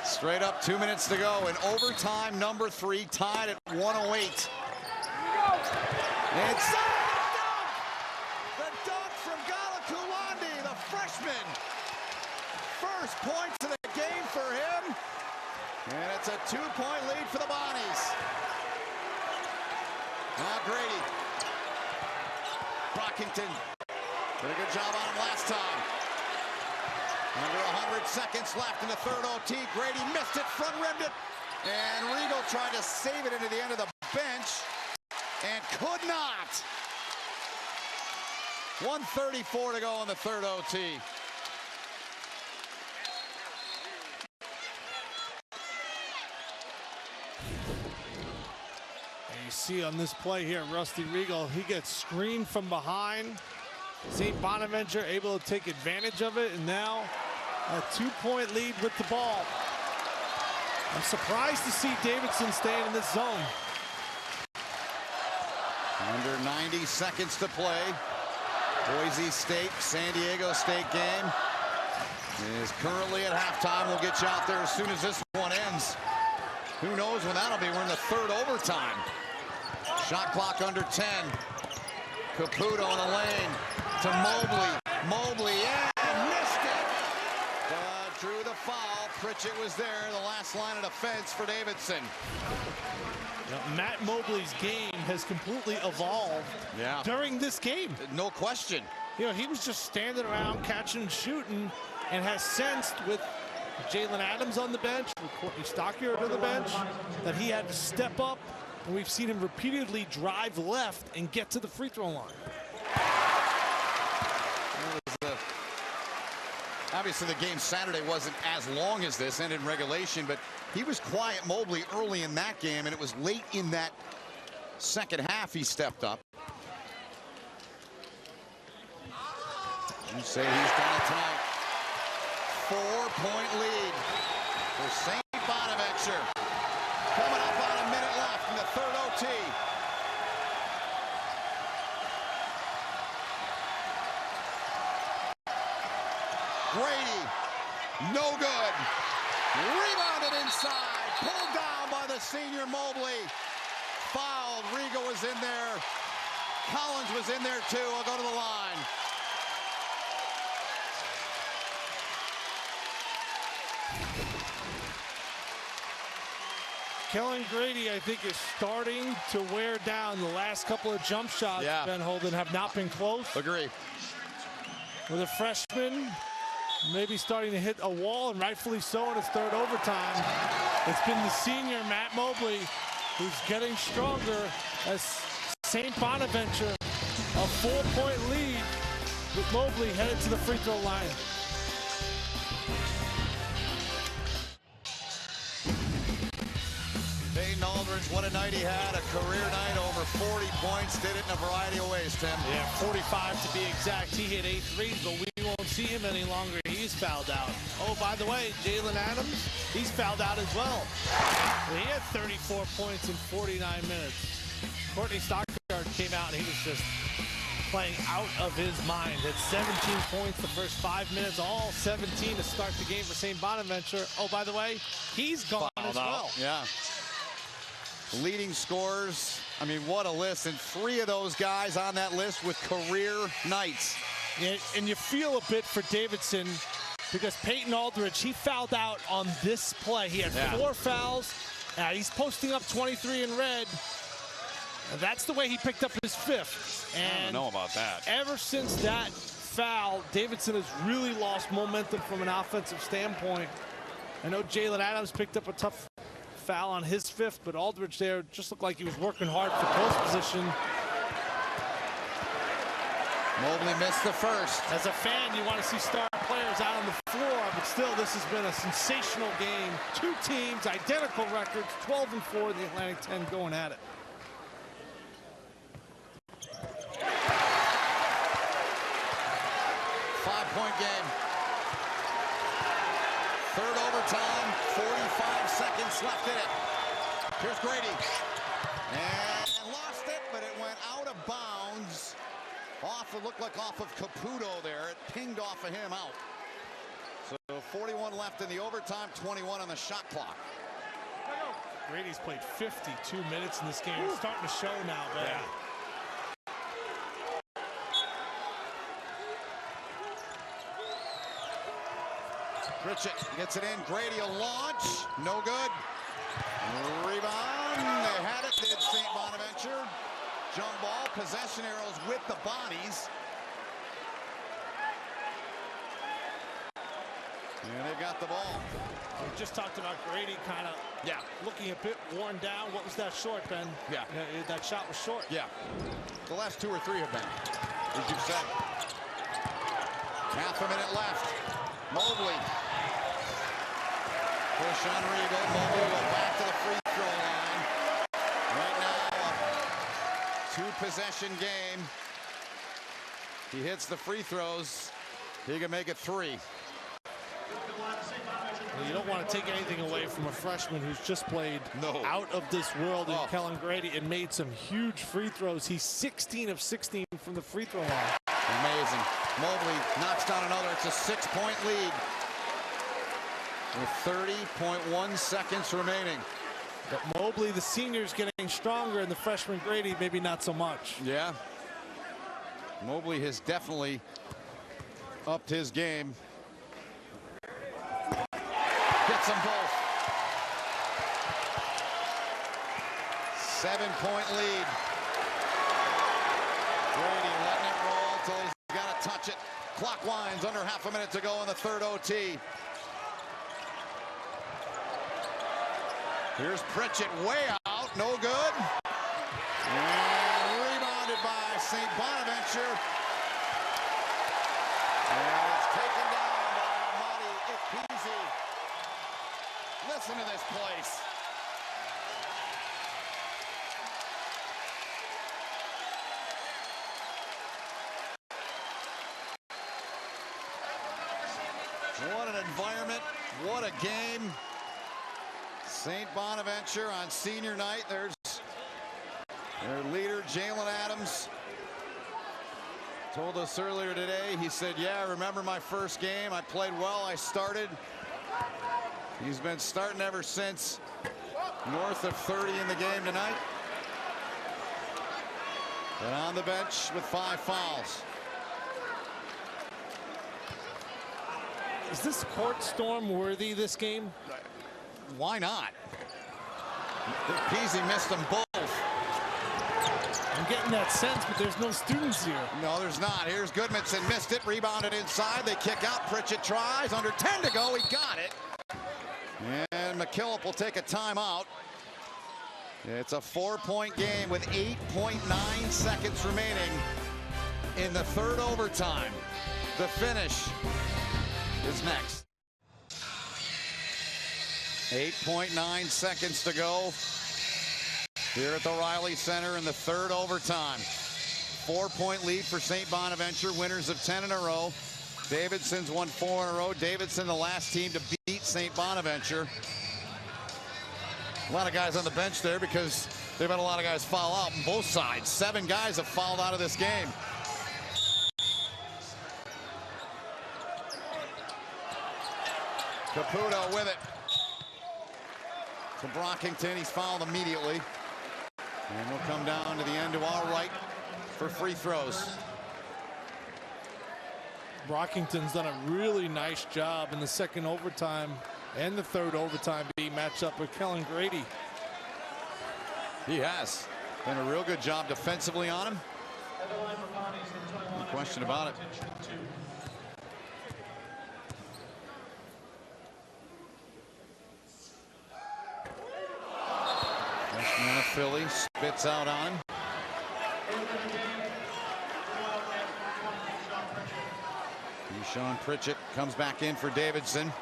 Straight up, 2 minutes to go. In overtime, number 3 tied at 108. It's the dunk from Galakulandi, the freshman. First points of the game for him. And it's a 2-point lead for the Bonnies. Now Grady. Pilkington did a good job on him last time. Under 100 seconds left in the third OT. Grady missed it, front rimmed it, and Regal tried to save it into the end of the bench and could not. 1:34 to go in the third OT. And you see on this play here, Rusty Regal, he gets screened from behind. St. Bonaventure able to take advantage of it, and now a 2-point lead with the ball. I'm surprised to see Davidson staying in this zone. Under 90 seconds to play. Boise State, San Diego State game is currently at halftime. We'll get you out there as soon as this one ends. Who knows when that'll be? We're in the third overtime. Shot clock under 10. Caputo in the lane to Mobley. Mobley, and missed it. But drew the foul. Pritchett was there, the last line of defense for Davidson. Matt Mobley's game has completely evolved during this game. No question. You know, he was just standing around catching and shooting, and has sensed with Jalen Adams on the bench, with Courtney Stockyard on the bench, that he had to step up, and we've seen him repeatedly drive left and get to the free throw line. Obviously, the game Saturday wasn't as long as this, ended in regulation, but he was quiet, Mobley, early in that game, and it was late in that second half he stepped up. You say he's done it tonight. 4-point lead for St. Bonaventure. Coming up on a minute left in the third OT. Grady, no good. Rebounded inside, pulled down by the senior Mobley. Fouled, Riga was in there. Collins was in there too. I'll go to the line. Kellen Grady, I think, is starting to wear down. The last couple of jump shots, Ben Holden, have not been close. Agree. With a freshman maybe starting to hit a wall, and rightfully so in his third overtime. It's been the senior, Matt Mobley, who's getting stronger as St. Bonaventure, a 4-point lead with Mobley headed to the free throw line. Peyton Aldridge, what a night he had. A career night, over 40 points. Did it in a variety of ways, Tim. Yeah, 45 to be exact. He hit 8 threes, but we won't see him any longer. He's fouled out. Oh, by the way, Jalen Adams, he's fouled out as well. He had 34 points in 49 minutes. Courtney Stockyard came out, and he was just playing out of his mind. Had 17 points the first 5 minutes, all 17 to start the game for St. Bonaventure. Oh, by the way, he's gone as well. Yeah. Leading scorers, I mean, what a list. And 3 of those guys on that list with career nights. And you feel a bit for Davidson because Peyton Aldridge, he fouled out on this play. He had 4 fouls. He's posting up 23 in red. And that's the way he picked up his 5th. And I don't know about that. Ever since that foul, Davidson has really lost momentum from an offensive standpoint. I know Jalen Adams picked up a tough foul on his 5th, but Aldridge there just looked like he was working hard for post position. Mobley missed the first. As a fan, you want to see star players out on the floor, but still, this has been a sensational game. 2 teams, identical records, 12-4, the Atlantic 10 going at it. Five-point game. Third overtime, 45 seconds left in it. Here's Grady. And lost it, but it went out of bounds. Off, it looked like off of Caputo there. It pinged off of him out. So 41 left in the overtime, 21 on the shot clock. Grady's played 52 minutes in this game. It's starting to show now, Ben. Yeah. Pritchett gets it in. Grady a launch. No good. Rebound. They had it. Did St. Bonaventure. Jump ball. Possession arrows with the bodies. And they've got the ball. We just talked about Grady kind of looking a bit worn down. What was that short, Ben? Yeah. That shot was short. Yeah. The last 2 or 3 have been, as you said. Half a minute left. Mobley. Push on Rigo. Mobley will go back to the free throw line. Right now, a 2-possession game. He hits the free throws. He can make it 3. Well, you don't want to take anything away from a freshman who's just played out of this world in Kellen Grady and made some huge free throws. He's 16 of 16 from the free throw line. Amazing. Mobley knocks down another. It's a 6-point lead with 30.1 seconds remaining. But Mobley, the senior, is getting stronger, and the freshman Grady, maybe not so much. Yeah. Mobley has definitely upped his game. Gets them both. 7-point lead. Grady letting it roll till he's got to touch it. Clock winds, under half a minute to go in the third OT. Here's Pritchett way out, no good. And rebounded by St. Bonaventure. And it's taken down by Amadi Ikpeazi. Listen to this place. What an environment, what a game. St. Bonaventure on senior night. There's their leader, Jalen Adams. Told us earlier today, he said, yeah, I remember my first game. I played well, I started. He's been starting ever since. North of 30 in the game tonight. And on the bench with 5 fouls. Is this court storm worthy, this game? Why not? Peasy missed them both. I'm getting that sense, but there's no students here. No, there's not. Here's Goodmanson, missed it, rebounded inside. They kick out. Pritchett tries. Under 10 to go. He got it. And McKillop will take a timeout. It's a 4-point game with 8.9 seconds remaining in the third overtime. The finish is next. 8.9 seconds to go here at the Riley Center in the third overtime. 4-point lead for St. Bonaventure, winners of 10 in a row. Davidson's won 4 in a row. Davidson, the last team to beat St. Bonaventure. A lot of guys on the bench there because they've had a lot of guys foul out on both sides. 7 guys have fouled out of this game. Caputo with it. To Brockington, he's fouled immediately. And we'll come down to the end to our right for free throws. Brockington's done a really nice job in the second overtime and the third overtime being matched up with Kellen Grady. He has done a real good job defensively on him. No question about it. Freshman of Philly spits out on him. Sean Pritchett comes back in for Davidson.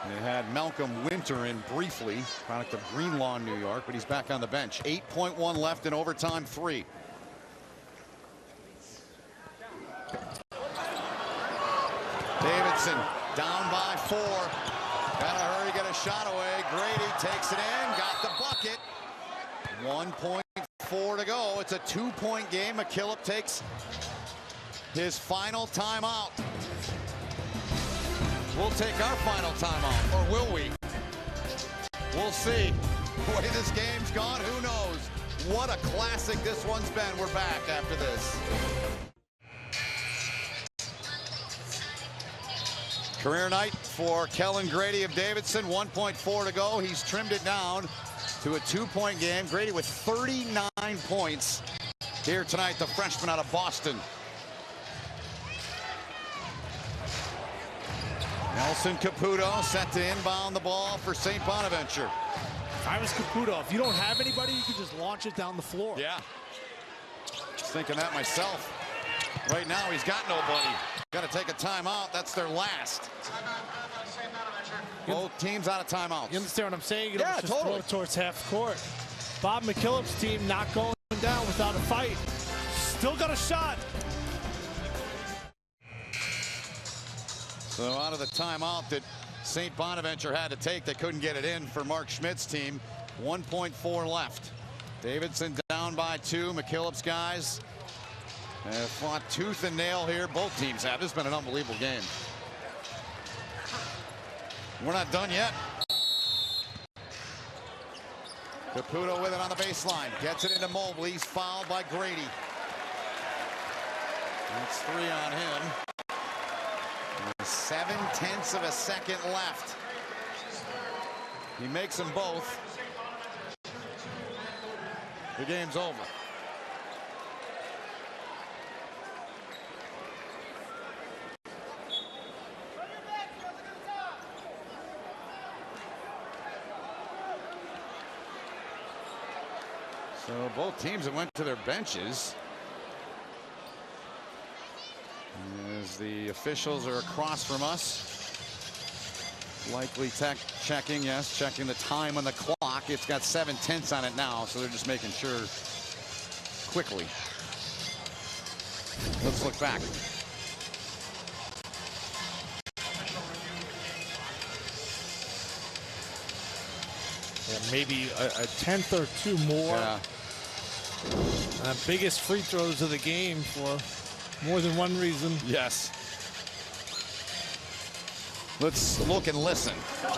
They had Malcolm Winter in briefly, product of Greenlawn, New York, but he's back on the bench. 8.1 left in overtime 3. Davidson down by 4. Gotta hurry, get a shot away. Grady takes it in, got the bucket. 1.4 to go. It's a 2-point game. McKillop takes his final timeout. We'll take our final timeout, or will we? We'll see. The way this game's gone, who knows? What a classic this one's been. We're back after this. Career night for Kellen Grady of Davidson. 1.4 to go. He's trimmed it down to a 2-point game. Grady with 39 points here tonight, the freshman out of Boston. Nelson Caputo set to inbound the ball for St. Bonaventure. If I was Caputo, if you don't have anybody, you could just launch it down the floor. Yeah. Just thinking that myself. Right now, he's got nobody. Got to take a timeout. That's their last. Both teams out of timeouts. You understand what I'm saying? You Yeah, just totally. throw it towards half court. Bob McKillop's team not going down without a fight. Still got a shot. So out of the timeout that St. Bonaventure had to take, they couldn't get it in for Mark Schmidt's team. 1.4 left. Davidson down by 2. McKillop's guys have fought tooth and nail here. Both teams have. This has been an unbelievable game. We're not done yet. Caputo with it on the baseline. Gets it into Mobley. He's fouled by Grady. That's 3 on him. 7/10 of a second left. He makes them both. The game's over. So both teams have went to their benches as the officials are across from us. Likely checking, yes, checking the time on the clock. It's got 7/10 on it now, so they're just making sure quickly. Let's look back. Yeah, maybe a tenth or two more. Yeah. Biggest free throws of the game for more than one reason. Yes. Let's look and listen. 2.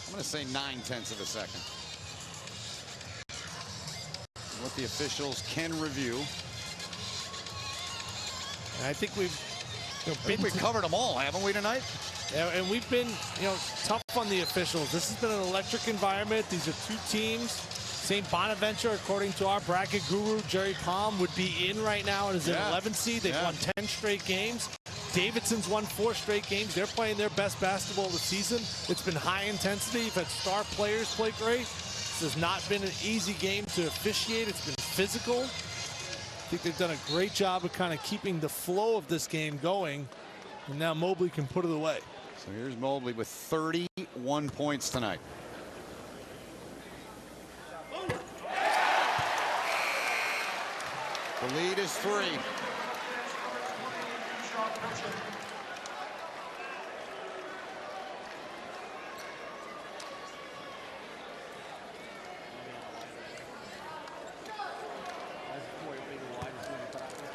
I'm going to say 9/10 of a second. What the officials can review. And I think we've We covered them all, haven't we, tonight? Yeah, and we've been, tough on the officials. This has been an electric environment. These are 2 teams. St. Bonaventure, according to our bracket guru, Jerry Palm, would be in right now as an 11th seed. They've won 10 straight games. Davidson's won 4 straight games. They're playing their best basketball of the season. It's been high intensity. You've had star players play great. This has not been an easy game to officiate. It's been physical. I think they've done a great job of kind of keeping the flow of this game going. And now Mobley can put it away. So here's Mobley with 31 points tonight. The lead is 3.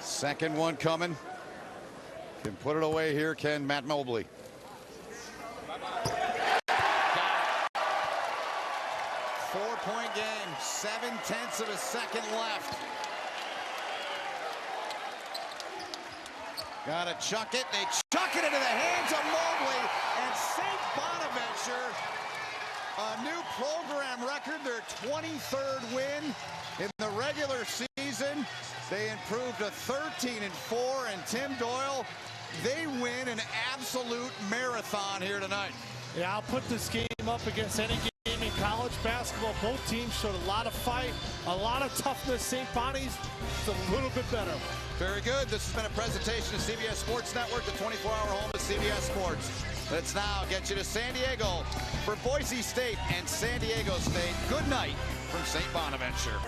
Second one coming. Can put it away here, can Matt Mobley. Four-point game, 7/10 of a second left. Gotta chuck it. They chuck it into the hands of Mobley, and St. Bonaventure, a new program record, their 23rd win in the regular season. They improved to 13-4, and Tim Doyle, they win an absolute marathon here tonight. Yeah, I'll put this game up against any game in college basketball. Both teams showed a lot of fight, a lot of toughness. St. Bonnie's is a little bit better. Very good. This has been a presentation of CBS Sports Network, the 24-hour home of CBS Sports. Let's now get you to San Diego for Boise State and San Diego State. Good night from St. Bonaventure.